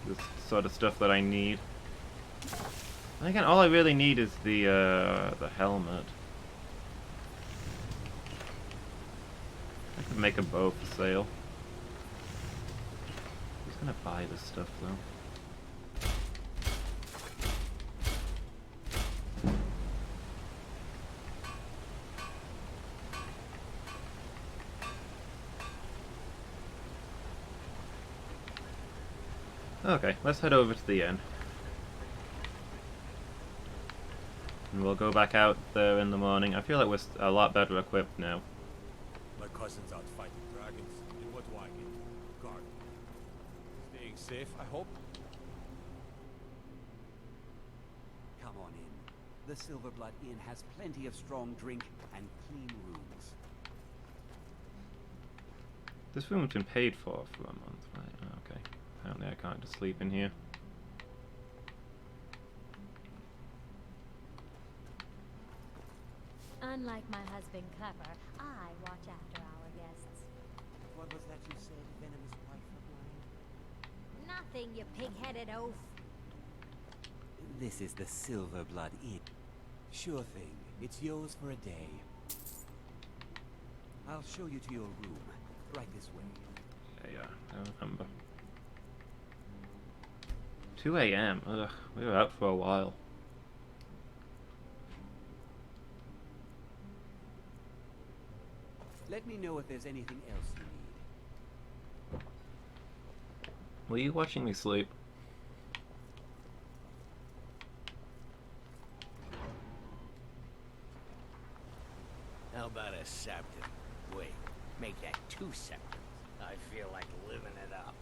This sort of stuff that I need. And again, all I really need is the helmet. I could make a bow for sale. Who's gonna buy this stuff though? Okay, let's head over to the inn. And we'll go back out there in the morning. I feel like we're a lot better equipped now. My cousin's out fighting dragons. In what way? safe, I hope? Come on in. The Silverblood Inn has plenty of strong drink and clean rooms. This room's been paid for a month, right? Oh, okay. Apparently I can't just sleep in here. Unlike my husband Clever, I watch after our guests. What was that you said, venomous wife of mine? Nothing, you pig-headed oaf. This is the Silverblood Inn. Sure thing. It's yours for a day. I'll show you to your room. Right this way. Yeah, I remember. 2 AM. Ugh, we were out for a while. Let me know if there's anything else you need. Were you watching me sleep? How about a septum? Wait, make that 2 septums. I feel like living it up.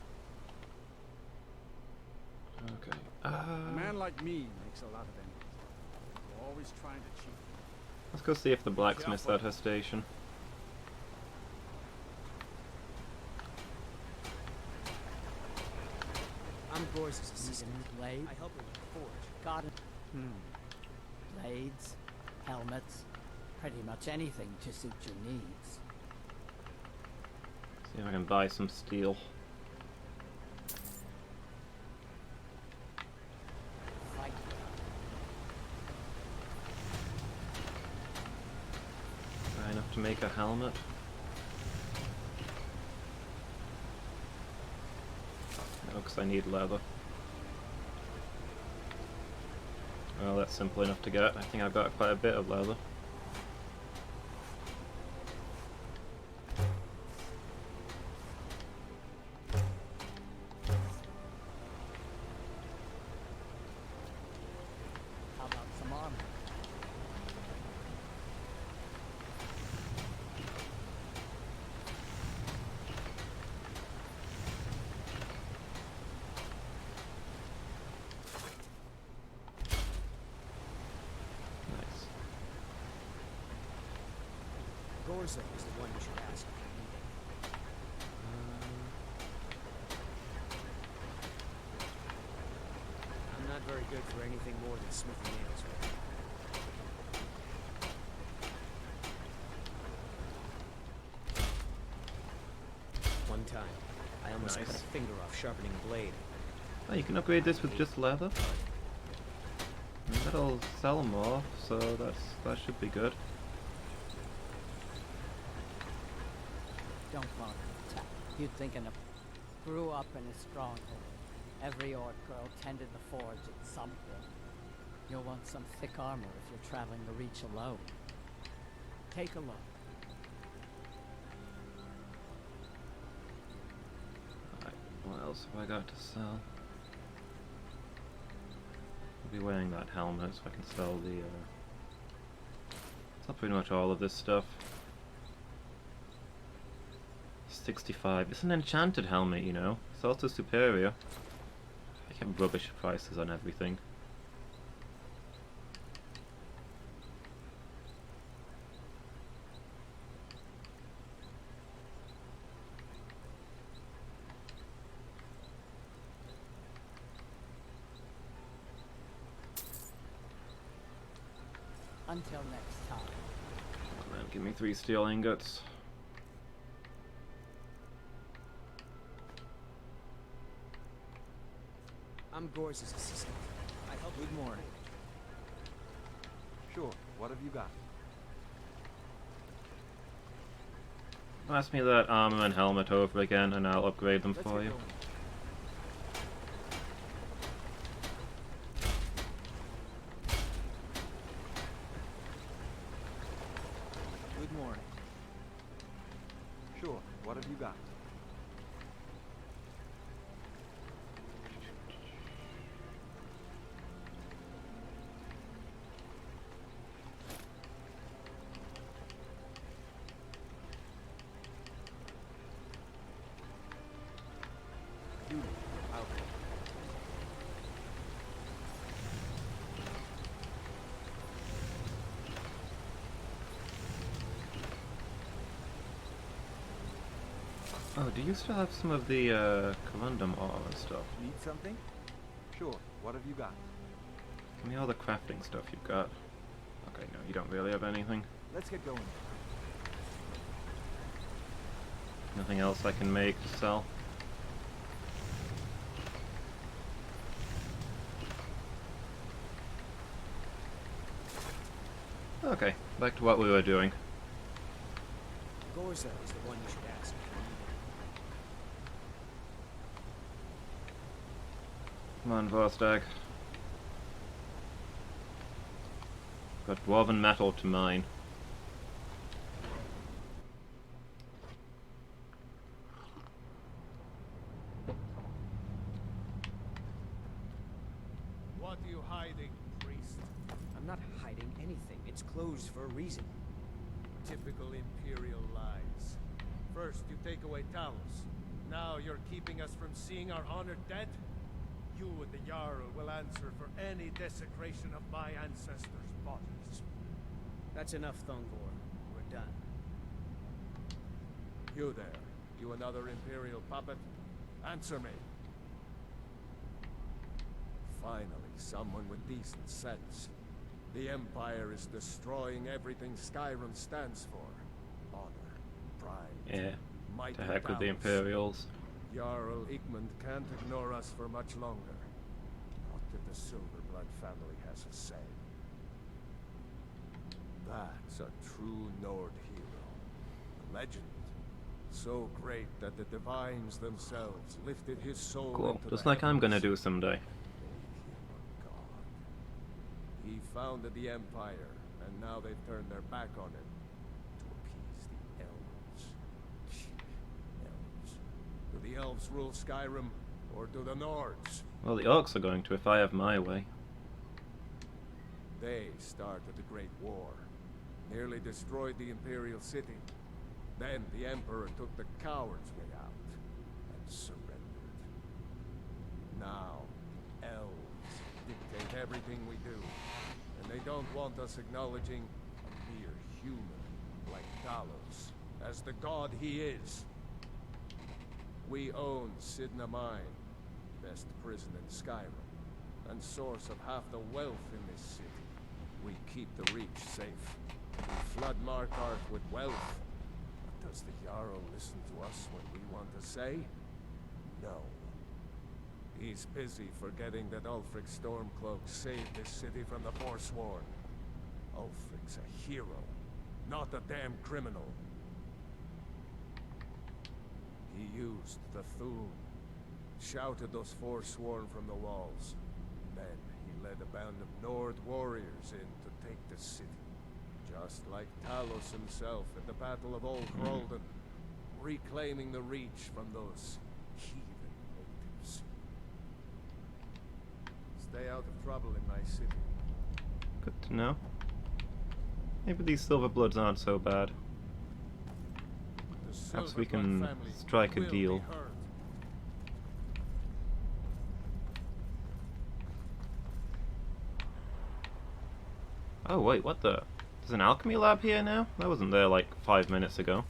Okay. A man like me makes a lot of enemies. You're always trying to cheat. Let's go see if the blacksmith's at her station. I'm Gore's assistant. Blade? I help her with the forge. Got it. Blades, helmets, pretty much anything to suit your needs. See if I can buy some steel. Fight. Buy enough to make a helmet. No, because I need leather. Well, that's simple enough to get. I think I've got quite a bit of leather. How about some armor? Nice. Gorza is the one you should ask if you need it. I'm not very good for anything more than smithing nails. One time, I almost cut Nice. a finger off sharpening a blade. Oh, you can upgrade this with just leather. And that'll sell more, so that should be good. Don't bother. You'd think grew up in a stronghold. Every orc girl tended the forge at some point. You'll want some thick armor if you're traveling the Reach alone. Take a look. Alright, what else have I got to sell? I'll be wearing that helmet so I can sell the, sell pretty much all of this stuff. 65. It's an enchanted helmet, you know. It's also superior. I get rubbish prices on everything. Until next time. Come on, give me 3 steel ingots. I'm Gore's assistant. I help. Good morning. Sure, what have you got? Ask me that armor and helmet over again and I'll upgrade them Let's for get you. going. Good morning. Sure, what have you got? Beautiful. I'll Oh, do you still have some of the corundum ore and stuff? Need something? Sure. What have you got? Give me all the crafting stuff you've got. Okay, no, you don't really have anything. Let's get going. Nothing else I can make to sell. Okay, back to what we were doing. Gorza is the one you should ask. Come on, Vorstag. Got dwarven metal to mine. What are you hiding, priest? I'm not hiding anything. It's closed for a reason. Typical Imperial lies. First, you take away Talos. Now you're keeping us from seeing our honored dead? You and the Jarl will answer for any desecration of my ancestors' bodies. That's enough, Thongvor. We're done. You there. You another Imperial puppet? Answer me. Finally, someone with decent sense. The Empire is destroying everything Skyrim stands for. Honor, pride, Yeah. might To and heck with the balance. Imperials. Jarl Igmund can't ignore us for much longer. Not if the Silverblood family has a say. That's a true Nord hero. A legend. So great that the divines themselves lifted his soul Cool, into just the like I'm gonna heavens. do someday. He founded the Empire, and now they've turned their back on him to appease the elves. Elves. Do the elves rule Skyrim, or do the Nords? Well, the orcs are going to if I have my way. They started the Great War, nearly destroyed the Imperial city. Then the Emperor took the coward's way out and surrendered. Now, elves dictate everything we do, and they don't want us acknowledging a mere human like Talos as the god he is. We own Sidna Mine, best prison in Skyrim, and source of half the wealth in this city. We keep the Reach safe. We flood Markarth with wealth. But does the Jarl listen to us when we want to say? No. He's busy forgetting that Ulfric Stormcloak saved this city from the Forsworn. Ulfric's a hero, not a damn criminal. He used the Thun, shouted those Forsworn from the walls. Then he led a band of Nord warriors in to take the city. Just like Talos himself at the Battle of Old Hroldan, reclaiming the Reach from those heathen natives. Stay out of trouble in my city. Good to know. Maybe these Silverbloods aren't so bad. Perhaps we can strike a deal. Oh wait, what the? There's an alchemy lab here now? That wasn't there like 5 minutes ago.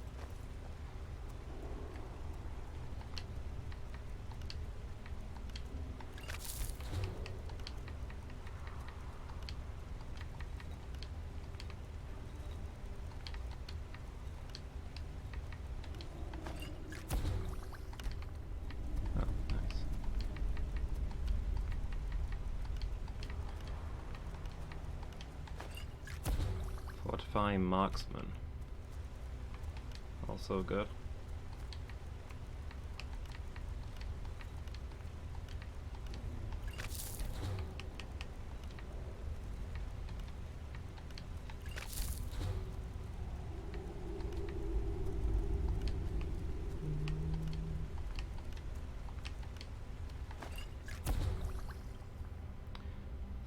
Fortifying marksman. Also good.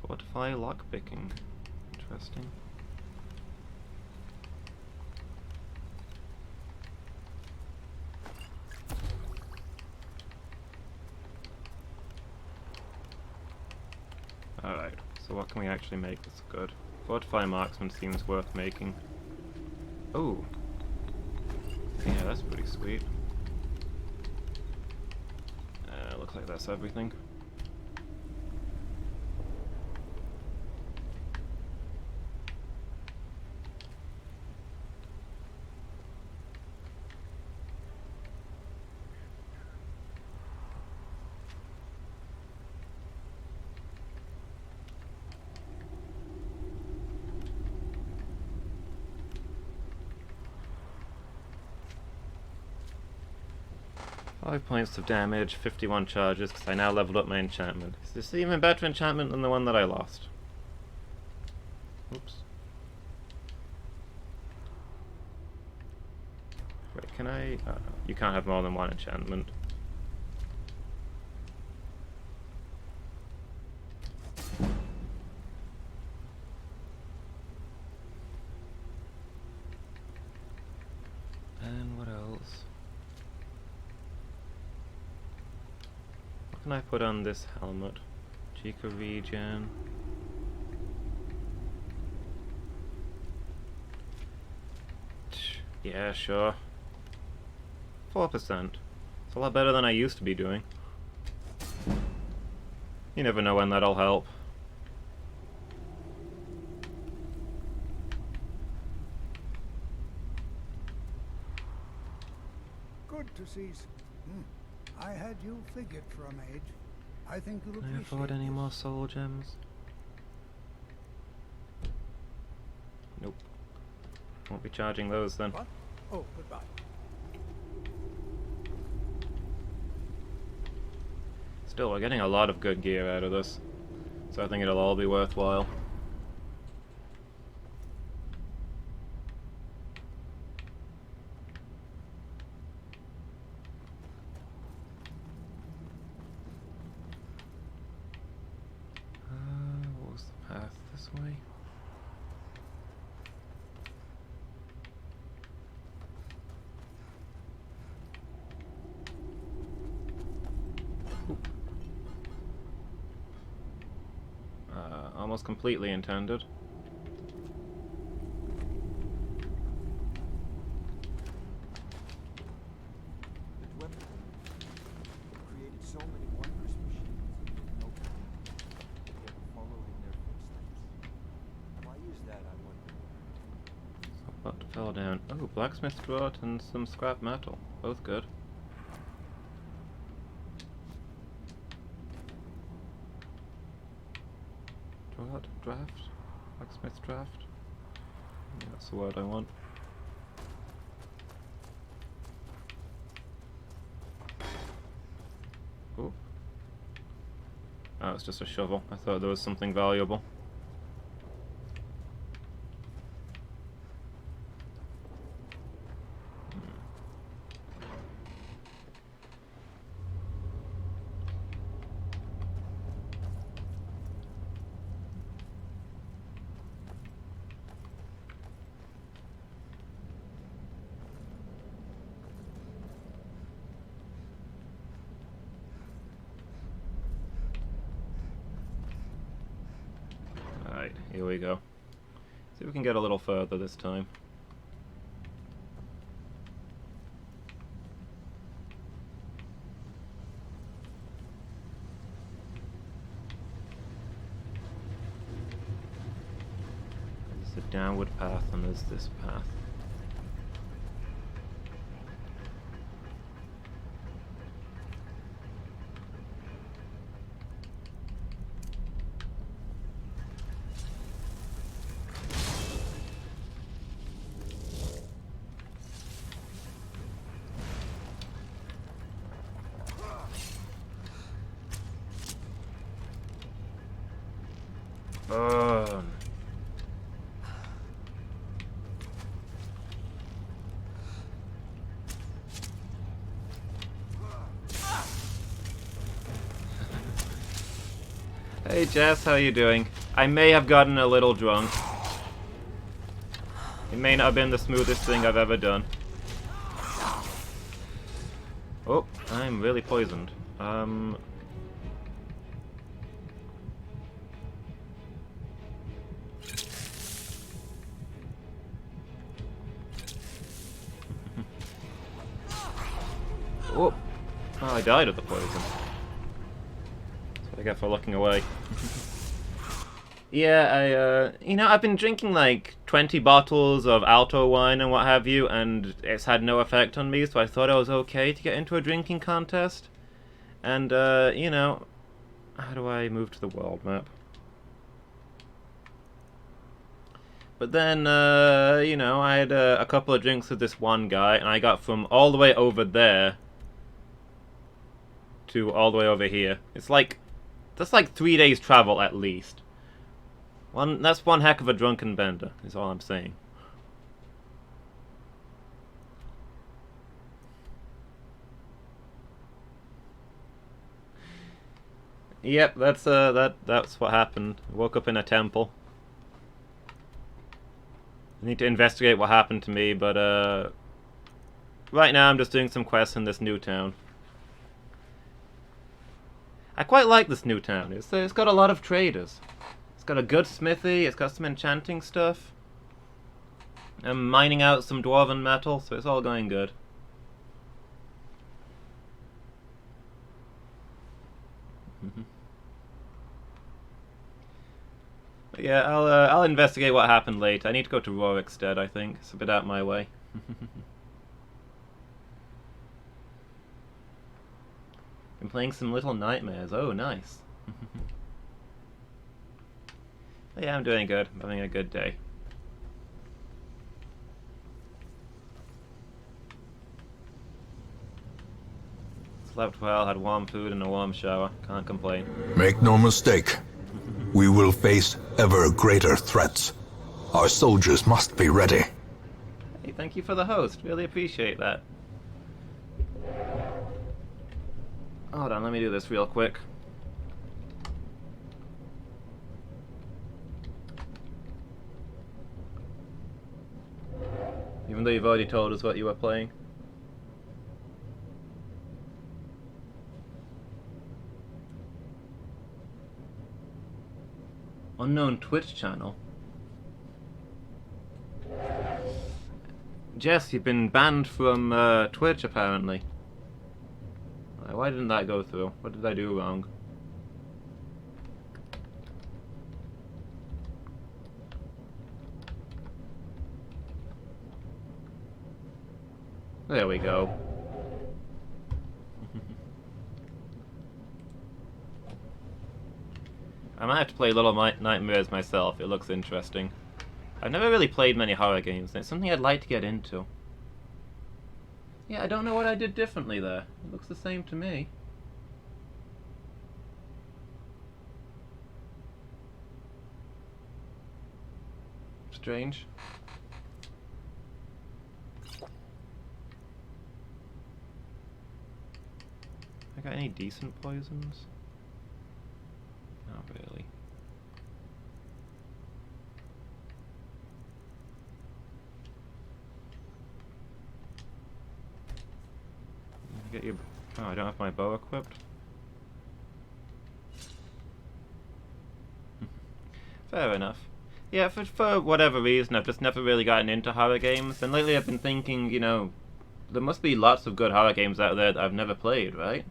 Fortify lockpicking. Interesting. Alright, so what can we actually make that's good? Fortify marksman seems worth making. Oh! Yeah, that's pretty sweet. Looks like that's everything. 5 points of damage, 51 charges, because I now leveled up my enchantment. Is this even better enchantment than the one that I lost? Oops. Wait, can I... you can't have more than one enchantment. And what else? What can I put on this helmet? Chica regen. Yeah, sure. 4%. It's a lot better than I used to be doing. You never know when that'll help. Good to see. I had you figured for a mage. I think you'll Can I afford any more soul gems? Nope. Won't be charging those then. What? Oh, goodbye. Still, we're getting a lot of good gear out of this, so I think it'll all be worthwhile. What was the path this way? Almost completely intended. The Dwarf created so many wondrous machines with no power, yet followed in their footsteps. Why is that, I wonder? What fell down? Oh, blacksmith draft and some scrap metal. Both good. Draft? Blacksmith draft? Yeah, that's the word I want. Ooh. Oh, it's just a shovel. I thought there was something valuable. Alright, here we go. See if we can get a little further this time. There's a downward path and there's this path. Hey Jess, how you doing? I may have gotten a little drunk. It may not have been the smoothest thing I've ever done. Oh, I'm really poisoned. Oh, I died of the poison. I get for looking away. Yeah, I've been drinking like 20 bottles of Alto wine and what have you, and it's had no effect on me, so I thought I was okay to get into a drinking contest. And, how do I move to the world map? But then, I had a couple of drinks with this one guy, and I got from all the way over there to all the way over here. That's like 3 days travel at least. That's one heck of a drunken bender, is all I'm saying. Yep, that's what happened. I woke up in a temple. I need to investigate what happened to me, but right now I'm just doing some quests in this new town. I quite like this new town. It's got a lot of traders. It's got a good smithy, it's got some enchanting stuff. I'm mining out some dwarven metal, so it's all going good. But yeah, I'll investigate what happened later. I need to go to Rorikstead, I think. It's a bit out my way. Been playing some Little Nightmares. Oh, nice. But yeah, I'm doing good. I'm having a good day. Slept well, had warm food and a warm shower. Can't complain. Make no mistake. We will face ever greater threats. Our soldiers must be ready. Hey, thank you for the host. Really appreciate that. Hold on, let me do this real quick. Even though you've already told us what you were playing. Unknown Twitch channel? Jess, you've been banned from Twitch apparently. Why didn't that go through? What did I do wrong? There we go. I might have to play Little Nightmares myself. It looks interesting. I've never really played many horror games, and it's something I'd like to get into. Yeah, I don't know what I did differently there. It looks the same to me. Strange. I got any decent poisons? Not really. Get your... Oh, I don't have my bow equipped. Fair enough. Yeah, for whatever reason, I've just never really gotten into horror games, and lately I've been thinking, there must be lots of good horror games out there that I've never played, right?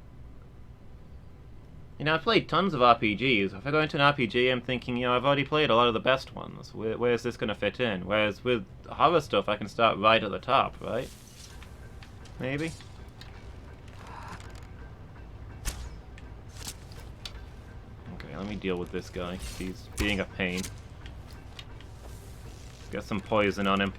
I've played tons of RPGs. If I go into an RPG, I'm thinking, I've already played a lot of the best ones. Where's this going to fit in? Whereas with horror stuff, I can start right at the top, right? Maybe? Okay, let me deal with this guy. He's being a pain. Get some poison on him.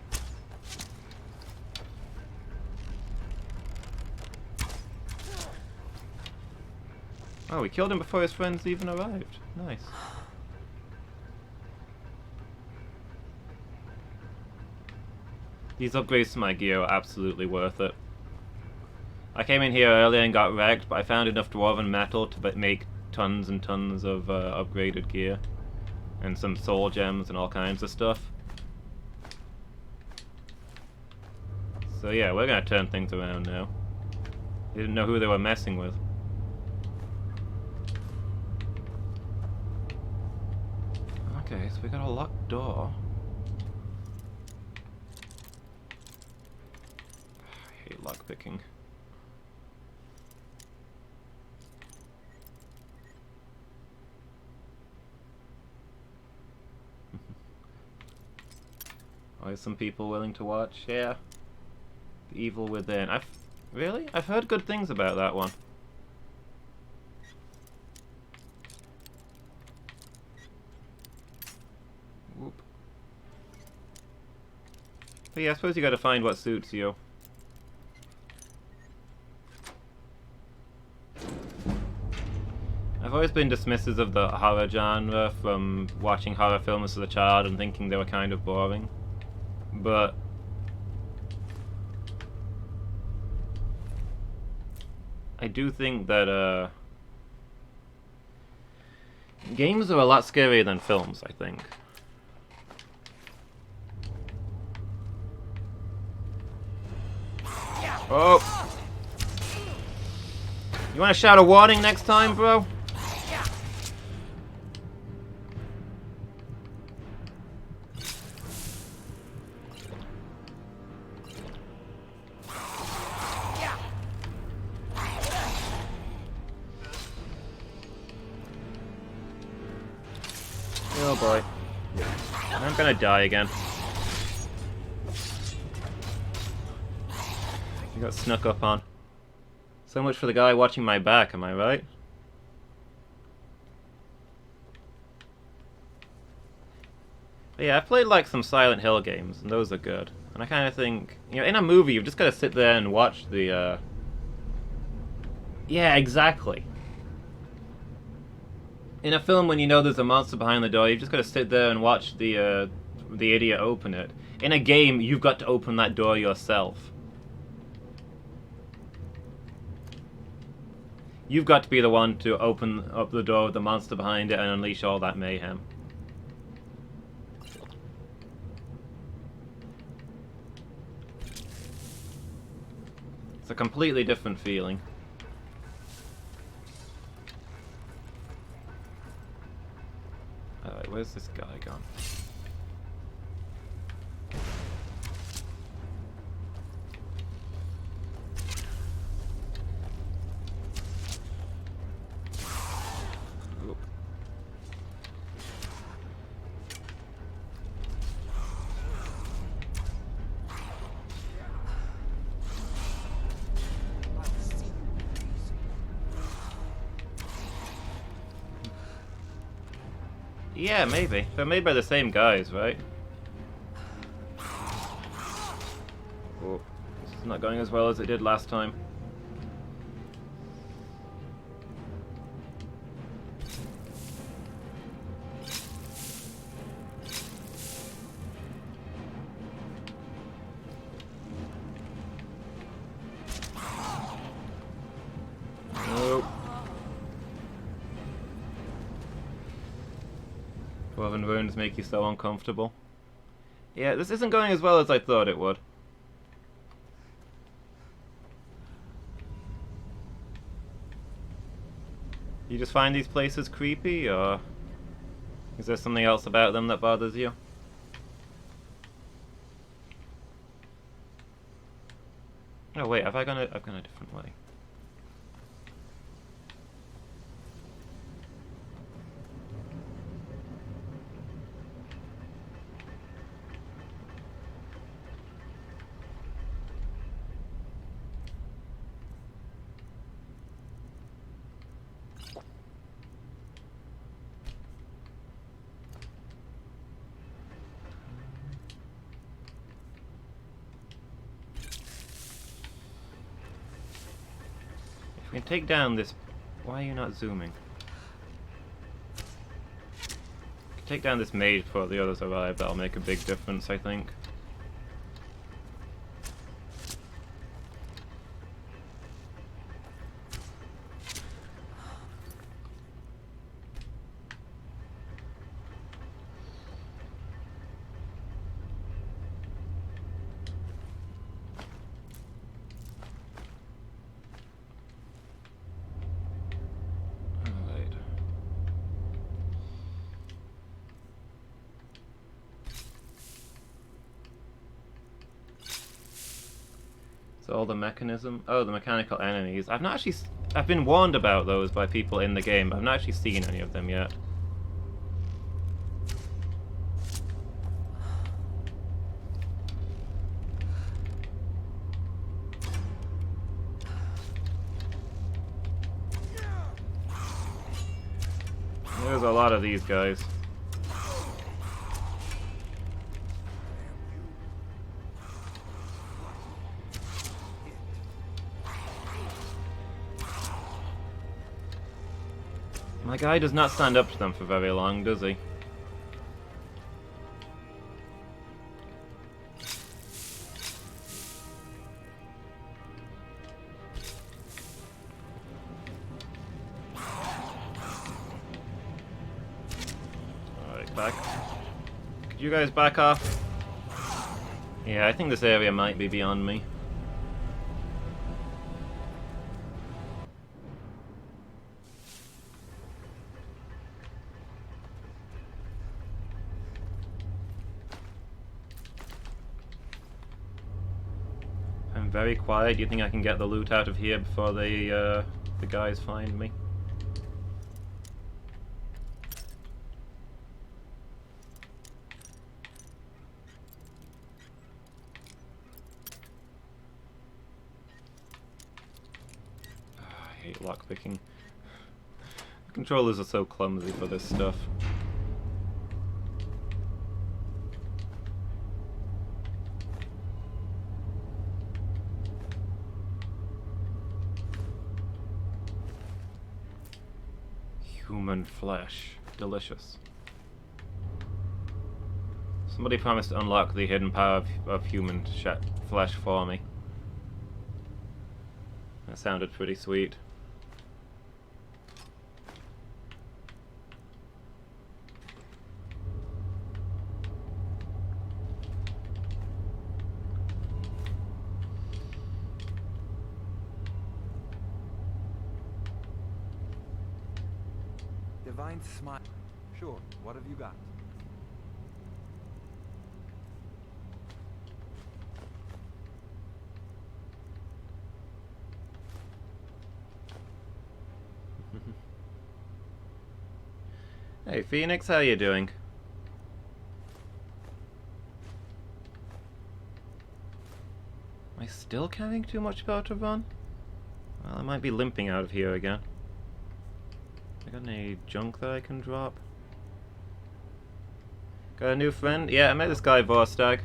Oh, we killed him before his friends even arrived. Nice. These upgrades to my gear are absolutely worth it. I came in here earlier and got wrecked, but I found enough dwarven metal to make tons and tons of upgraded gear. And some soul gems and all kinds of stuff. So yeah, we're gonna turn things around now. They didn't know who they were messing with. Okay, so we got a locked door. I hate lockpicking. Why are some people willing to watch? Yeah. The Evil Within. Really? I've heard good things about that one. Whoop. But yeah, I suppose you gotta find what suits you. I've always been dismissive of the horror genre from watching horror films as a child and thinking they were kind of boring. But I do think that games are a lot scarier than films, I think. Oh! You wanna shout a warning next time, bro? Oh boy. I'm gonna die again. You got snuck up on. So much for the guy watching my back, am I right? But yeah, I've played like some Silent Hill games, and those are good. And I kind of think, you know, in a movie, you've just got to sit there and watch the, Yeah, exactly. In a film, when you know there's a monster behind the door, you've just got to sit there and watch the idiot open it. In a game, you've got to open that door yourself. You've got to be the one to open up the door with the monster behind it and unleash all that mayhem. It's a completely different feeling. Alright, where's this guy gone? Oop. Yeah, maybe. They're made by the same guys, right? Oh, this is not going as well as it did last time. Nope. Dwarven wounds make you so uncomfortable. Yeah, this isn't going as well as I thought it would. You just find these places creepy, or is there something else about them that bothers you? Oh wait, I've gone a different way. We can take down this... Why are you not zooming? We can take down this maid before the others arrive. That'll make a big difference, I think. All the mechanism. Oh, the mechanical enemies. I've not actually. I've been warned about those by people in the game. I've not actually seen any of them yet. There's a lot of these guys. My guy does not stand up to them for very long, does he? Alright, back. Could you guys back off? Yeah, I think this area might be beyond me. I'm very quiet. Do you think I can get the loot out of here before the guys find me? I hate lockpicking. The controllers are so clumsy for this stuff. Human flesh. Delicious. Somebody promised to unlock the hidden power of human flesh for me. That sounded pretty sweet. Divine smile. Sure, what have you got? Hey Phoenix, how you doing? Am I still carrying too much power to run? Well, I might be limping out of here again. I got any junk that I can drop? Got a new friend? Yeah, I met this guy Vorstag.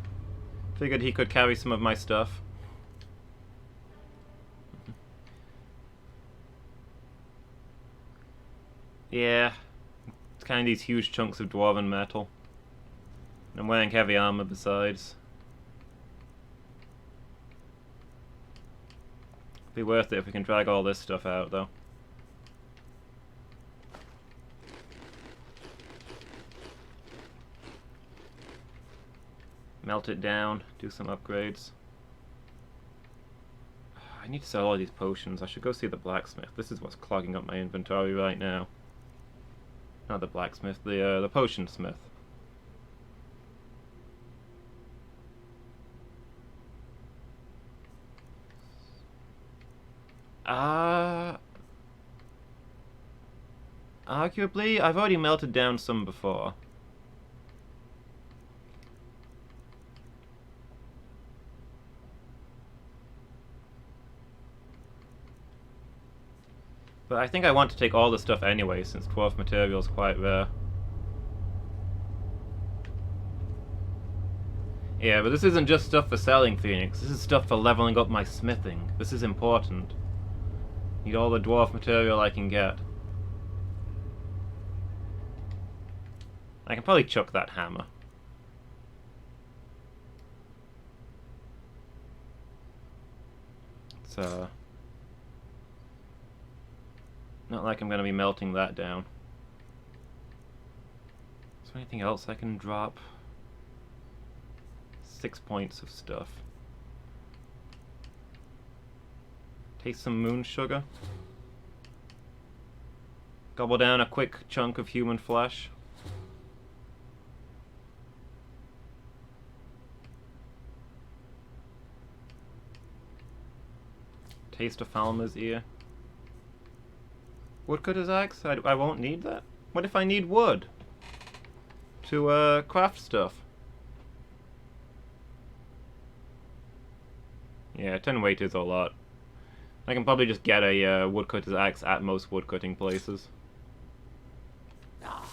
Figured he could carry some of my stuff. Yeah. It's kind of these huge chunks of dwarven metal. And I'm wearing heavy armor besides. Be worth it if we can drag all this stuff out though. Melt it down, do some upgrades. I need to sell all these potions. I should go see the blacksmith. This is what's clogging up my inventory right now. Not the blacksmith, the potion smith. Arguably, I've already melted down some before. But I think I want to take all the stuff anyway, since dwarf material is quite rare. Yeah, but this isn't just stuff for selling, Phoenix. This is stuff for leveling up my smithing. This is important. Need all the dwarf material I can get. I can probably chuck that hammer. It's, not like I'm going to be melting that down. Is there anything else I can drop? 6 points of stuff. Taste some moon sugar. Gobble down a quick chunk of human flesh. Taste of Falmer's ear. Woodcutter's axe? I won't need that. What if I need wood? To, craft stuff. Yeah, 10 weight is a lot. I can probably just get a woodcutter's axe at most woodcutting places. Ah,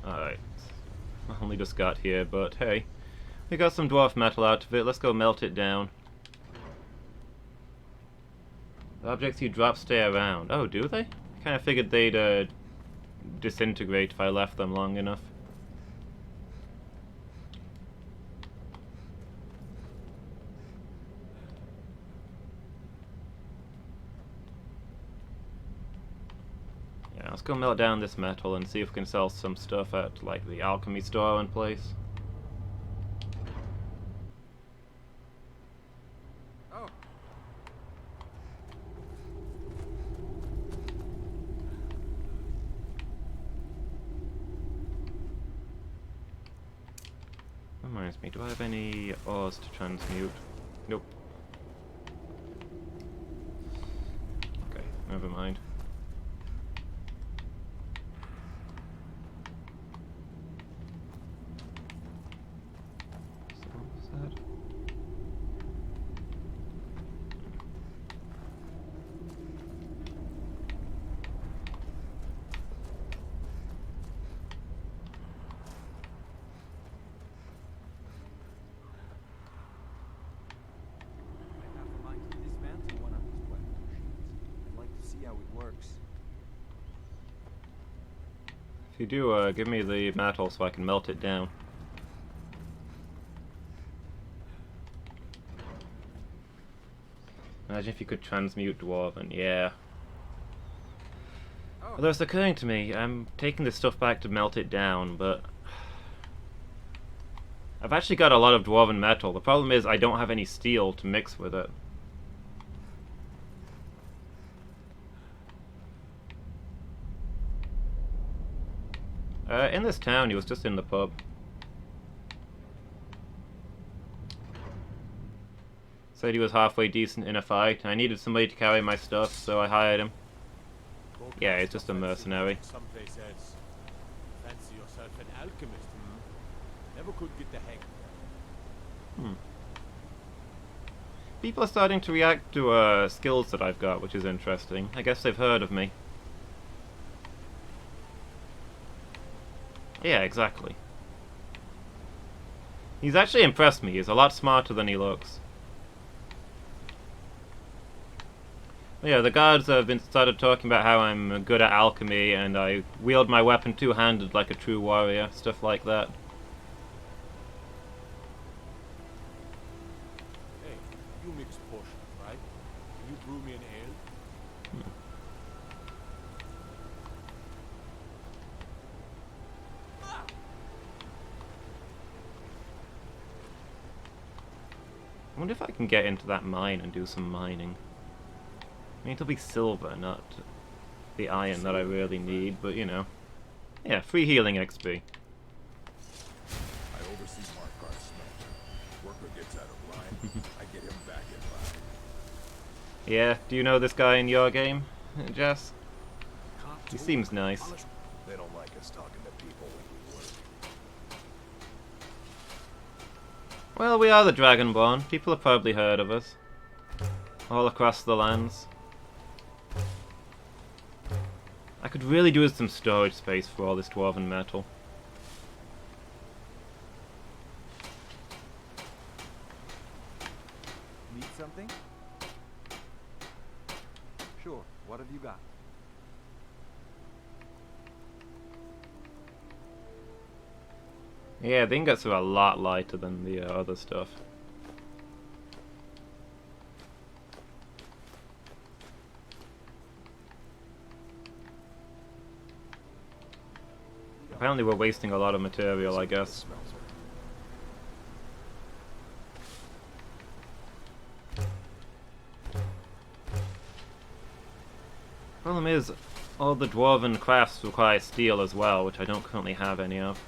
Alright. I only just got here, but hey. We got some dwarf metal out of it. Let's go melt it down. The objects you drop stay around. Oh, do they? Kind of figured they'd disintegrate if I left them long enough. Yeah, let's go melt down this metal and see if we can sell some stuff at, like, the alchemy store and place. Oh. Reminds me, do I have any ores to transmute? Nope. Okay, never mind. So what was that? I have a mind to dismantle one of these weapon machines. I'd like to see how it works. If you do, give me the metal so I can melt it down. Imagine if you could transmute Dwarven, yeah. Although it's occurring to me, I'm taking this stuff back to melt it down, but I've actually got a lot of Dwarven metal. The problem is I don't have any steel to mix with it. In this town, he was just in the pub. Said he was halfway decent in a fight. I needed somebody to carry my stuff, so I hired him. Yeah, he's just a mercenary. Someplace else. Fancy yourself an alchemist, Never could get the hang of that. People are starting to react to skills that I've got, which is interesting. I guess they've heard of me. Yeah, exactly. He's actually impressed me. He's a lot smarter than he looks. Yeah, the guards have started talking about how I'm good at alchemy and I wield my weapon two-handed like a true warrior, stuff like that. Hey, you mix potions, right? Can you brew me an ale? I wonder if I can get into that mine and do some mining. I mean, it'll be silver, not the iron that I really need, but you know. Yeah, free healing XP. I oversee Markarth's smelter. Worker gets out of line, I get him back in line. Yeah, do you know this guy in your game, Jess? He seems nice. They don't like us talking to people when we work. Well, we are the Dragonborn. People have probably heard of us. All across the lands. I could really do with some storage space for all this dwarven metal. Need something? Sure. What have you got? Yeah, the ingots are a lot lighter than the other stuff. Apparently we're wasting a lot of material, I guess. Problem is, all the dwarven crafts require steel as well, which I don't currently have any of.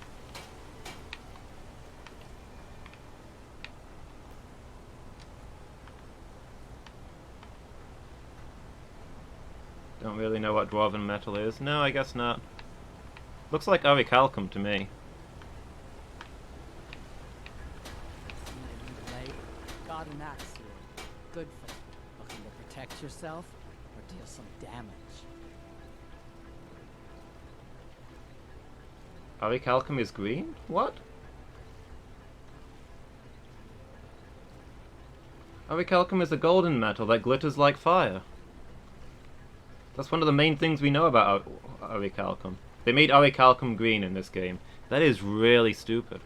Don't really know what dwarven metal is. No, I guess not. Looks like orichalcum to me. Got an axe here. Good for you. Looking to protect yourself or deal some damage. Orichalcum is green? What? Orichalcum is a golden metal that glitters like fire. That's one of the main things we know about Orichalcum. They made Orichalcum green in this game. That is really stupid.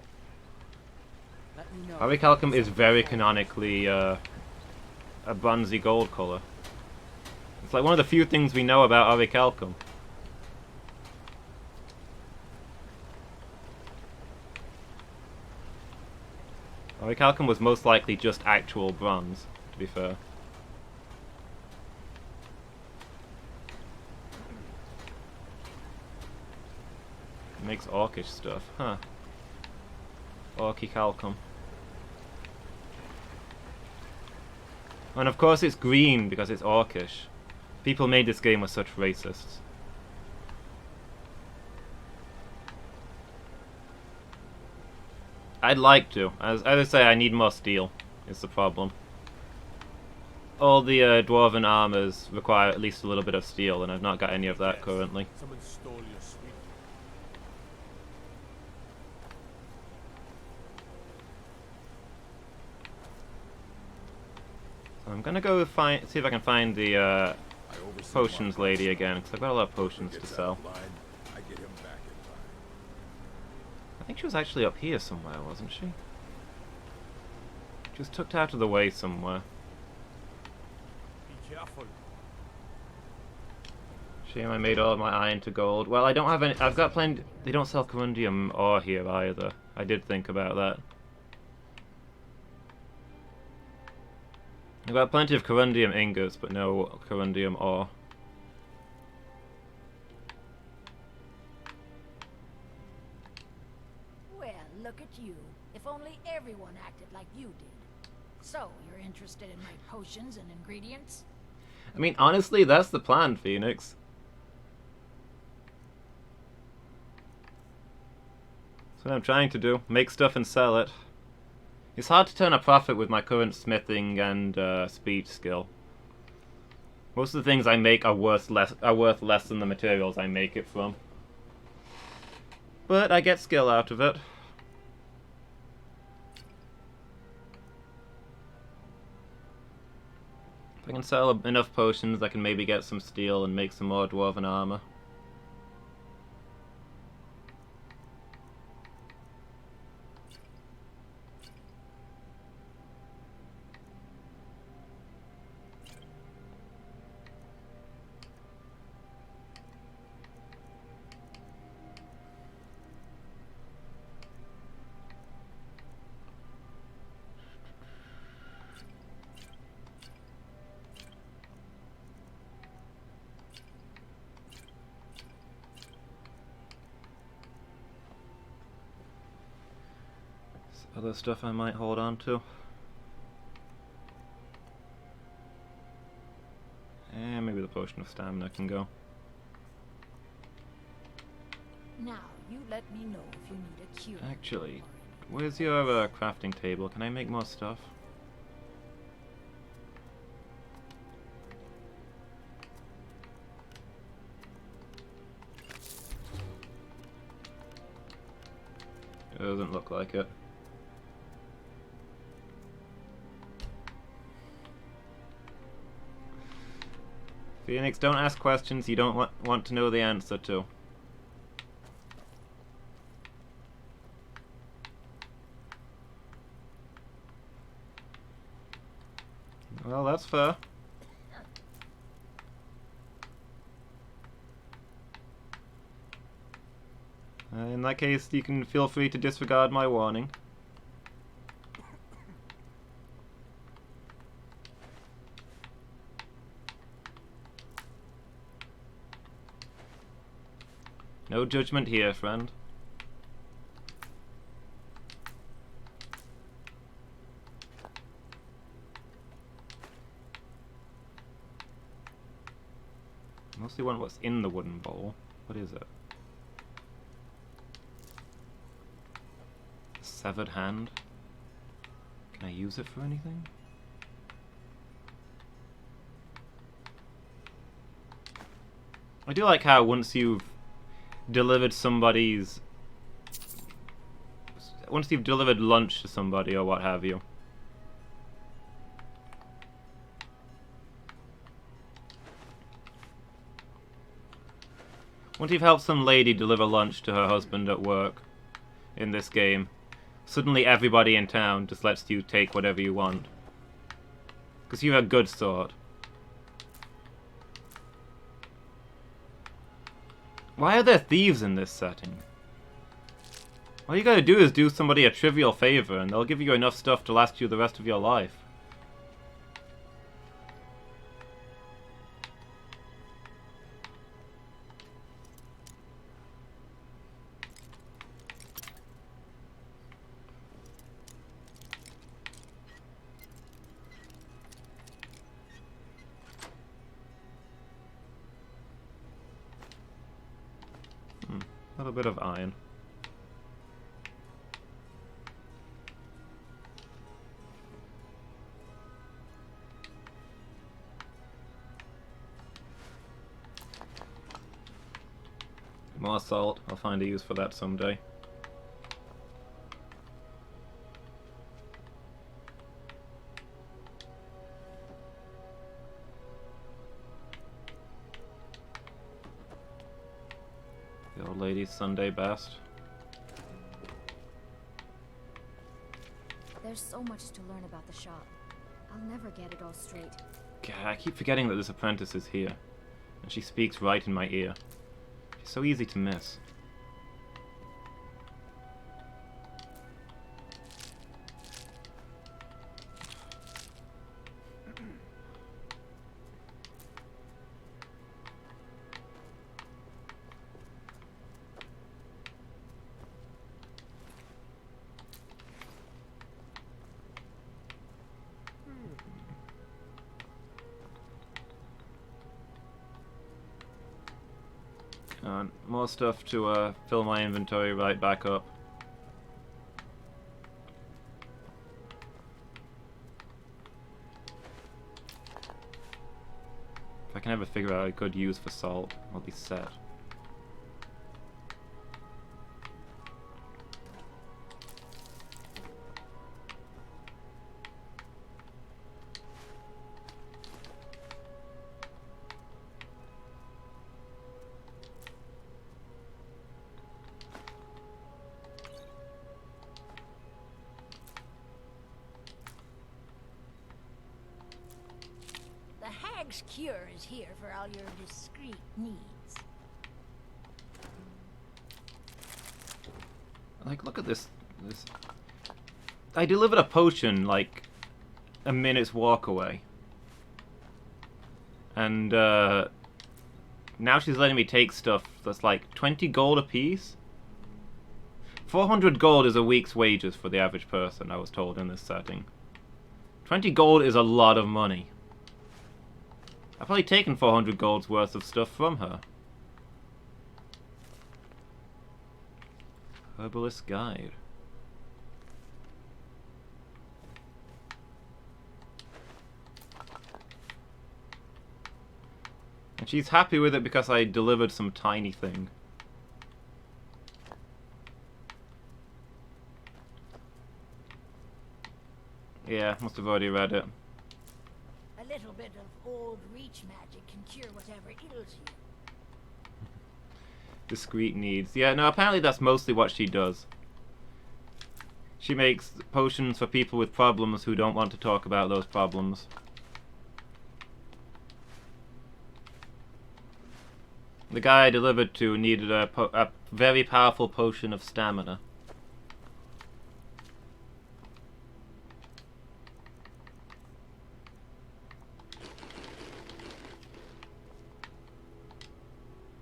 Orichalcum is very canonically a bronzy gold color. It's like one of the few things we know about Orichalcum. Orichalcum was most likely just actual bronze, to be fair. It makes orcish stuff, huh? Orichalcum. And of course it's green because it's orcish. People made this game with such racists. I'd like to. As I say, I need more steel, is the problem. All the dwarven armors require at least a little bit of steel, and I've not got any of that currently. Someone stole your sweet. So I'm gonna go see if I can find the potions lady again, because I've got a lot of potions to sell. I think she was actually up here somewhere, wasn't she? She was tucked out of the way somewhere. Be careful. Shame I made all of my iron to gold. Well, I don't have any. I've got plenty. They don't sell corundium ore here either. I did think about that. I've got plenty of corundium ingots, but no corundium ore. Well, look at you. If only everyone acted like you did. So, you're interested in my potions and ingredients? I mean, honestly, that's the plan, Phoenix. That's what I'm trying to do. Make stuff and sell it. It's hard to turn a profit with my current smithing and speech skill. Most of the things I make are worth less than the materials I make it from. But I get skill out of it. If I can sell enough potions, I can maybe get some steel and make some more dwarven armor. Other stuff I might hold on to. And maybe the potion of stamina can go. Now, you let me know if you need a cure. Actually, where's your crafting table? Can I make more stuff? It doesn't look like it. Phoenix, don't ask questions you don't want to know the answer to. Well, that's fair. In that case, you can feel free to disregard my warning. No judgment here, friend. Mostly want what's in the wooden bowl. What is it? Severed hand. Can I use it for anything? I do like how once you've delivered somebody's once you've delivered lunch to somebody or what have you. Once you've helped some lady deliver lunch to her husband at work in this game, suddenly everybody in town just lets you take whatever you want. Because you're a good sort. Why are there thieves in this setting? All you gotta do is do somebody a trivial favor and they'll give you enough stuff to last you the rest of your life. A little bit of iron. More salt. I'll find a use for that someday. The old lady's Sunday best. There's so much to learn about the shop. I'll never get it all straight. God, I keep forgetting that this apprentice is here. And she speaks right in my ear. She's so easy to miss. More stuff to fill my inventory right back up. If I can ever figure out a good use for salt, I'll be set. Cure is here for all your discreet needs. Like, look at this. I delivered a potion like a minute's walk away, and now she's letting me take stuff that's like 20 gold a piece. 400 gold is a week's wages for the average person, I was told in this setting. 20 gold is a lot of money. I've probably taken 400 gold's worth of stuff from her. Herbalist Guide. And she's happy with it because I delivered some tiny thing. Yeah, must have already read it. A little bit of old reach magic can cure whatever ails you. Discreet needs. Yeah, no, apparently that's mostly what she does. She makes potions for people with problems who don't want to talk about those problems. The guy I delivered to needed a very powerful potion of stamina.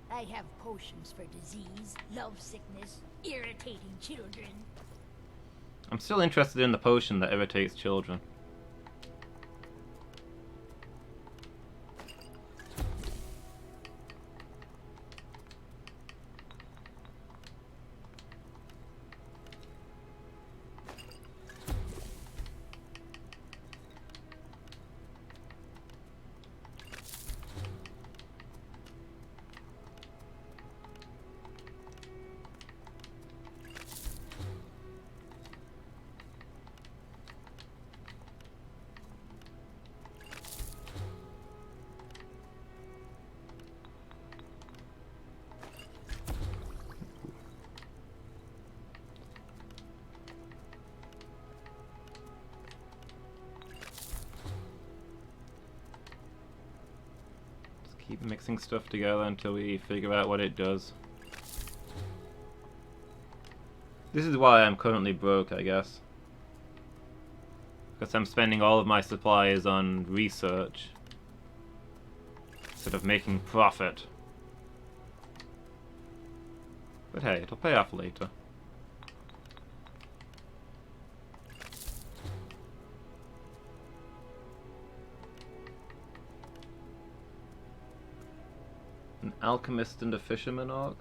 I have potions for disease, love sickness, irritating children. I'm still interested in the potion that irritates children. Keep mixing stuff together until we figure out what it does. This is why I'm currently broke, I guess. Because I'm spending all of my supplies on research instead of making profit. But hey, it'll pay off later. An alchemist and a fisherman orc?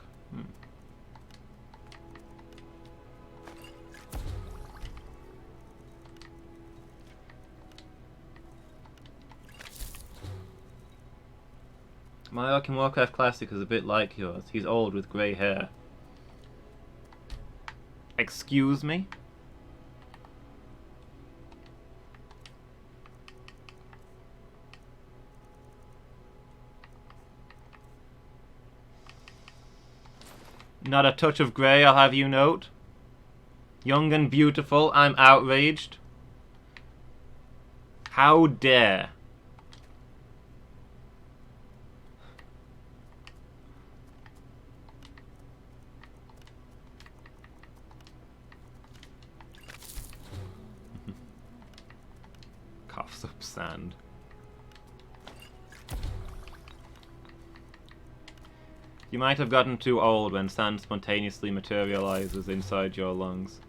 My orc in Warcraft Classic is a bit like yours. He's old with grey hair. Excuse me? Not a touch of grey, I'll have you note. Young and beautiful, I'm outraged. How dare. Coughs up sand. You might have gotten too old when sand spontaneously materializes inside your lungs.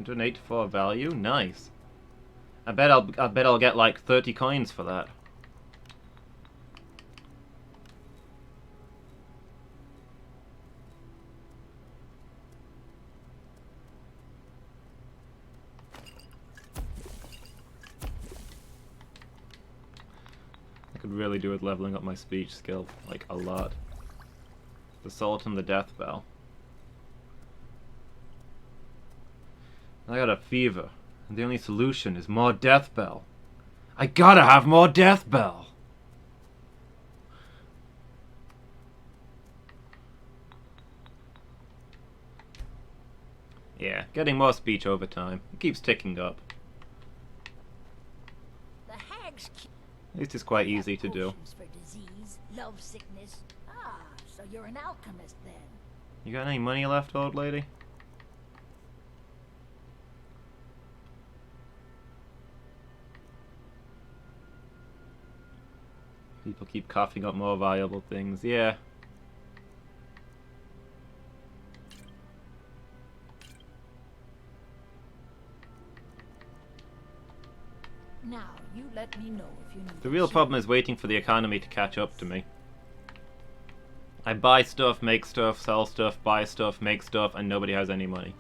Donate for value, nice. I bet I'll get like 30 coins for that. I could really do with leveling up my speech skill, like a lot. The Salt and the Death Bell. I got a fever, and the only solution is more Death Bell. I gotta have more Death Bell! Yeah, getting more speech over time. It keeps ticking up. The hags At least it's quite easy to do. for disease, love sickness. Ah, so you're an alchemist then. You got any money left, old lady? People keep coughing up more valuable things, yeah. Now, you let me know if you need The real problem is waiting for the economy to catch up to me. I buy stuff, make stuff, sell stuff, buy stuff, make stuff, and nobody has any money.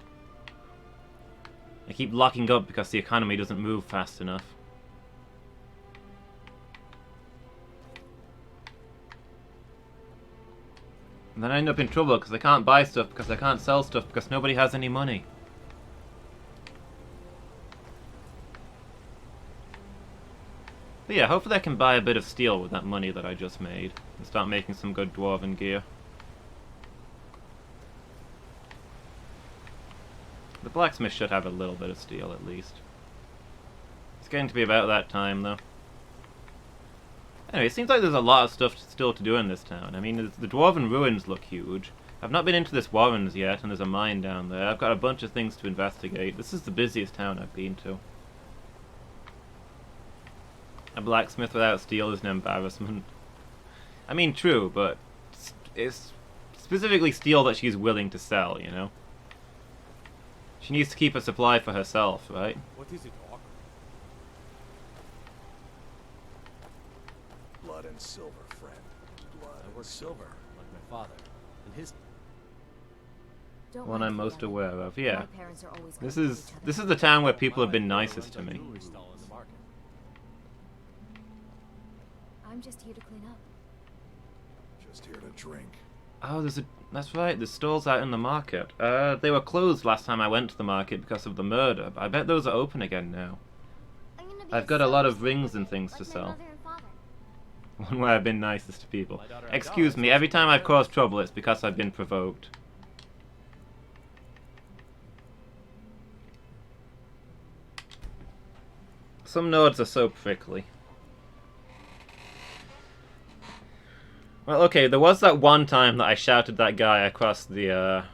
I keep locking up because the economy doesn't move fast enough. And then I end up in trouble because I can't buy stuff, because I can't sell stuff, because nobody has any money. But yeah, hopefully I can buy a bit of steel with that money that I just made, and start making some good dwarven gear. The blacksmith should have a little bit of steel at least. It's getting to be about that time though. Anyway, it seems like there's a lot of stuff still to do in this town. I mean, the dwarven ruins look huge. I've not been into this Warrens yet, and there's a mine down there. I've got a bunch of things to investigate. This is the busiest town I've been to. A blacksmith without steel is an embarrassment. I mean, true, but it's specifically steel that she's willing to sell, you know? She needs to keep a supply for herself, right? What is it, Orc? Blood and silver, friend. Blood I and work silver, like my father, and his. One I'm most aware of, yeah. My parents are always This going is to each other. this is the town where people have been nicest to me. I'm just here to clean up. Just here to drink. Oh, that's right, there's stalls out in the market. They were closed last time I went to the market because of the murder, but I bet those are open again now. I've got a lot of rings and things to sell. One where I've been nicest to people. Excuse me, every time I've caused trouble, it's because I've been provoked. Some nodes are so prickly. Well, okay, there was that one time that I shouted that guy across the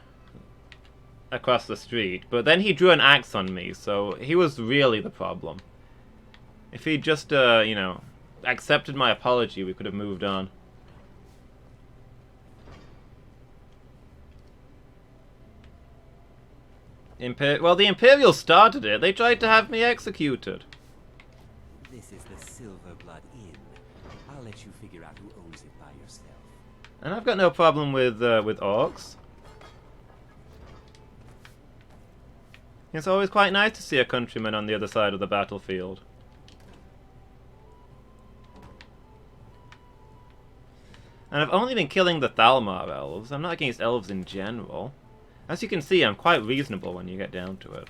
street, but then he drew an axe on me, so he was really the problem. If he'd just, you know, accepted my apology, we could have moved on. Well, the Imperials started it. They tried to have me executed. This is the Silverblood Inn. I'll let you figure out who owns it by yourself. And I've got no problem with orcs. It's always quite nice to see a countryman on the other side of the battlefield. And I've only been killing the Thalmar elves. I'm not against elves in general. As you can see, I'm quite reasonable when you get down to it.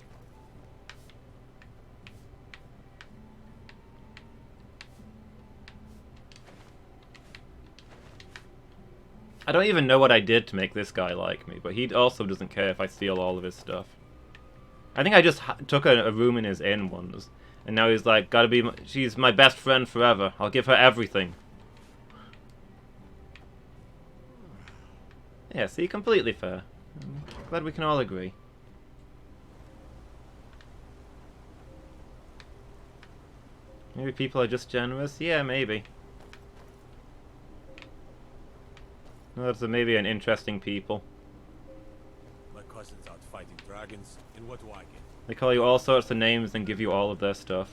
I don't even know what I did to make this guy like me, but he also doesn't care if I steal all of his stuff. I think I just took a room in his inn once, and now he's like, she's my best friend forever. I'll give her everything. Yeah, see, completely fair. I'm glad we can all agree. Maybe people are just generous? Yeah, maybe. Those are maybe an interesting people. My cousin's out fighting dragons. And what do I get? They call you all sorts of names and give you all of their stuff.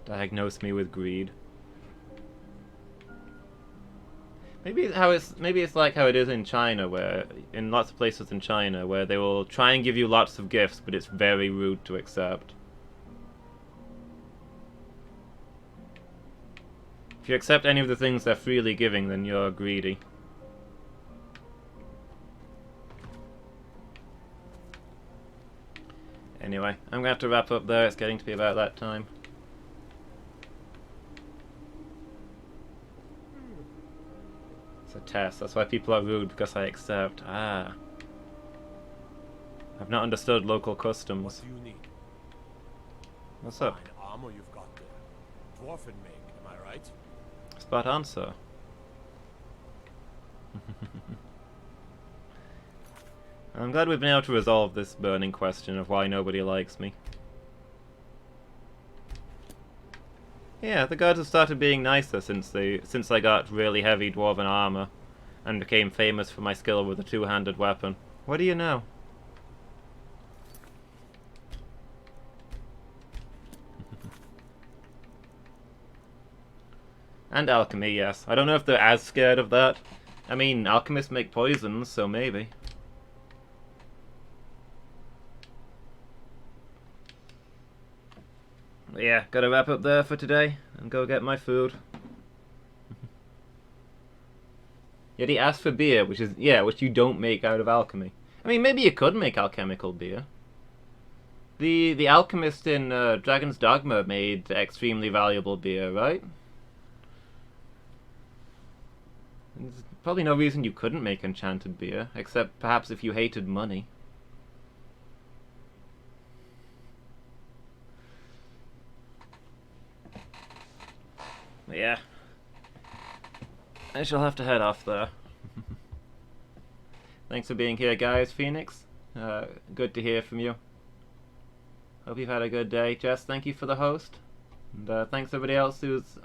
Diagnose me with greed. Maybe it's like how it is in China, where in lots of places in China where they will try and give you lots of gifts, but it's very rude to accept. If you accept any of the things they're freely giving, then you're greedy. Anyway, I'm gonna have to wrap up there. It's getting to be about that time. It's a test. That's why people are rude, because I accept. Ah. I've not understood local customs. What do you need? What's up? Fine armor you've got there. Dwarf and make, am I right? Spot on, sir. I'm glad we've been able to resolve this burning question of why nobody likes me. Yeah, the gods have started being nicer since I got really heavy dwarven armor and became famous for my skill with a two-handed weapon. What do you know? And alchemy, yes. I don't know if they're as scared of that. I mean, alchemists make poisons, so maybe. But yeah, gotta wrap up there for today and go get my food. Yet he asked for beer, which you don't make out of alchemy. I mean, maybe you could make alchemical beer. The alchemist in Dragon's Dogma made extremely valuable beer, right? There's probably no reason you couldn't make enchanted beer, except perhaps if you hated money. But yeah. I shall have to head off there. Thanks for being here, guys. Phoenix, good to hear from you. Hope you've had a good day. Jess, thank you for the host. And thanks everybody else who's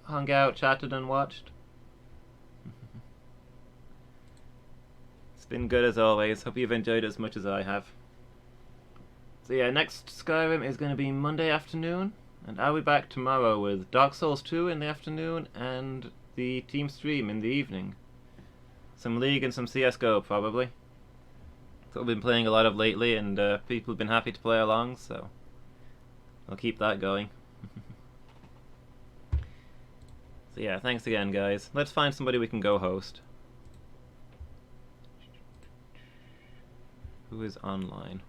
hung out, chatted, and watched. It's been good as always. Hope you've enjoyed it as much as I have. So yeah, next Skyrim is going to be Monday afternoon. And I'll be back tomorrow with Dark Souls 2 in the afternoon and the team stream in the evening. Some League and some CSGO probably. That's what I've been playing a lot of lately, and people have been happy to play along, so I'll keep that going. So yeah, thanks again, guys. Let's find somebody we can go host. Who is online?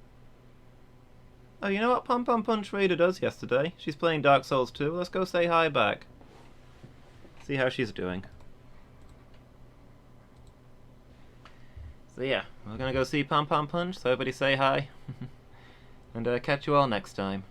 Oh, you know what Pom Pom Punch raided us yesterday? She's playing Dark Souls 2. Let's go say hi back. See how she's doing. So yeah, we're gonna go see Pom Pom Punch, so everybody say hi. And catch you all next time.